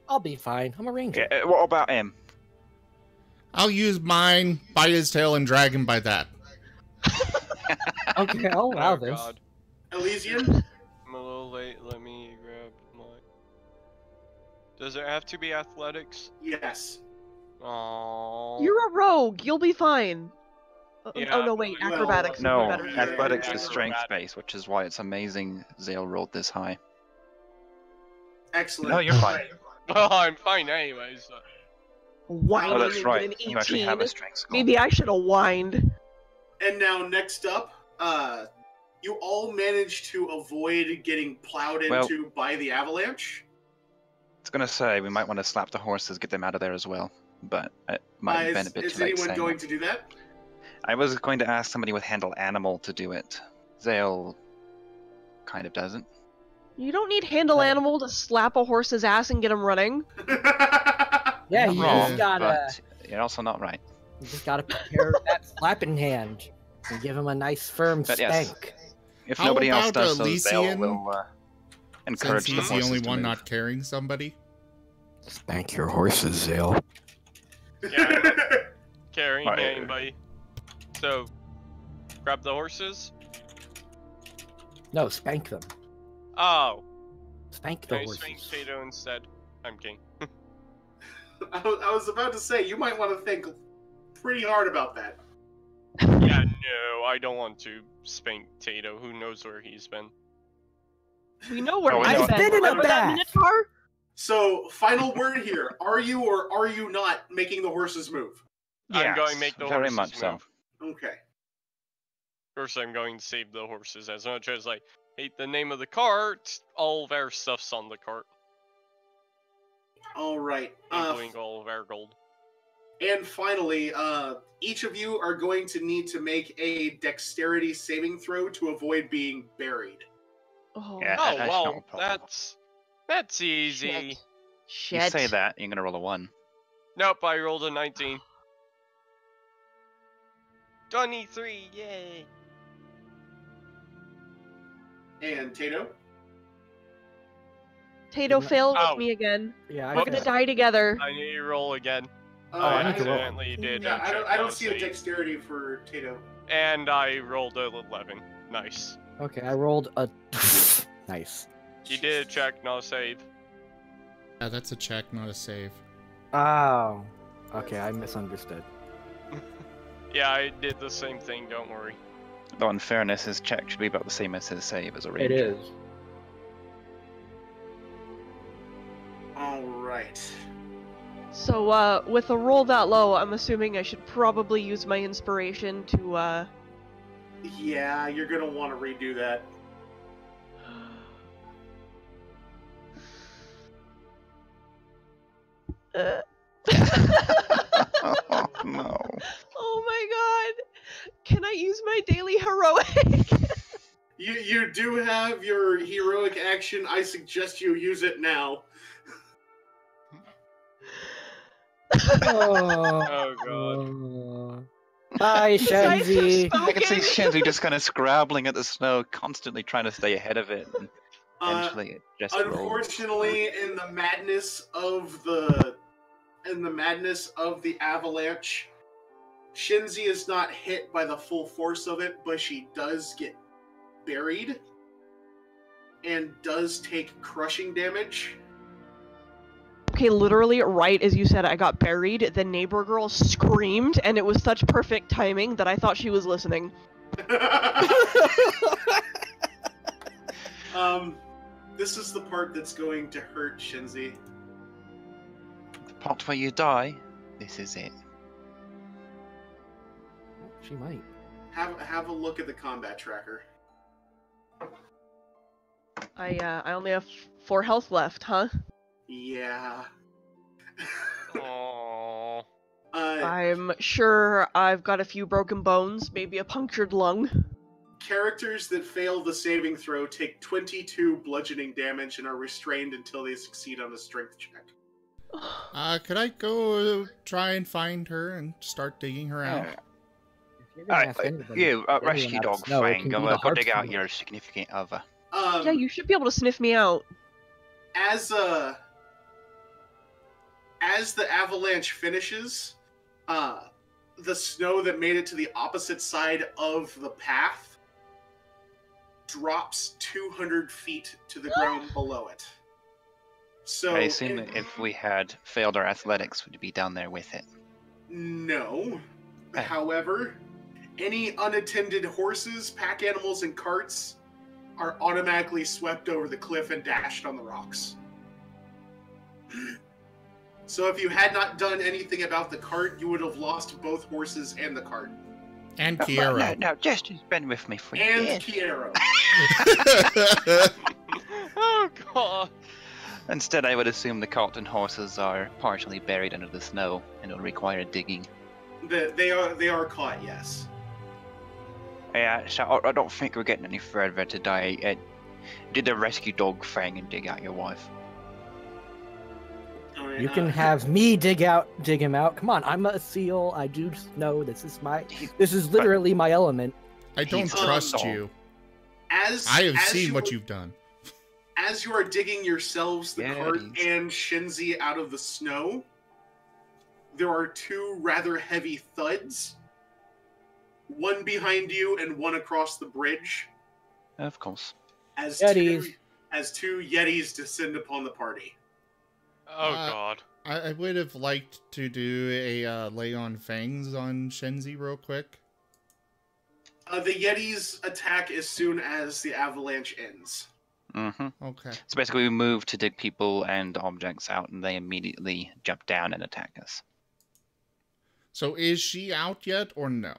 I'll be fine. I'm a ranger. Yeah, what about him? I'll use mine, bite his tail, and drag him by that. Okay, I'll allow Oh this. god. Elysian? I'm a little late. Let me grab my. Does it have to be athletics? Yes. Oh. You're a rogue. You'll be fine. Yeah, Oh no, wait. well, Acrobatics. would be No, better. athletics Yeah, is strength acrobatic. based, which is why it's amazing Zale rolled this high. Excellent. No, you're fine. Oh, I'm fine anyways. Whining Oh, that's and right. get an You actually have a 18. strength score. Maybe I should have whined. And now, next up, you all managed to avoid getting plowed Well- into by the avalanche. I was gonna say we might want to slap the horses, get them out of there as well, but it might have been a bit Is too late. anyone saying going that. to do that? I was going to ask somebody with handle animal to do it. Zale kind of doesn't. You don't need handle Right. animal to slap a horse's ass and get him running. Yeah, Not you wrong, just gotta but you're also not right. prepare that slapping hand and give him a nice firm But yes. spank. If How nobody else about does so, Zale Elysian? will encourage Since the he's the horses only to one move. not carrying somebody. Spank your horses, Zale. Yeah, I'm not carrying Right. anybody. So, grab the horses. No, spank them. Oh, Spank the can I horses. swing Tato instead? I'm king. I was about to say, you might want to think pretty hard about that. Yeah, no, I don't want to spank Tato. Who knows where he's been? We know where Oh, he's I've been. been in a Remember that bath. Minotaur? So, final word here. Are you or are you not making the horses move? I'm going to make the very horses much so. move. Okay. First, I'm going to save the horses. As much as I hate the name of the cart, all of our stuff's on the cart, All right. including all of our gold. And finally, each of you are going to need to make a dexterity saving throw to avoid being buried. Oh, Yeah. Oh that's no well, problem. that's easy. shit. You Shit. say that, you're gonna roll a 1. Nope, I rolled a 19. 23, yay! And Tato? Tato failed Ow. me again. Yeah, We're gonna die together. I need to roll again. I need to roll. accidentally did. Yeah, I don't see a save. dexterity for Tato. And I rolled a 11. Nice. Okay, I rolled a. Nice. You did a check, not a save. Yeah, that's a check, not a save. Oh. Okay, I misunderstood. Yeah, I did the same thing, don't worry. Though in fairness, his check should be about the same as his save as a It ranger. is. All right. So, with a roll that low, I'm assuming I should probably use my inspiration to, Yeah, you're gonna want to redo that. Oh no. Oh my god! Can I use my daily heroic? You do have your heroic action. I suggest you use it now. Oh god. Hi, Guys have Shenzi. I can see spoken. Shenzi just kind of scrabbling at the snow, constantly trying to stay ahead of it. And eventually, it just rolls. Unfortunately, in the madness of the avalanche, Shinzi is not hit by the full force of it, but she does get buried and does take crushing damage. Okay, literally, right as you said I got buried, the neighbor girl screamed, and it was such perfect timing that I thought she was listening. This is the part that's going to hurt Shinzi. The part where you die, this is it. She might. Have a look at the combat tracker. I only have 4 health left, huh? Yeah. Aww. I'm sure I've got a few broken bones, maybe a punctured lung. Characters that fail the saving throw take 22 bludgeoning damage and are restrained until they succeed on a strength check. Could I go try and find her and start digging her out? Rescue dog Fang, go dig out your significant other. Yeah, you should be able to sniff me out. As the avalanche finishes, the snow that made it to the opposite side of the path drops 200 feet to the ground below it. So I assume if we had failed our athletics, we'd be down there with it. No. However, any unattended horses, pack animals, and carts are automatically swept over the cliff and dashed on the rocks. So if you had not done anything about the cart, you would have lost both horses and the cart. And Kiero. No, just been with me for And years. Kiero. Oh god. Instead, I would assume the cart and horses are partially buried under the snow and will require digging. They are caught, yes. Yeah, so I don't think we're getting any further today. Did the rescue dog thing and dig out your wife. You can have me dig him out. Come on, I'm a seal. I do know this is literally my element. I don't trust you. I have seen what you've done. As you are digging yourselves, the cart Yetis. and Shinzi out of the snow, there are 2 rather heavy thuds. One behind you and one across the bridge. Of course. As Yetis. two Yetis descend upon the party. Oh god. I would have liked to do a lay on fangs on Shenzi real quick. The Yetis attack as soon as the avalanche ends. Mm-hmm. Okay. So basically we move to dig people and objects out and they immediately jump down and attack us. So is she out yet or no?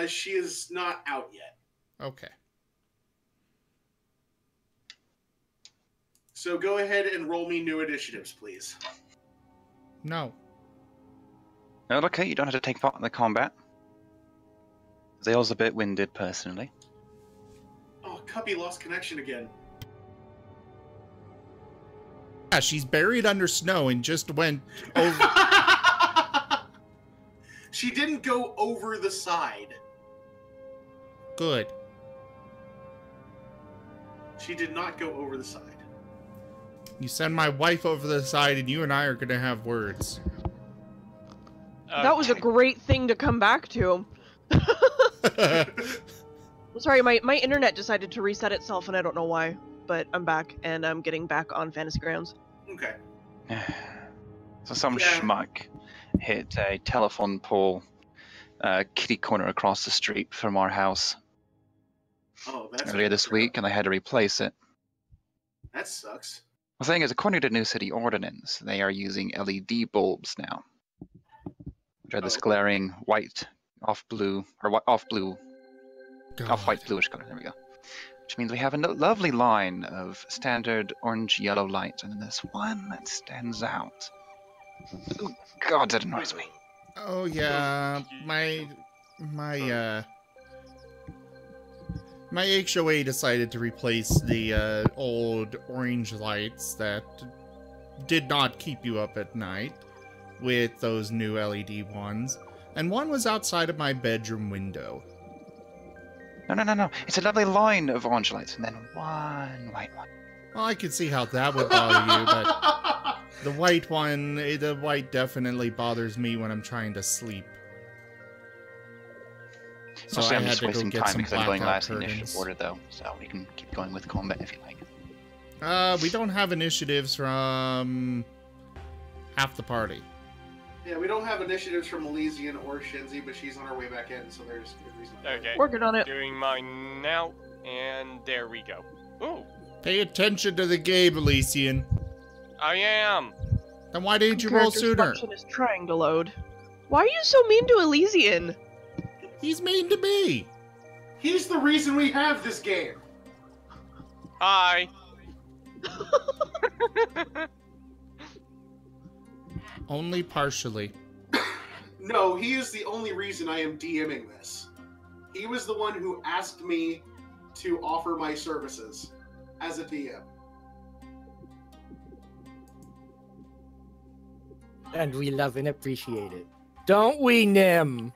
She is not out yet. Okay. So go ahead and roll me new initiatives, please. No. Oh, okay, you don't have to take part in the combat. Zale's a bit winded, personally. Oh, Cuppy lost connection again. Yeah, she's buried under snow and just went over. She didn't go over the side. Good. She did not go over the side. You send my wife over the side and you and I are going to have words. That was a great thing to come back to. Sorry, my internet decided to reset itself and I don't know why, but I'm back and I'm getting back on Fantasy Grounds. Okay. So some schmuck hit a telephone pole kitty corner across the street from our house Oh, that's earlier this week, and I had to replace it. That sucks. The thing is, according to New City Ordinance, they are using LED bulbs now, which are this glaring white, off-blue, or off-blue, off-white bluish color. There we go. Which means we have a lovely line of standard orange-yellow lights, and then this one that stands out. Oh, God, that annoys me. Oh yeah, my HOA decided to replace the old orange lights that did not keep you up at night with those new LED ones, and one was outside of my bedroom window. No. It's a lovely line of orange lights, and then one white one. Well, I could see how that would bother you, but The white one, the white definitely bothers me when I'm trying to sleep. So Mostly I I'm had just to go wasting get time some because I'm going blackout last in the curtains. initiative order, though. So we can keep going with combat if you like. We don't have initiatives from half the party. Yeah, we don't have initiatives from Elysian or Shinzi, but she's on her way back in, so there's good reason. Okay. Working on it. Doing mine now, and there we go. Ooh, Pay attention to the game, Elysian. I am. Then why didn't you roll Character sooner? selection is trying to load. Why are you so mean to Elysian? He's mean to me. He's the reason we have this game. Hi. Only partially. No, he is the only reason I am DMing this. He was the one who asked me to offer my services as a DM. And we love and appreciate it. Don't we, Nim?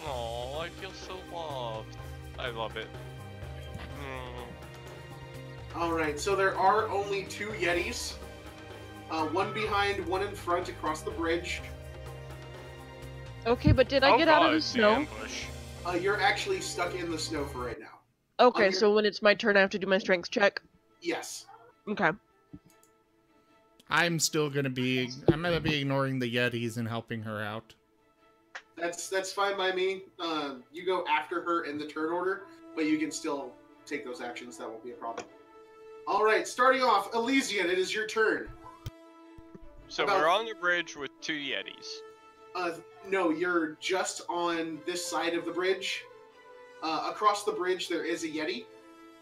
Oh, I feel so loved. I love it. Alright, so there are only 2 Yetis. One behind, one in front across the bridge. Okay, but did I get out of the snow? Ambush. You're actually stuck in the snow for right now. Okay, you're- so when it's my turn, I have to do my strength check. Yes. Okay. I'm gonna be ignoring the Yetis and helping her out. That's fine by me. You go after her in the turn order, but you can still take those actions. That won't be a problem. Alright, starting off, Elysian, it is your turn. So About- we're on the bridge with 2 Yetis. No, you're just on this side of the bridge. Across the bridge, there is a Yeti.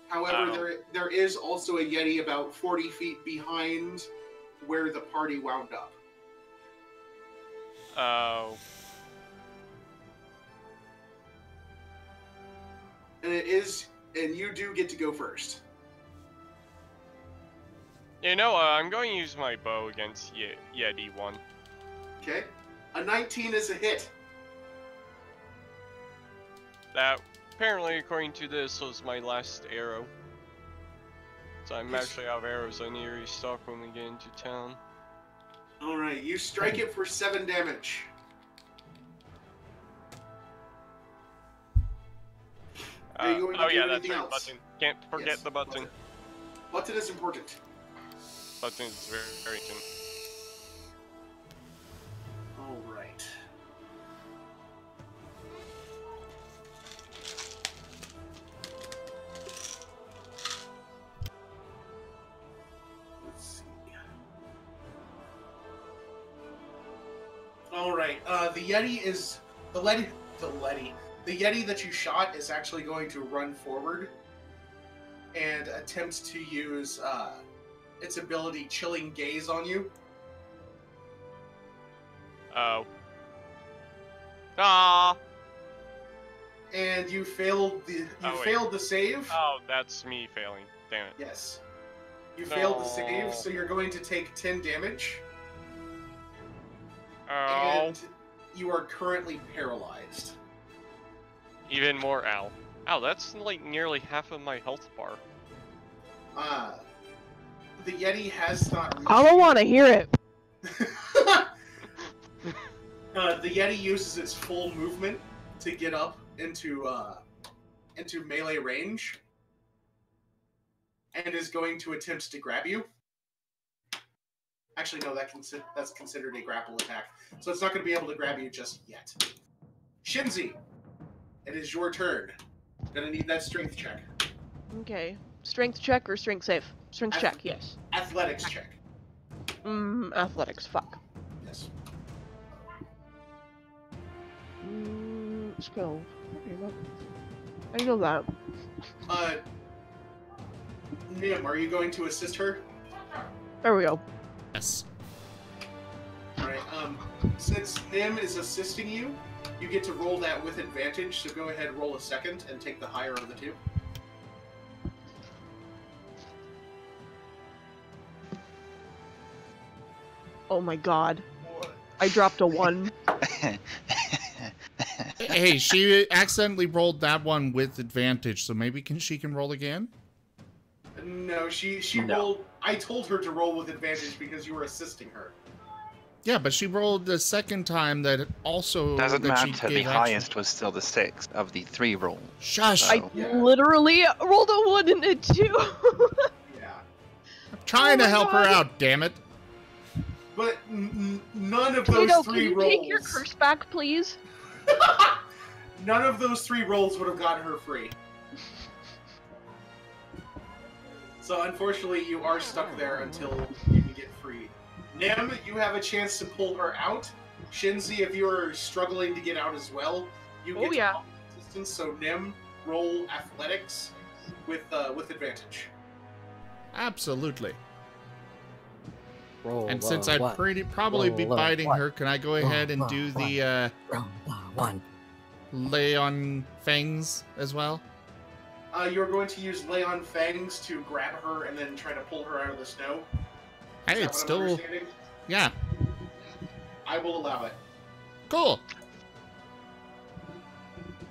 However, there is also a Yeti about 40 feet behind where the party wound up. Oh. And you do get to go first. You know, I'm going to use my bow against Yeti 1. Okay? A 19 is a hit. That, apparently, according to this, was my last arrow. So I'm actually out of arrows. I need to restock when we get into town. Alright, you strike it for 7 damage. Are you going to oh do yeah, that's anything right, else? button. Can't forget Yes, the button. Button is important. Button is very, very important. Alright. Let's see. Alright, the Yeti is... The Yeti that you shot is actually going to run forward and attempt to use its ability Chilling Gaze on you. Oh. Ah! And you failed the save. Oh, that's me failing. Damn it. Yes. You failed the No. save, so you're going to take 10 damage. Oh. And you are currently paralyzed. Even more ow. Ow, that's like nearly half of my health bar. The Yeti has not reached... I don't want to hear it. The Yeti uses its full movement to get up into melee range, and is going to attempt to grab you. Actually, no, that's considered a grapple attack, so it's not going to be able to grab you just yet. Shinzi, it is your turn. Gonna need that strength check. Okay. Strength check or strength save? Strength check, yes. Athletics check. Athletics, fuck. Yes. Skill. I know that. Nim, are you going to assist her? There we go. Yes. Alright, since Nim is assisting you, you get to roll that with advantage, so go ahead, roll a second, and take the higher of the two. Oh my god. I dropped a 1. Hey, she accidentally rolled that one with advantage, so maybe she can roll again? No, No, she No. rolled. I told her to roll with advantage because you were assisting her. Yeah, but she rolled the second time that also Doesn't that she matter. The gave highest was still the 6 of the 3 rolls. Shush! So- I literally rolled a 1 and a 2. Yeah. I'm trying to my help God. her out, damn it. But none of those Tito, can 3 you rolls. take your curse back, please? None of those 3 rolls would have gotten her free. So unfortunately, you are stuck there until you can get free. Nim, you have a chance to pull her out. Shinzi, if you are struggling to get out as well, you get yeah. assistance. So Nim, roll athletics with advantage. Absolutely. Roll And low, since I'd one. probably Roll be low, biting one. her, can I go ahead and Roll do low, the Roll low, 1. lay on fangs as well? You're going to use Lay on Fangs to grab her and then try to pull her out of the snow. Hey, Is it's that what I'm still... understanding? Yeah, I will allow it. cool.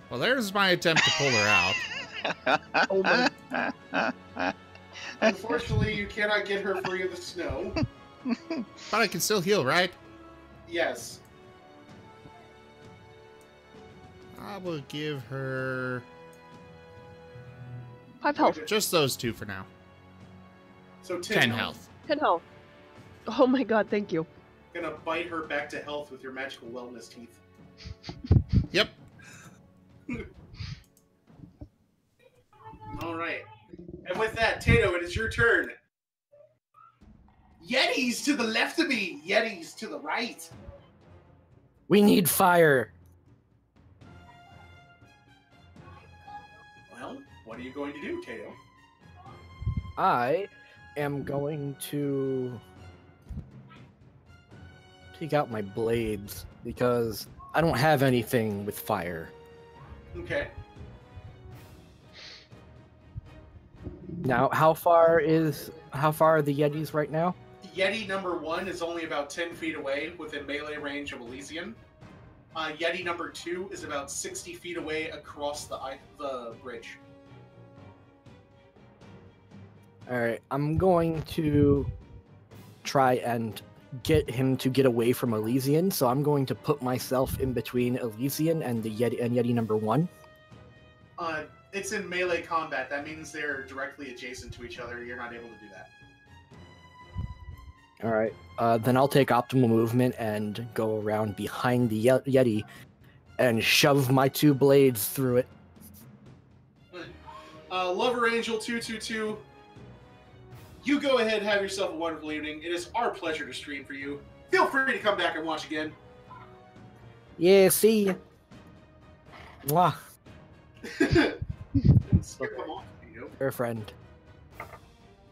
Well, there's my attempt to pull her out. Oh my. Unfortunately, you cannot get her free of the snow. But I can still heal, right? Yes. I will give her 5 health. just those 2 for now. So 10 health. 10 health. Oh my god, thank you. Gonna bite her back to health with your magical wellness teeth. Yep. All right. And with that, Tato, it is your turn. Yetis to the left of me. Yetis to the right. We need fire. Well, what are you going to do, Tato? I am going to take out my blades because I don't have anything with fire. Okay. Now, how far are the Yetis right now? Yeti number 1 is only about 10 feet away within melee range of Elysian. Yeti number 2 is about 60 feet away across the bridge. Alright, I'm going to try and get him to get away from Elysian, so I'm going to put myself in between Elysian and the Yeti number 1. It's in melee combat. That means they're directly adjacent to each other. You're not able to do that. Alright, then I'll take optimal movement and go around behind the Yeti and shove my 2 blades through it. Lover Angel 222, you go ahead and have yourself a wonderful evening. It is our pleasure to stream for you. Feel free to come back and watch again. Yeah, see ya. Mwah. Skip them off, you know. Her friend.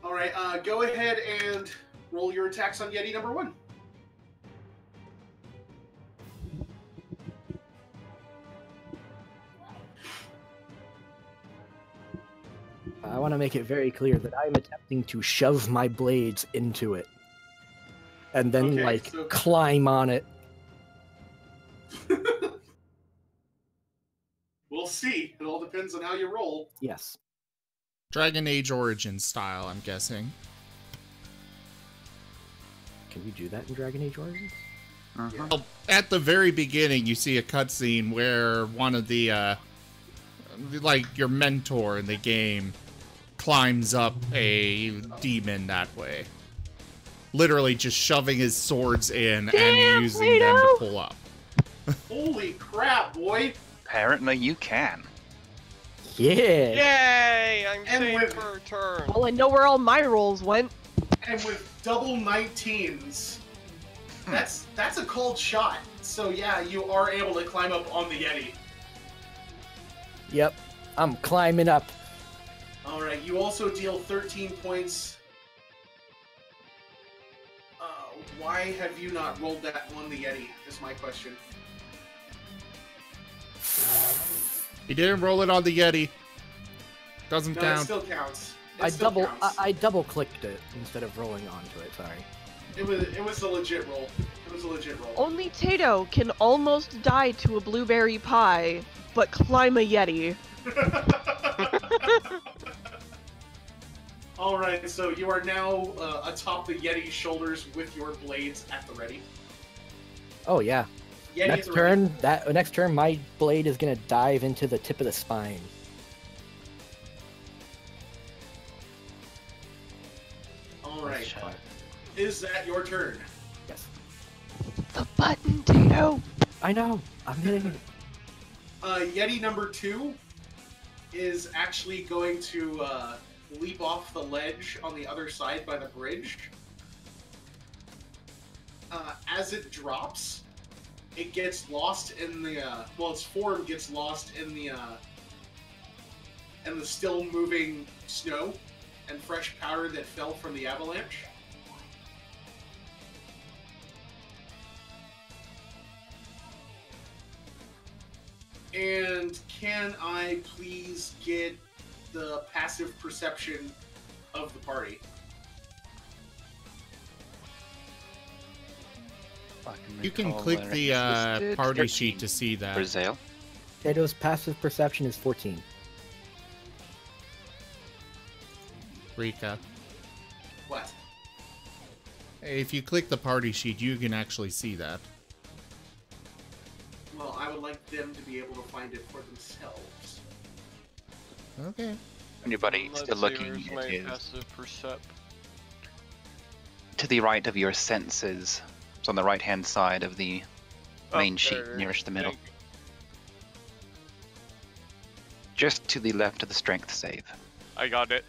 Alright, go ahead and roll your attacks on Yeti number 1. I want to make it very clear that I'm attempting to shove my blades into it. And then, Okay, so- climb on it. We'll see. It all depends on how you roll. Yes. Dragon Age Origins style, I'm guessing. Can you do that in Dragon Age Origins? Well, at the very beginning, you see a cutscene where one of the, like, your mentor in the game climbs up a demon that way. Literally just shoving his swords in and using them to pull up. Holy crap, boy! Apparently you can. Yeah! Yay! I'm And saved with- for a turn. Well, I know where all my rolls went. And with double 19s, that's a called shot. So yeah, you are able to climb up on the Yeti. Yep. I'm climbing up. Alright, you also deal 13 points. Why have you not rolled that on the Yeti, is my question. He didn't roll it on the Yeti. Doesn't No, count. it still counts. It I still counts. double clicked it instead of rolling onto it, sorry. It was a legit roll. It was a legit roll. Only Tato can almost die to a blueberry pie, but climb a Yeti. All right, so you are now atop the Yeti's shoulders with your blades at the ready. Oh yeah. Yeti Next at the ready. turn, next turn, my blade is gonna dive into the tip of the spine. All right. Is that your turn? Yes. The button, Tito. I know. I'm hitting it. Yeti number 2 is actually going to leap off the ledge on the other side by the bridge. As it drops, it gets lost in the its form gets lost in the still moving snow and fresh powder that fell from the avalanche. And can I please get the passive perception of the party? You can recall click where the it listed. party 13 sheet to see that. For Zale. Tato's passive perception is 14. Rika. What? If you click the party sheet, you can actually see that. Well, I would like them to be able to find it for themselves. Okay. Anybody Let's still see, looking, where's it my is passive percep? to the right of your senses. It's on the right-hand side of the main Oh, sheet, there. nearest the middle. Thank you. Just to the left of the strength save. I got it.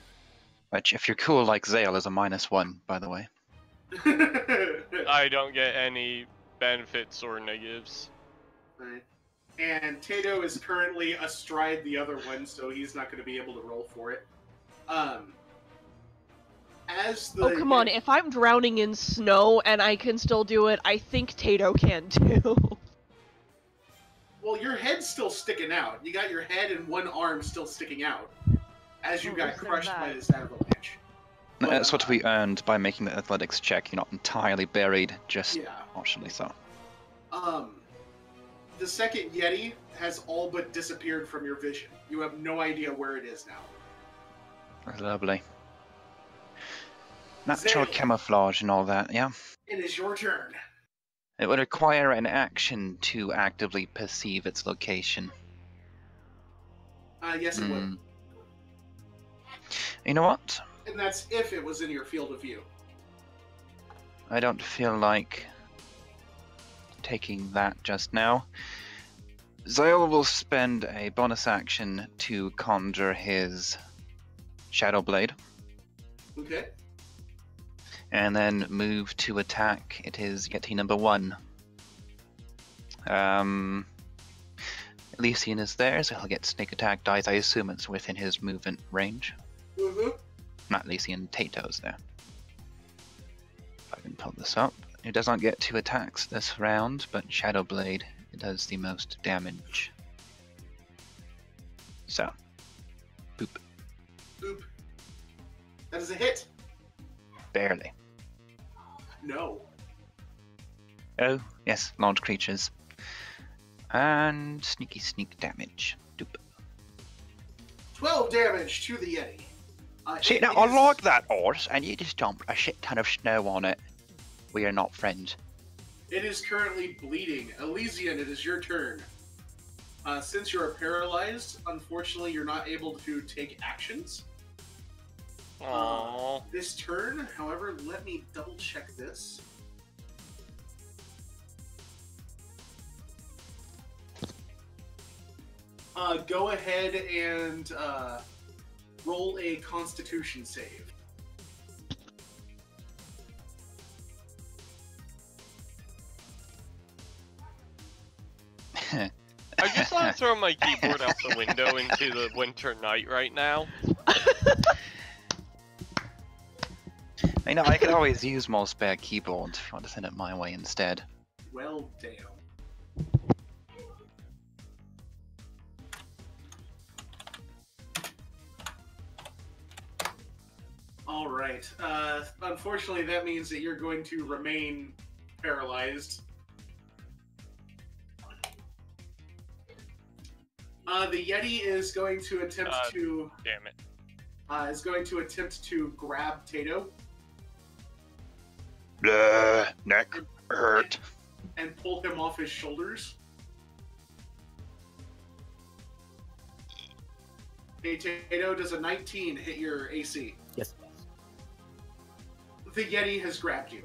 Which, if you're cool like Zale, is a -1, by the way. I don't get any benefits or negatives. Right. And Tato is currently astride the other one, so he's not going to be able to roll for it. As the Oh, come on. If I'm drowning in snow and I can still do it, I think Tato can too. Well, your head's still sticking out. You got your head and one arm still sticking out as you Oh, got is there crushed by that? this avalanche. But, That's what we earned by making the athletics check. You're not entirely buried, just Yeah. partially so. The second Yeti has all but disappeared from your vision. You have no idea where it is now. Lovely. Natural Zale. camouflage and all that, yeah? It is your turn. It would require an action to actively perceive its location. Yes, it would. Hmm. You know what? And that's if it was in your field of view. I don't feel like taking that just now. Zale will spend a bonus action to conjure his Shadow Blade, Okay. and then move to attack. It is Yeti number 1. Elysian is there, so he'll get sneak attack dice. I assume it's within his movement range. Mm-hmm. Not Elysian, Tato's there. If I can pull this up. It does not get 2 attacks this round, but Shadow Blade, it does the most damage. So, boop. Oop. That is a hit. Barely. No. Oh, yes, large creatures. And sneaky sneak damage. Doop. 12 damage to the Yeti. See, it now I is- like that horse, and you just dumped a shit ton of snow on it. We are not friends. It is currently bleeding. Elysian, it is your turn. Since you are paralyzed, unfortunately, you're not able to take actions Aww. this turn. However, let me double check this. Go ahead and roll a Constitution save. I just want to throw my keyboard out the window into the winter night right now. I know, I could always use more spare keyboards if you want to send it my way instead. Well, damn. All right. Unfortunately, that means that you're going to remain paralyzed. The Yeti is going to attempt to... Damn it. is going to attempt to grab Tato. Neck hurt. And pull him off his shoulders. Hey, Tato, does a 19 hit your AC? Yes. The Yeti has grabbed you.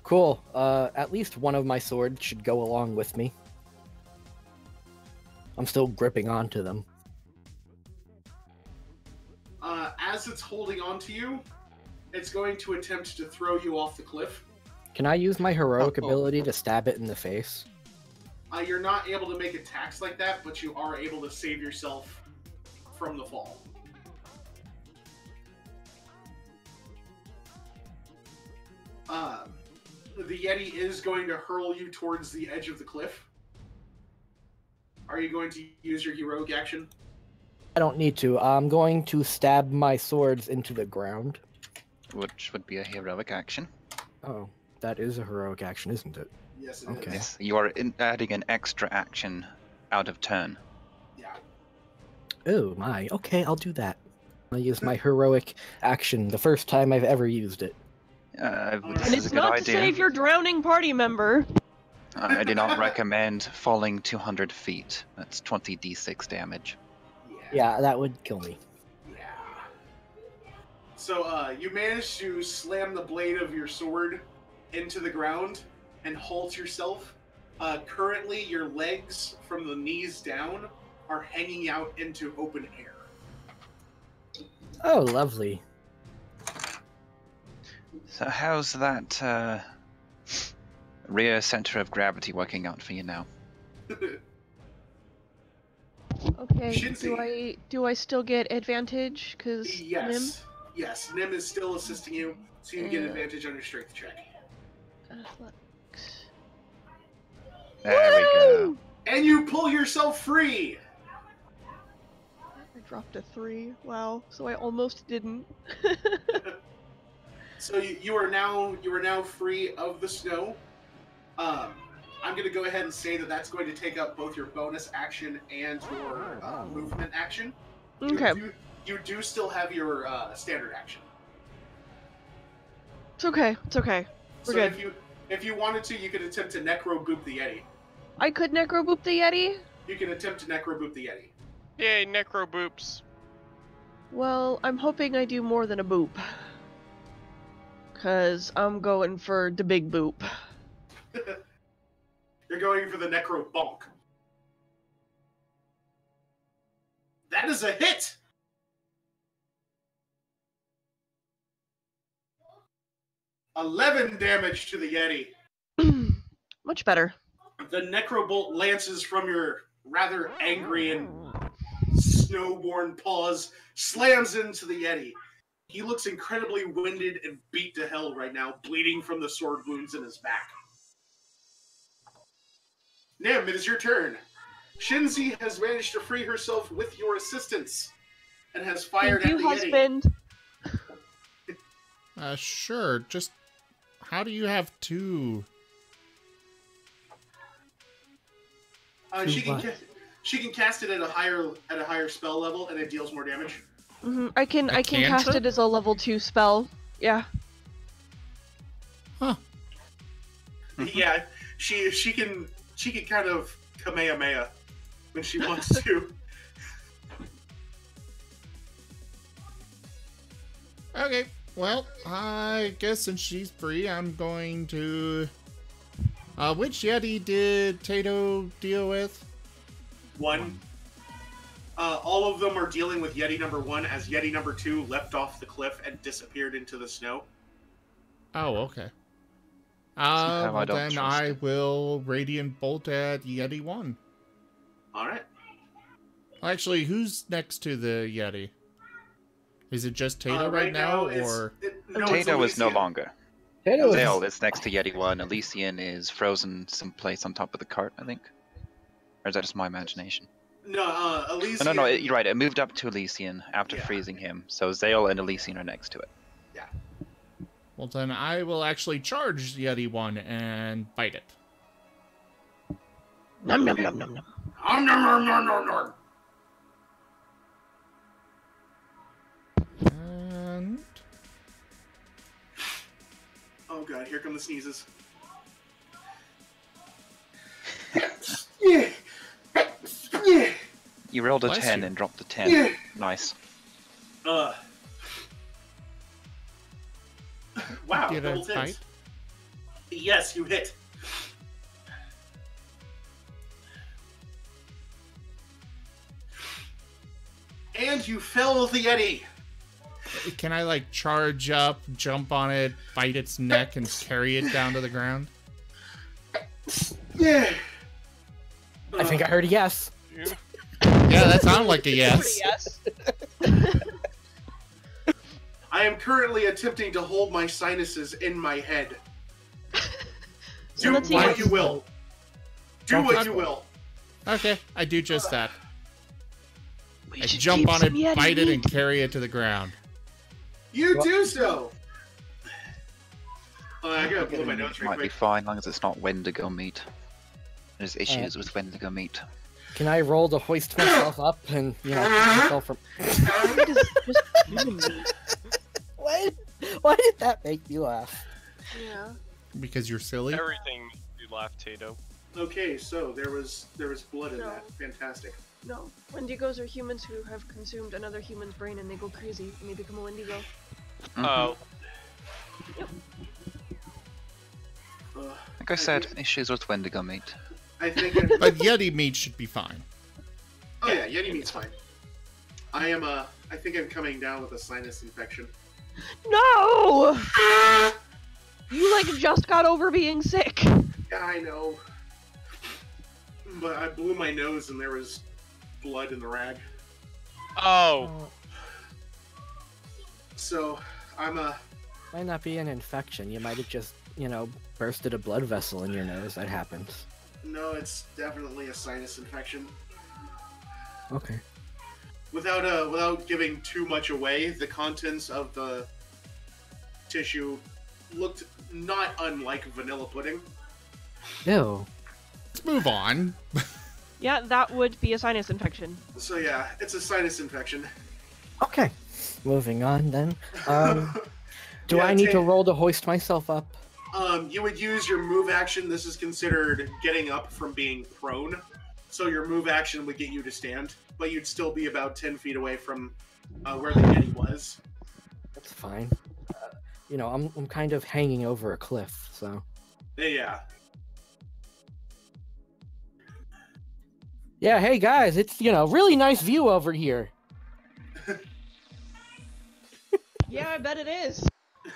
Cool. At least one of my swords should go along with me. I'm still gripping onto them. As it's holding onto you, it's going to attempt to throw you off the cliff. Can I use my heroic ability to stab it in the face? You're not able to make attacks like that, but you are able to save yourself from the fall. The Yeti is going to hurl you towards the edge of the cliff. Are you going to use your heroic action? I don't need to. I'm going to stab my swords into the ground. Which would be a heroic action. Oh, that is a heroic action, isn't it? Yes, it Okay. is. Yes, you are adding an extra action out of turn. Yeah. Oh my. Okay, I'll do that. I'll use my heroic action the first time I've ever used it. This And is a it's good not to idea. save your drowning party member. I do not recommend falling 200 feet. That's 20d6 damage. Yeah, that would kill me. Yeah. So, you manage to slam the blade of your sword into the ground and halt yourself. Currently, your legs from the knees down are hanging out into open air. Oh, lovely. So how's that rear center of gravity working out for you now? Okay, Shinzi. do I still get advantage? Cause Yes. Yes, Nim is still assisting you, so you get Yeah. advantage on your strength check. Nim? Athletics. There we go. Woo! And you pull yourself free! I dropped a 3. Wow. So I almost didn't. So you are now free of the snow. I'm going to go ahead and say that that's going to take up both your bonus action and your movement action. Okay. You do still have your standard action. It's okay. It's okay. We're So good. if you wanted to, you could attempt to necro boop the Yeti. I could necro boop the Yeti? You can attempt to necro boop the Yeti. Yay, necro boops. Well, I'm hoping I do more than a boop. Cause I'm going for the big boop. You're going for the necro bonk. That is a hit! $11 damage to the Yeti. Much better. The necrobolt lances from your rather angry and snowborn paws, slams into the Yeti. He looks incredibly winded and beat to hell right now, bleeding from the sword wounds in his back. Nim, it is your turn. Shinzi has managed to free herself with your assistance and has fired Thank at you, the husband. Sure. Just how do you have two? Yeti. Two She can cast it at a higher spell level, and it deals more damage. I can cast cantrip? it as a level 2 spell. Yeah. Huh. Yeah, she can kind of Kamehameha when she wants to. Okay. Well, I guess since she's free, I'm going to. Which Yeti did Tato deal with? One. All of them are dealing with Yeti number 1 as Yeti number 2 leapt off the cliff and disappeared into the snow. Oh, okay. Somehow I Well, don't then trust I it. will Radiant Bolt at Yeti 1. Alright. Actually, who's next to the Yeti? Is it just Tato right now, or... Tato is no Elysian. longer. Tato Zale is next to Yeti 1. Elysian is frozen someplace on top of the cart, I think. Or is that just my imagination? No, Elysian. No, you're right. It moved up to Elysian after Yeah. freezing him. So Zale and Elysian are next to it. Well, then I will actually charge Yeti 1 and bite it. Nom nom nom nom nom. Nom, nom, nom, nom, nom, nom. Oh god, here come the sneezes. Yeah. Yeah. You rolled a Bless 10 you. and dropped the 10. Yeah. Nice. Wow, Did I double tens. fight? Yes, you hit. And you fell the Yeti. Can I like charge up, jump on it, bite its neck, and carry it down to the ground? Yeah. I think I heard a yes. Yeah, that sounded like a yes. Yes. I am currently attempting to hold my sinuses in my head. So Do let's see what what- you will. Do Don't what fuck you with- will. Okay, I do just that. We I should jump keep on some it, Yeti bite it, meat. and carry it to the ground. You do so. I gotta blow my nose right Might be quick. fine, as long as it's not Wendigo meat. There's issues with Wendigo meat. Can I roll to hoist myself up and, you know, keep myself from... It is just human meat. Why did that make me laugh? Yeah. Because you're silly? Everything makes you laugh, Tato. Okay, so there was blood in No. that. Fantastic. No. Wendigos are humans who have consumed another human's brain and they go crazy and they become a Wendigo. Oh, Like I said, issues with Wendigo meat. I think. But Yeti meat should be fine. Oh yeah, Yeti meat's fine. I think I'm coming down with a sinus infection. No! You like just got over being sick. Yeah, I know. But I blew my nose and there was blood in the rag. oh, So Might not be an infection. You might have just, you know, bursted a blood vessel in your nose. That happens. no, it's definitely a sinus infection. Okay. Without giving too much away, the contents of the tissue looked not unlike vanilla pudding. Ew. Let's move on. Yeah, that would be a sinus infection. So yeah, it's a sinus infection. Okay. Moving on then. Do Yeah, I need to take- roll to hoist myself up? You would use your move action. This is considered getting up from being prone. So your move action would get you to stand, but you'd still be about 10 feet away from where the Yeti was. That's fine. You know, I'm kind of hanging over a cliff, so. Yeah. Yeah, hey guys, it's, you know, really nice view over here. Yeah, I bet it is.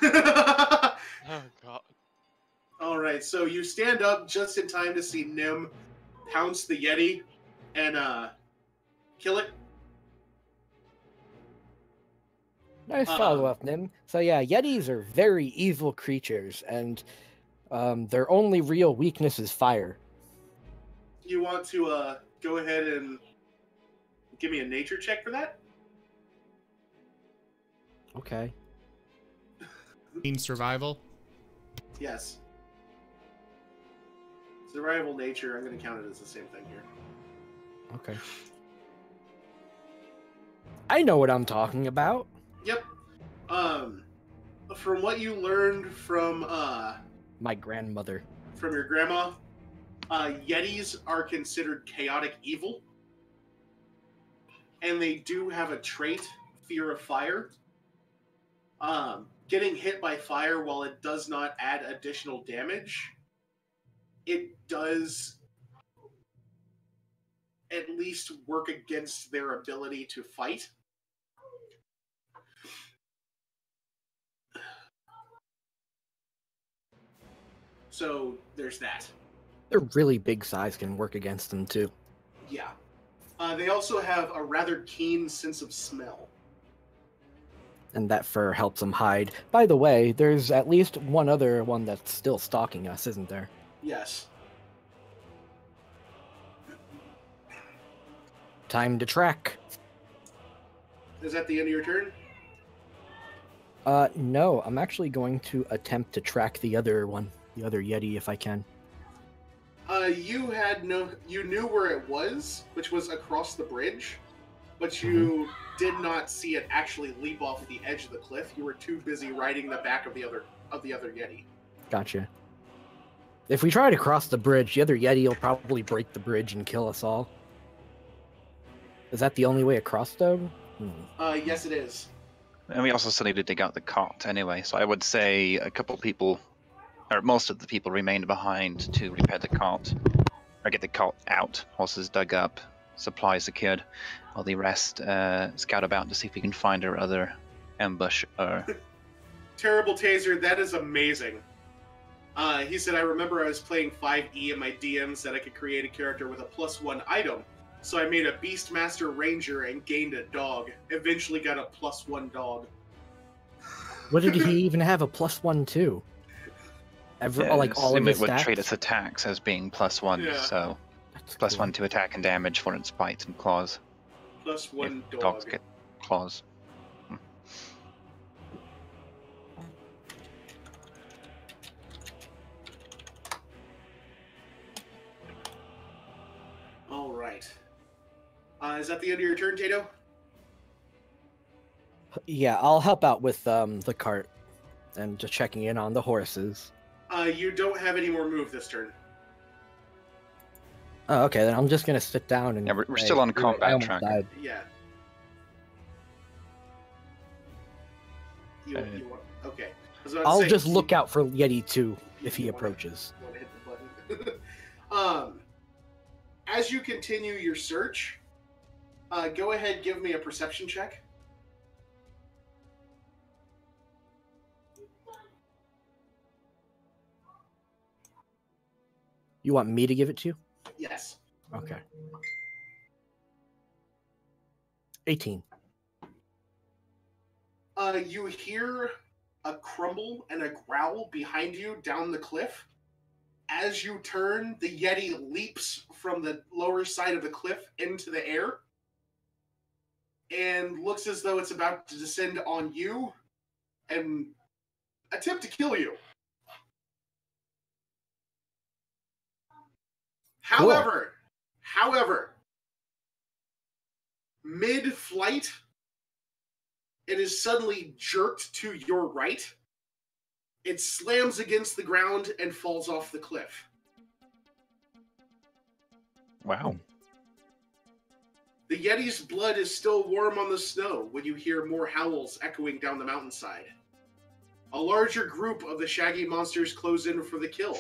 oh god. Alright, so you stand up just in time to see Nim pounce the Yeti and kill it. Nice follow-up, Nim. So yeah, Yetis are very evil creatures, and their only real weakness is fire. You want to go ahead and give me a nature check for that? Okay. Mean survival. Yes. Survival nature, I'm going to count it as the same thing here. Okay. I know what I'm talking about. Yep. From what you learned from My grandmother. your grandma, Yetis are considered chaotic evil. And they do have a trait, fear of fire. Getting hit by fire, while it does not add additional damage, it does at least work against their ability to fight. So there's that. Their really big size can work against them too. Yeah. They also have a rather keen sense of smell. And that fur helps them hide. By the way, there's at least one other one that's still stalking us, isn't there? Yes. Time to track. Is that the end of your turn? No, I'm actually going to attempt to track the other one, the other Yeti, if I can. You knew where it was, which was across the bridge, but you did not see it actually leap off the edge of the cliff. You were too busy riding the back of the other Yeti. Gotcha. If we try to cross the bridge, the other Yeti will probably break the bridge and kill us all. Is that the only way across, though? Yes, it is. And we also still need to dig out the cart anyway, so I would say a couple people, or most of the people remained behind to repair the cart, or get the cart out, horses dug up, supplies secured, while the rest scout about to see if we can find our other ambush. Terrible Taser, that is amazing. He said, I remember I was playing 5E and my DM said I could create a character with a +1 item. So I made a Beastmaster Ranger and gained a dog. Eventually got a +1 dog. What did he even have a +1 to? Like all of his would stats? treat its attacks as being +1, Yeah. so That's +1 cool. to attack and damage for its bite and claws. +1 If dog. dogs get claws. All right. Is that the end of your turn, Tato? Yeah, I'll help out with the cart and just checking in on the horses. You don't have any more move this turn. Oh, okay, then I'm just gonna sit down and. Yeah, we're still on combat I almost track. died. Yeah. You want, okay. I was about to I'll say, just look out for Yeti 2 if he you wanna- approaches. wanna hit the button. As you continue your search, go ahead, give me a perception check. You want me to give it to you? Yes. Okay. 18. You hear a crumble and a growl behind you down the cliff. As you turn, the Yeti leaps from the lower side of the cliff into the air and looks as though it's about to descend on you and attempt to kill you. Cool. However, mid-flight, it is suddenly jerked to your right. It slams against the ground and falls off the cliff. Wow. The Yeti's blood is still warm on the snow when you hear more howls echoing down the mountainside. A larger group of the shaggy monsters close in for the kill.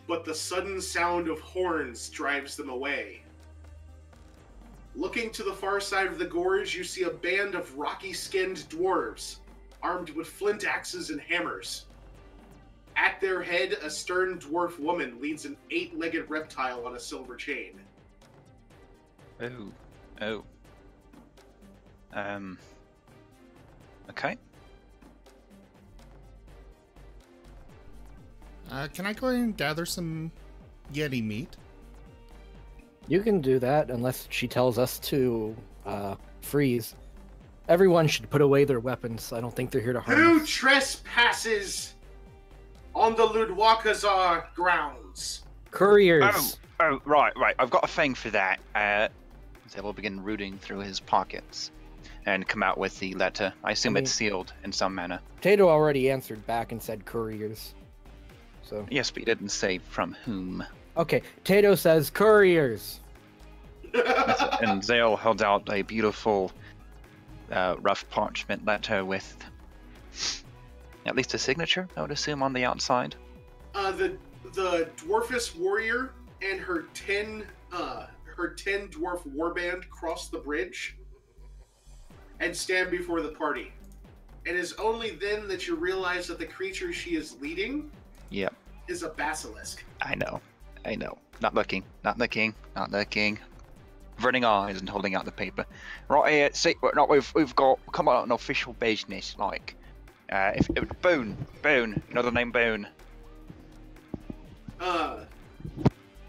But the sudden sound of horns drives them away. Looking to the far side of the gorge, you see a band of rocky-skinned dwarves, armed with flint axes and hammers. At their head, a stern dwarf woman leads an 8-legged reptile on a silver chain. Oh. Okay. Can I go ahead and gather some Yeti meat? You can do that unless she tells us to freeze. Everyone should put away their weapons. I don't think they're here to harm Who us. trespasses on the Ludwakazar grounds? Couriers. Oh, right. I've got a thing for that. So we'll begin rooting through his pockets and come out with the letter. I assume it's sealed in some manner. Tato already answered back and said couriers. So Yes, but he didn't say from whom. okay, Tato says couriers. And Zale held out a beautiful, rough parchment letter with at least a signature, I would assume, on the outside. The dwarfess warrior and her 10 dwarf warband cross the bridge and stand before the party. It is only then that you realize that the creature she is leading Yep, is a basilisk. I know. Not looking. Running eyes and holding out the paper. Right here, see, we've got come on an official business, like, if Boone, you know the name Boone.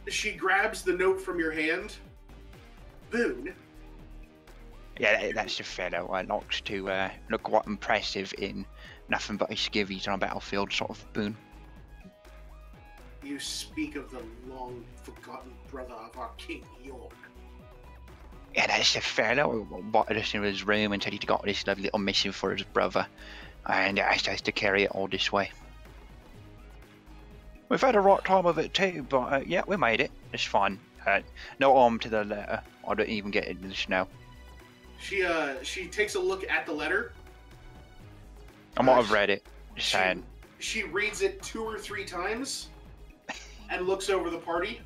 She grabs the note from your hand. Boone. Yeah, that's the fellow I likes to look quite impressive in nothing but his skivvies on a battlefield, sort of Boone. You speak of the long-forgotten brother of our King York. Yeah, that's the fellow who invited us into his room and said he'd got this lovely little mission for his brother. And it has to carry it all this way. We've had a right time of it too, but yeah, we made it. It's fine. No harm to the letter. I don't even get it in the snow. She takes a look at the letter. I might have read it. Just saying. She reads it 2 or 3 times and looks over the party.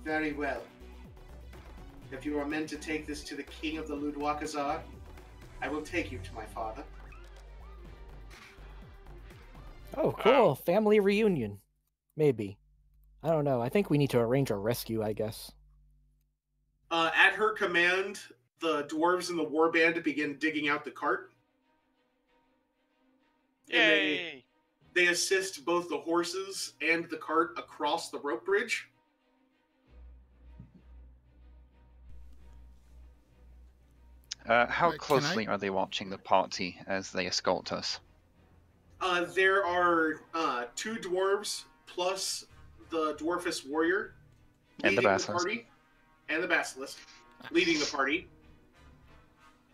Very well. If you are meant to take this to the king of the Ludwakazar, I will take you to my father. Oh, cool. Family reunion. Maybe. I don't know. I think we need to arrange a rescue, I guess. At her command, the dwarves and the warband begin digging out the cart. Yay! They assist both the horses and the cart across the rope bridge. How closely are they watching the party as they escort us? There are 2 dwarves plus the dwarfess warrior And the basilisk. party, and the basilisk leading the party.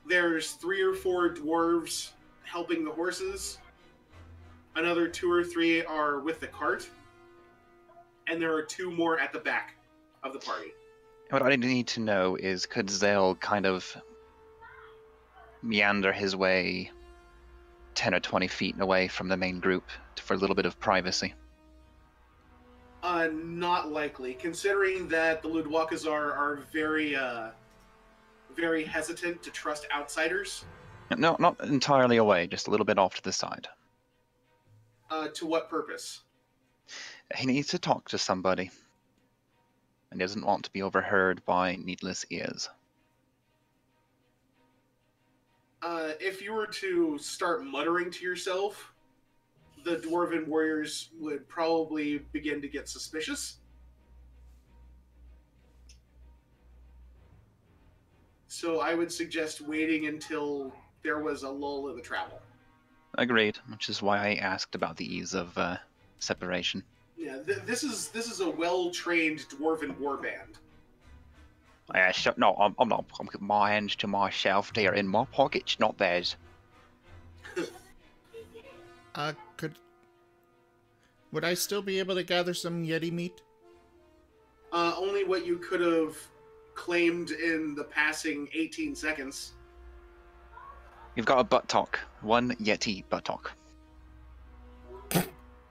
There's 3 or 4 dwarves helping the horses. Another 2 or 3 are with the cart, and there are 2 more at the back of the party. What I need to know is, could Zale kind of meander his way 10 or 20 feet away from the main group for a little bit of privacy? Not likely, considering that the Ludwakazar are very, very hesitant to trust outsiders. No, not entirely away, just a little bit off to the side. To what purpose? He needs to talk to somebody, and doesn't want to be overheard by needless ears. If you were to start muttering to yourself, the dwarven warriors would probably begin to get suspicious. So I would suggest waiting until there was a lull in the travel. Agreed, which is why I asked about the ease of separation. Yeah, this is a well-trained dwarven warband. No, I'm not. I'm keeping my hands to myself. They are in my pockets, not theirs. Would I still be able to gather some Yeti meat? Only what you could have claimed in the passing 18 seconds. You've got a buttock. 1 Yeti buttock.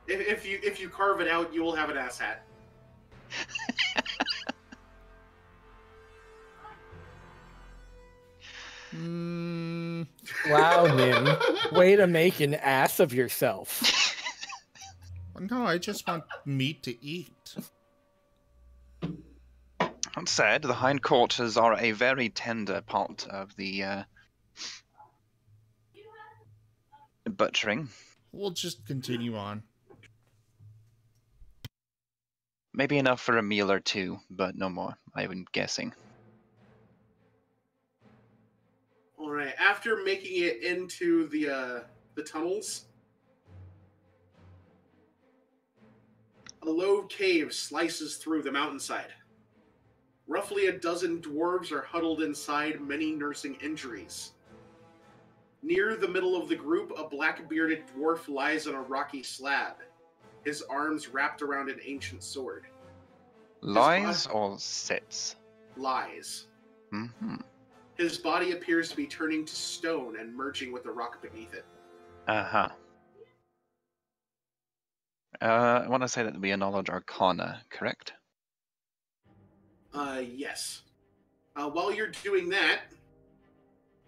If you carve it out, you will have an ass hat. Wow, Nim. Way to make an ass of yourself. No, I just want meat to eat. That said, the hindquarters are a very tender part of the butchering. We'll just continue on. Maybe enough for a meal or 2, but no more, I'm guessing. Alright, after making it into the tunnels, a low cave slices through the mountainside. Roughly a dozen dwarves are huddled inside, many nursing injuries. Near the middle of the group, a black-bearded dwarf lies on a rocky slab, his arms wrapped around an ancient sword. Lies or sits? Lies. Mm-hmm. His body appears to be turning to stone and merging with the rock beneath it. Uh-huh. I want to say that would be a knowledge arcana, correct? Yes. While you're doing that,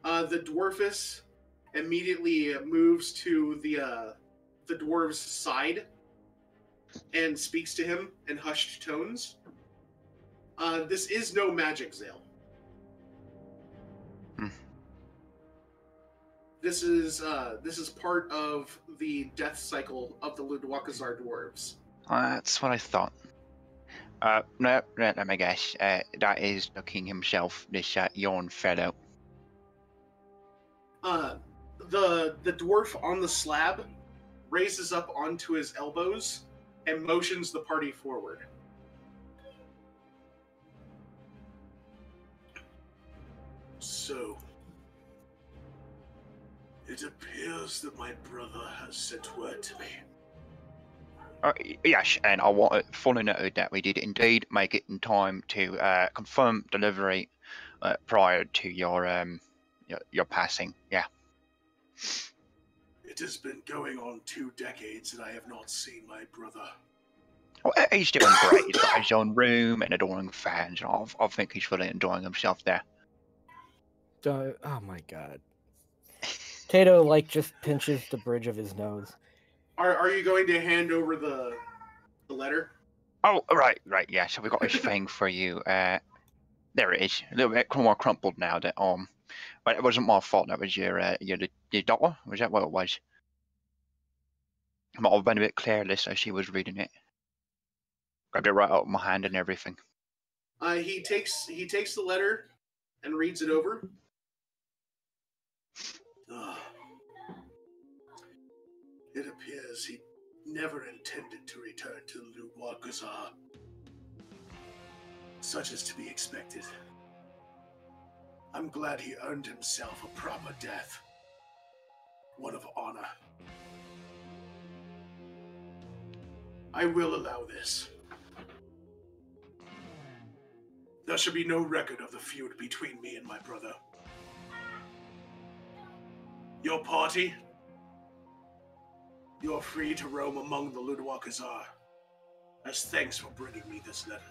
the dwarfess immediately moves to the dwarf's side and speaks to him in hushed tones. This is no magic, Zale. This is part of the death cycle of the Ludwakazar dwarves. That's what I thought. No, let me guess. That is the king himself, this yawn fellow. The dwarf on the slab raises up onto his elbows and motions the party forward. So, It appears that my brother has sent word to me. Yes, and I want it fully noted that we did indeed make it in time to confirm delivery prior to your passing. Yeah. It has been going on 2 decades and I have not seen my brother. Well, he's doing great. He's got his own room and adoring fans. I think he's really enjoying himself there. Oh my god. Tato, like, just pinches the bridge of his nose. Are you going to hand over the letter? Oh, right, yeah. So we got this thing for you. There it is. A little bit more crumpled now. But it wasn't my fault. That was your daughter. Was that what it was? I might have been a bit careless as she was reading it. Grabbed it right out of my hand and everything. He takes the letter and reads it over. It appears he never intended to return to Luwakazar, such as to be expected. I'm glad he earned himself a proper death, one of honor. I will allow this. There should be no record of the feud between me and my brother. Your party, you're free to roam among the Ludwakazar, as thanks for bringing me this letter.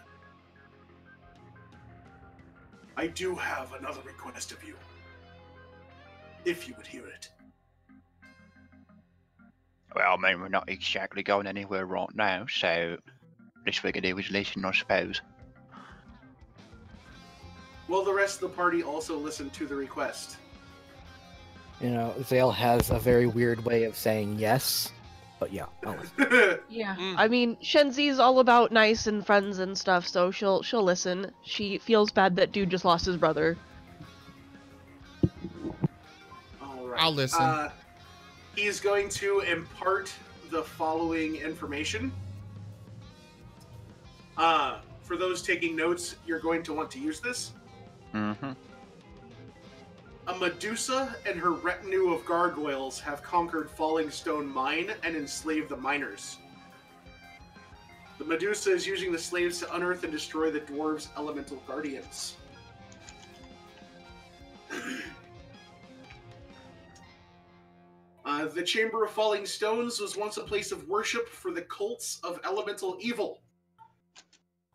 I do have another request of you, if you would hear it. Well, I mean, we're not exactly going anywhere right now, so this we could do is listen, I suppose. Will the rest of the party also listen to the request? You know, Zale has a very weird way of saying yes, but yeah, I'll listen. Yeah, I mean, Shenzi's all about nice and friends and stuff, so she'll listen. She feels bad that dude just lost his brother. All right. I'll listen. He is going to impart the following information. For those taking notes, you're going to want to use this. Mm-hmm. A Medusa and her retinue of gargoyles have conquered Falling Stone Mine and enslaved the miners. The Medusa is using the slaves to unearth and destroy the dwarves' elemental guardians. The Chamber of Falling Stones was once a place of worship for the cults of elemental evil.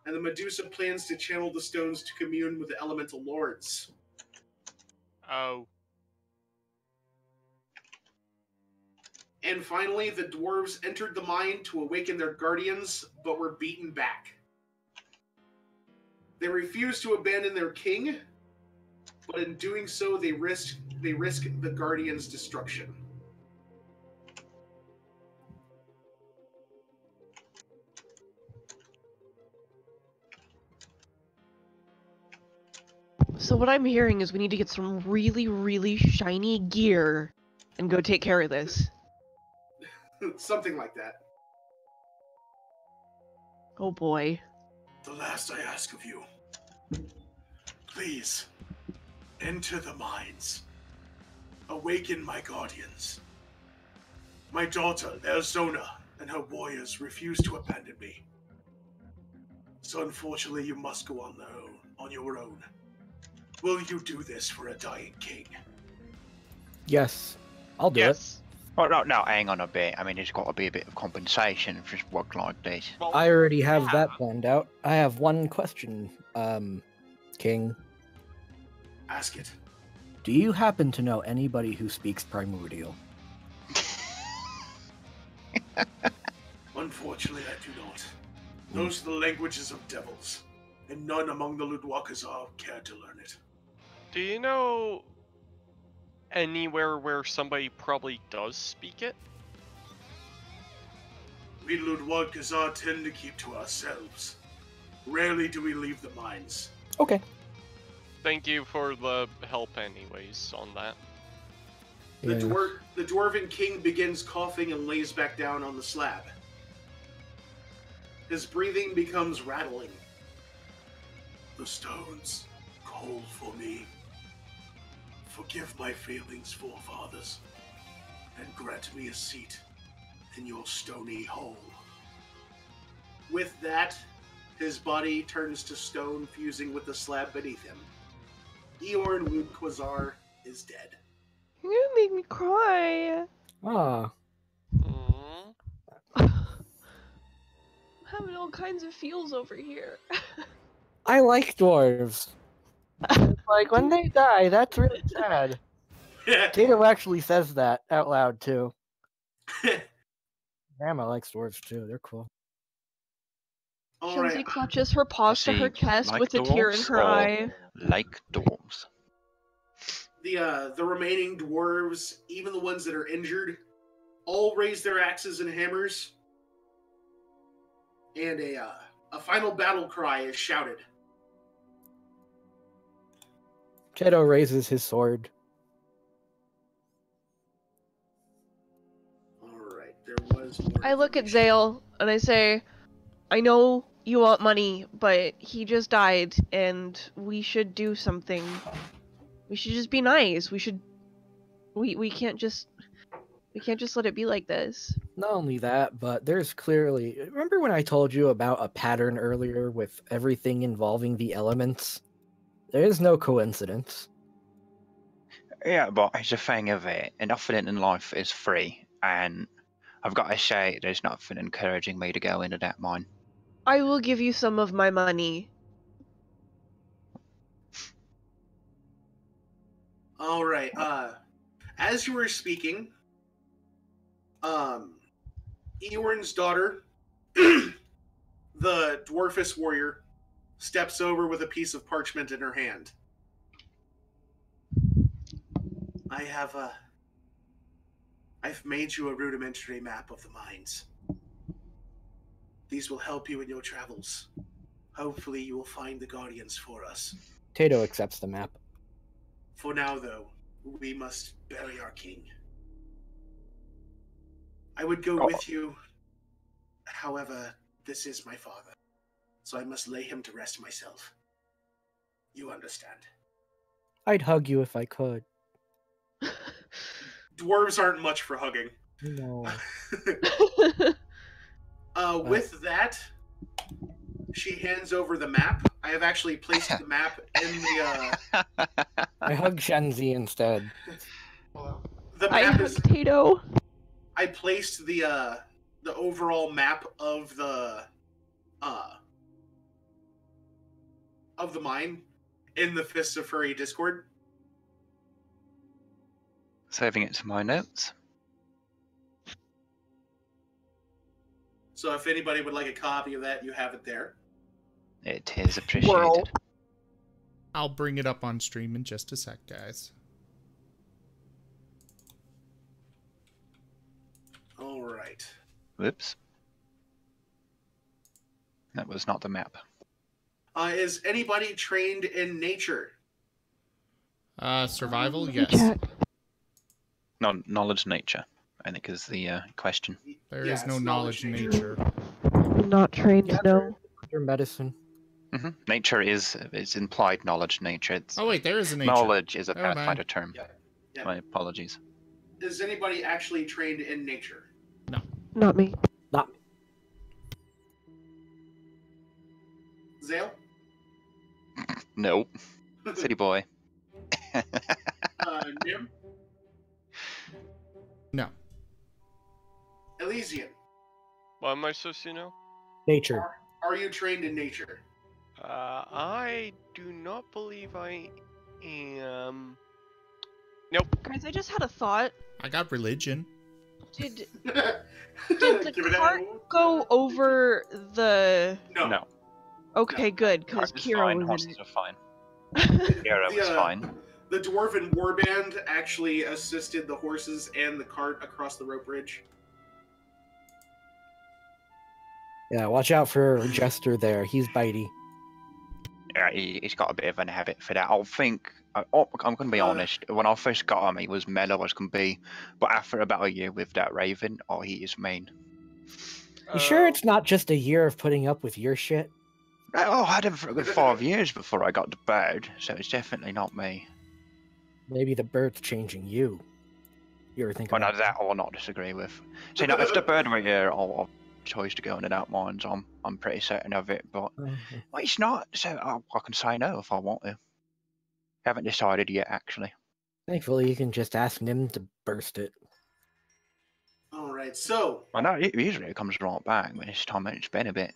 And the Medusa plans to channel the stones to commune with the elemental lords. Oh. And finally, the dwarves entered the mine to awaken their guardians, but were beaten back. They refused to abandon their king, but in doing so, they risk the guardians' destruction. So what I'm hearing is we need to get some really, really shiny gear and go take care of this. Something like that. Oh boy. The last I ask of you, please, enter the mines. Awaken my guardians. My daughter, Lerzona, and her warriors refuse to abandon me. So unfortunately, you must go on your own. Will you do this for a dying king? Yes, I'll do it. Well, no, hang on a bit. I mean, there's got to be a bit of compensation for work like this. Well, I already have that planned out. I have one question, King. Ask it. Do you happen to know anybody who speaks Primordial? Unfortunately, I do not. Those are the languages of devils, and none among the Ludwakazar care to learn it. Do you know anywhere where somebody probably does speak it? We Ludwakazar tend to keep to ourselves. Rarely do we leave the mines. Okay. Thank you for the help anyways on that. The Dwarven King begins coughing and lays back down on the slab. His breathing becomes rattling. The stones call for me. Forgive my failings, forefathers. and grant me a seat in your stony hole. With that, his body turns to stone, fusing with the slab beneath him. Eorn Woodquazar is dead. You're gonna make me cry. Ah, Mm. I'm having all kinds of feels over here. I like dwarves. Like, when they die, that's really sad. Tato actually says that out loud, too. Grandma likes dwarves, too. They're cool. All right. Shenzi clutches her paws to She her chest like with a tear in dwarves her or- eye. Like dwarves. The remaining dwarves, even the ones that are injured, all raise their axes and hammers, and a final battle cry is shouted. Tato raises his sword. All right, there was more I look at information. Zale and I say, I know you want money, but he just died and we should do something. We should just be nice. We can't just let it be like this. Not only that, but there's clearly... Remember when I told you about a pattern earlier with everything involving the elements? There is no coincidence. Yeah, but it's a thing of it. Nothing in life is free, and I've got to say, there's nothing encouraging me to go into that mine. I will give you some of my money. All right. As you were speaking, Eorn's daughter, the dwarfess warrior, steps over with a piece of parchment in her hand. I've made you a rudimentary map of the mines. These will help you in your travels. Hopefully you will find the guardians for us. Tato accepts the map. For now, though, we must bury our king. I would go with you. However, this is my father, so I must lay him to rest myself. You understand. I'd hug you if I could. Dwarves aren't much for hugging. No. With that, she hands over the map. I have actually placed the map in the. I hug Shenzi instead. The I map hug is. Tato. I placed the overall map of the mine in the Fists of Furry Discord. Saving it to my notes. So if anybody would like a copy of that, you have it there. It is appreciated. World. I'll bring it up on stream in just a sec, guys. All right. Whoops. That was not the map. Is anybody trained in nature? Survival, yes. Chat. No, knowledge nature, I think is the question. There Yeah, is no it's knowledge in nature. I'm not trained, Yeah, no. Your medicine. Nature is implied knowledge nature. It's, Oh wait, there is a nature. knowledge is a Never mind. Pathfinder term. Yeah. My apologies. Is anybody actually trained in nature? Not me. Zale? No. City boy. Nim? No. Elysian? What am I supposed to know? Nature. Are you trained in nature? I do not believe I am. Guys, I just had a thought. I got religion. Did Did the cart go over the... No. Okay, good, because Cars is Kira fine, was horses in it. are fine. Kira was fine. The Dwarven Warband actually assisted the horses and the cart across the rope bridge. Yeah, watch out for Jester there. He's bitey. Yeah, he's got a bit of an habit for that. I'm going to be honest. When I first got him, he was mellow as can be. But after about a year with that Raven, he is mean. You sure it's not just a year of putting up with your shit? I had him for a good 5 years before I got the bird, so it's definitely not me. Maybe the bird's changing you. you were thinking Well, about. no, that I'll not disagree with. See, now, if the bird were here, I'll choice to go in and out mines. I'm pretty certain of it, but Mhm. well, it's not. So I can say no if I want to. Haven't decided yet, actually. Thankfully, you can just ask Nim to burst it. All right, so I know usually it comes right back, but this time it's been a bit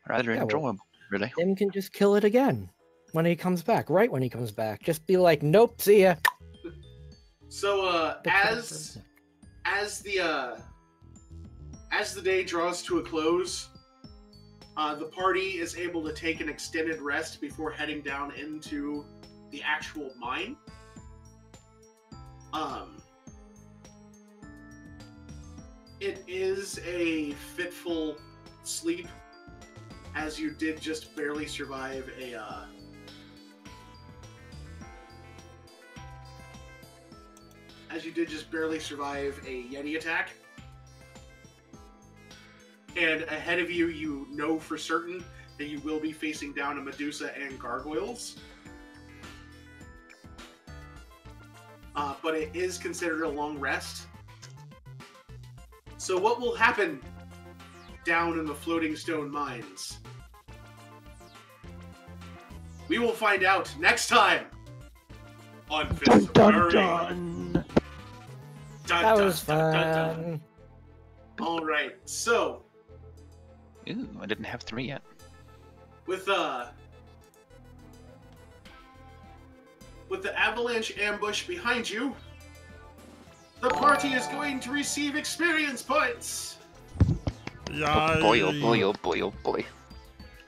rather Yeah, well, enjoyable, really. Nim can just kill it again when he comes back. Right when he comes back, just be like, "Nope, see ya." So as the day draws to a close, the party is able to take an extended rest before heading down into the actual mine. It is a fitful sleep, as you did just barely survive a Yeti attack. And ahead of you, you know for certain that you will be facing down a Medusa and gargoyles. But it is considered a long rest. So what will happen down in the floating stone mines? We will find out next time on Fist of Furry. Dun, That dun, was dun, dun, dun. fun. All right, so Ooh, I didn't have 3 yet. with the avalanche ambush behind you, the party is going to receive experience points. Yeah. Boy, oh boy, oh boy, oh boy.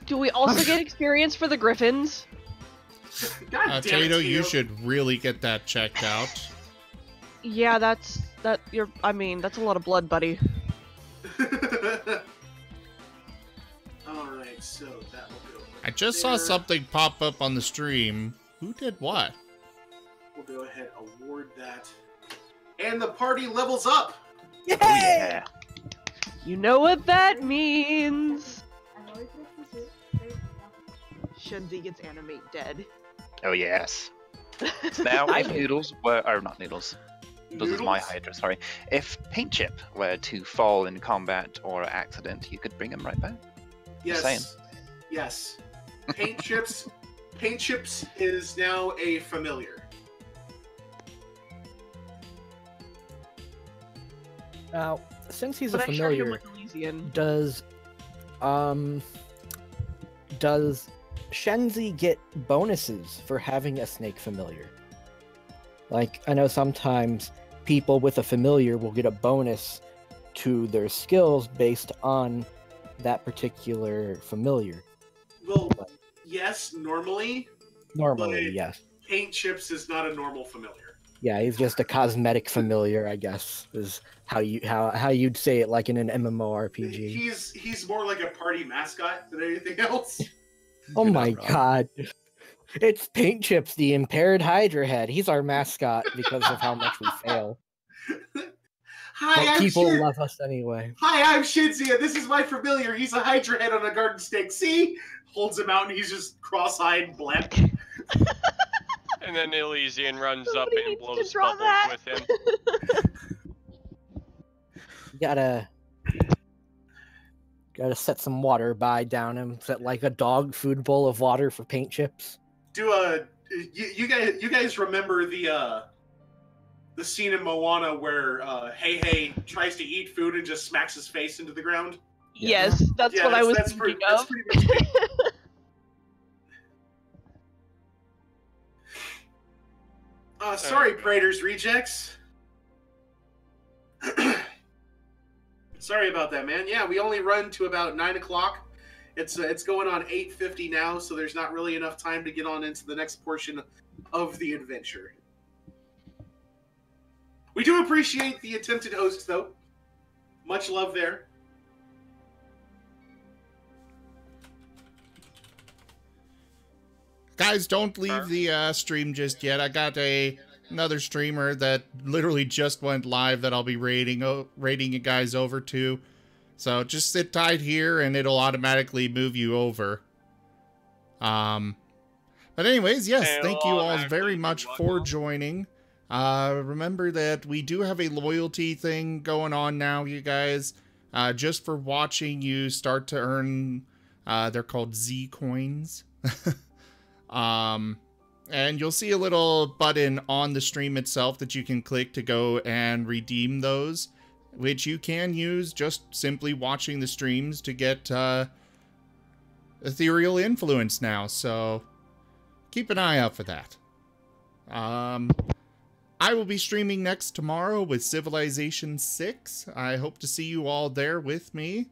Do we also get experience for the griffins? God damn it, Tato, you Tito. should really get that checked out. Yeah, that's a lot of blood, buddy. Alright, so that will go. I just saw there. something pop up on the stream. Who did what? We'll go ahead and award that. And the party levels up! Yay! Oh yeah. You know what that means. Shenzi gets animate dead. Oh yes. Now, if Noodles were, or not Noodles. Noodles is my Noodles? Hydra, sorry. If Paint Chip were to fall in combat or accident, you could bring him right back. Just saying. Yes. Paint Chips is now a familiar. Now, since he's But a I shared him familiar, with Elysian. does Shenzi get bonuses for having a snake familiar? Like, I know sometimes people with a familiar will get a bonus to their skills based on that particular familiar. Well, yes, normally. Normally, But- yes. Paint Chips is not a normal familiar. Yeah, he's just a cosmetic familiar, I guess, is how you'd say it, like in an MMORPG. He's more like a party mascot than anything else. Oh You're my not wrong. god. It's Paint Chips, the impaired Hydra head. He's our mascot because of how much we fail. Hi, But I'm people Shin- love us anyway. Hi, I'm Shinzia. This is my familiar. He's a Hydra head on a garden stake. See? Holds him out and he's just cross-eyed blank. And then Elysian runs Somebody up and needs to blows draw bubbles that. with him. Gotta set some water by down him. Set like a dog food bowl of water for Paint Chips. You guys remember the scene in Moana where Hey Hey tries to eat food and just smacks his face into the ground? Yes, that's Yeah, what I was that's thinking that's of. pretty much it. Sorry, Praetor's rejects. Sorry about that, man. Yeah, we only run to about 9 o'clock. It's going on 8:50 now, so there's not really enough time to get on into the next portion of the adventure. We do appreciate the attempted host, though. Much love there. Guys, don't leave the stream just yet. I got another streamer that literally just went live that I'll be rating you guys over to. So just sit tight here and it'll automatically move you over. But anyways, yes, And thank you it'll all automatically very do much what for now? joining. Remember that we do have a loyalty thing going on now, you guys. Just for watching, you start to earn, they're called Z coins. And you'll see a little button on the stream itself that you can click to go and redeem those, which you can use just simply watching the streams to get ethereal influence now. So keep an eye out for that. I will be streaming next tomorrow with Civilization 6. I hope to see you all there with me.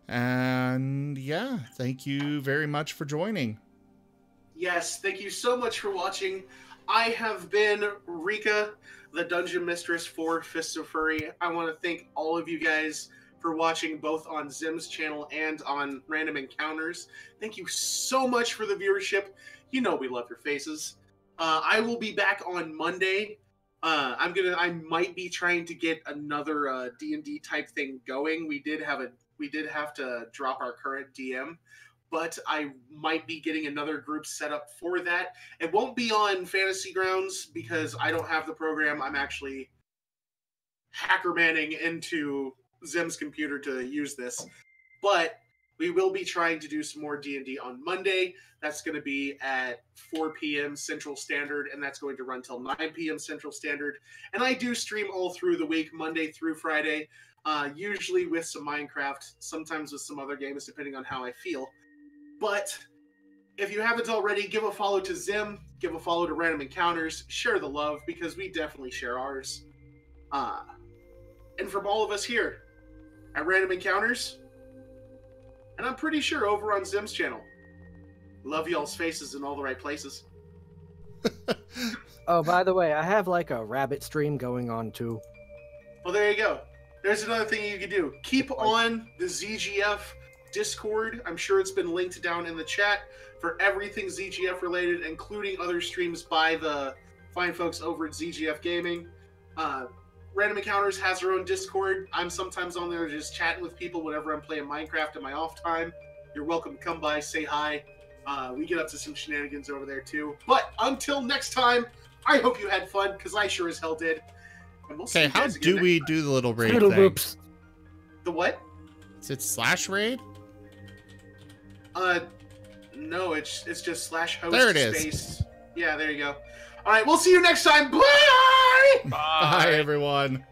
And yeah, thank you very much for joining. Yes, thank you so much for watching. I have been Rika, the Dungeon Mistress for Fists of Furry. I want to thank all of you guys for watching both on Zim's channel and on Random Encounters. Thank you so much for the viewership. You know we love your faces. I will be back on Monday. I might be trying to get another D&D type thing going. We did have to drop our current DM, but I might be getting another group set up for that. It won't be on Fantasy Grounds because I don't have the program. I'm actually hacker-manning into Zim's computer to use this. But we will be trying to do some more D&D on Monday. That's going to be at 4 p.m. Central Standard, and that's going to run till 9 p.m. Central Standard. And I do stream all through the week, Monday through Friday, usually with some Minecraft, sometimes with some other games, depending on how I feel. But if you haven't already, give a follow to Zim, give a follow to Random Encounters, share the love, because we definitely share ours. And from all of us here at Random Encounters, and I'm pretty sure over on Zim's channel, love y'all's faces in all the right places. Oh, by the way, I have like a rabbit stream going on too. Well, there you go. There's another thing you can do. Keep on the ZGF Discord. I'm sure it's been linked down in the chat for everything ZGF related, including other streams by the fine folks over at ZGF Gaming. Random Encounters has their own Discord. I'm sometimes on there just chatting with people whenever I'm playing Minecraft in my off time. You're welcome to come by, say hi. We get up to some shenanigans over there too. But until next time, I hope you had fun, because I sure as hell did. And we'll see you how guys again do we next do the little raid Doodle thing? whoops. The what? Is it /raid? No, it's just /host There it is. space. Yeah, there you go. All right, we'll see you next time. Bye! Bye, everyone.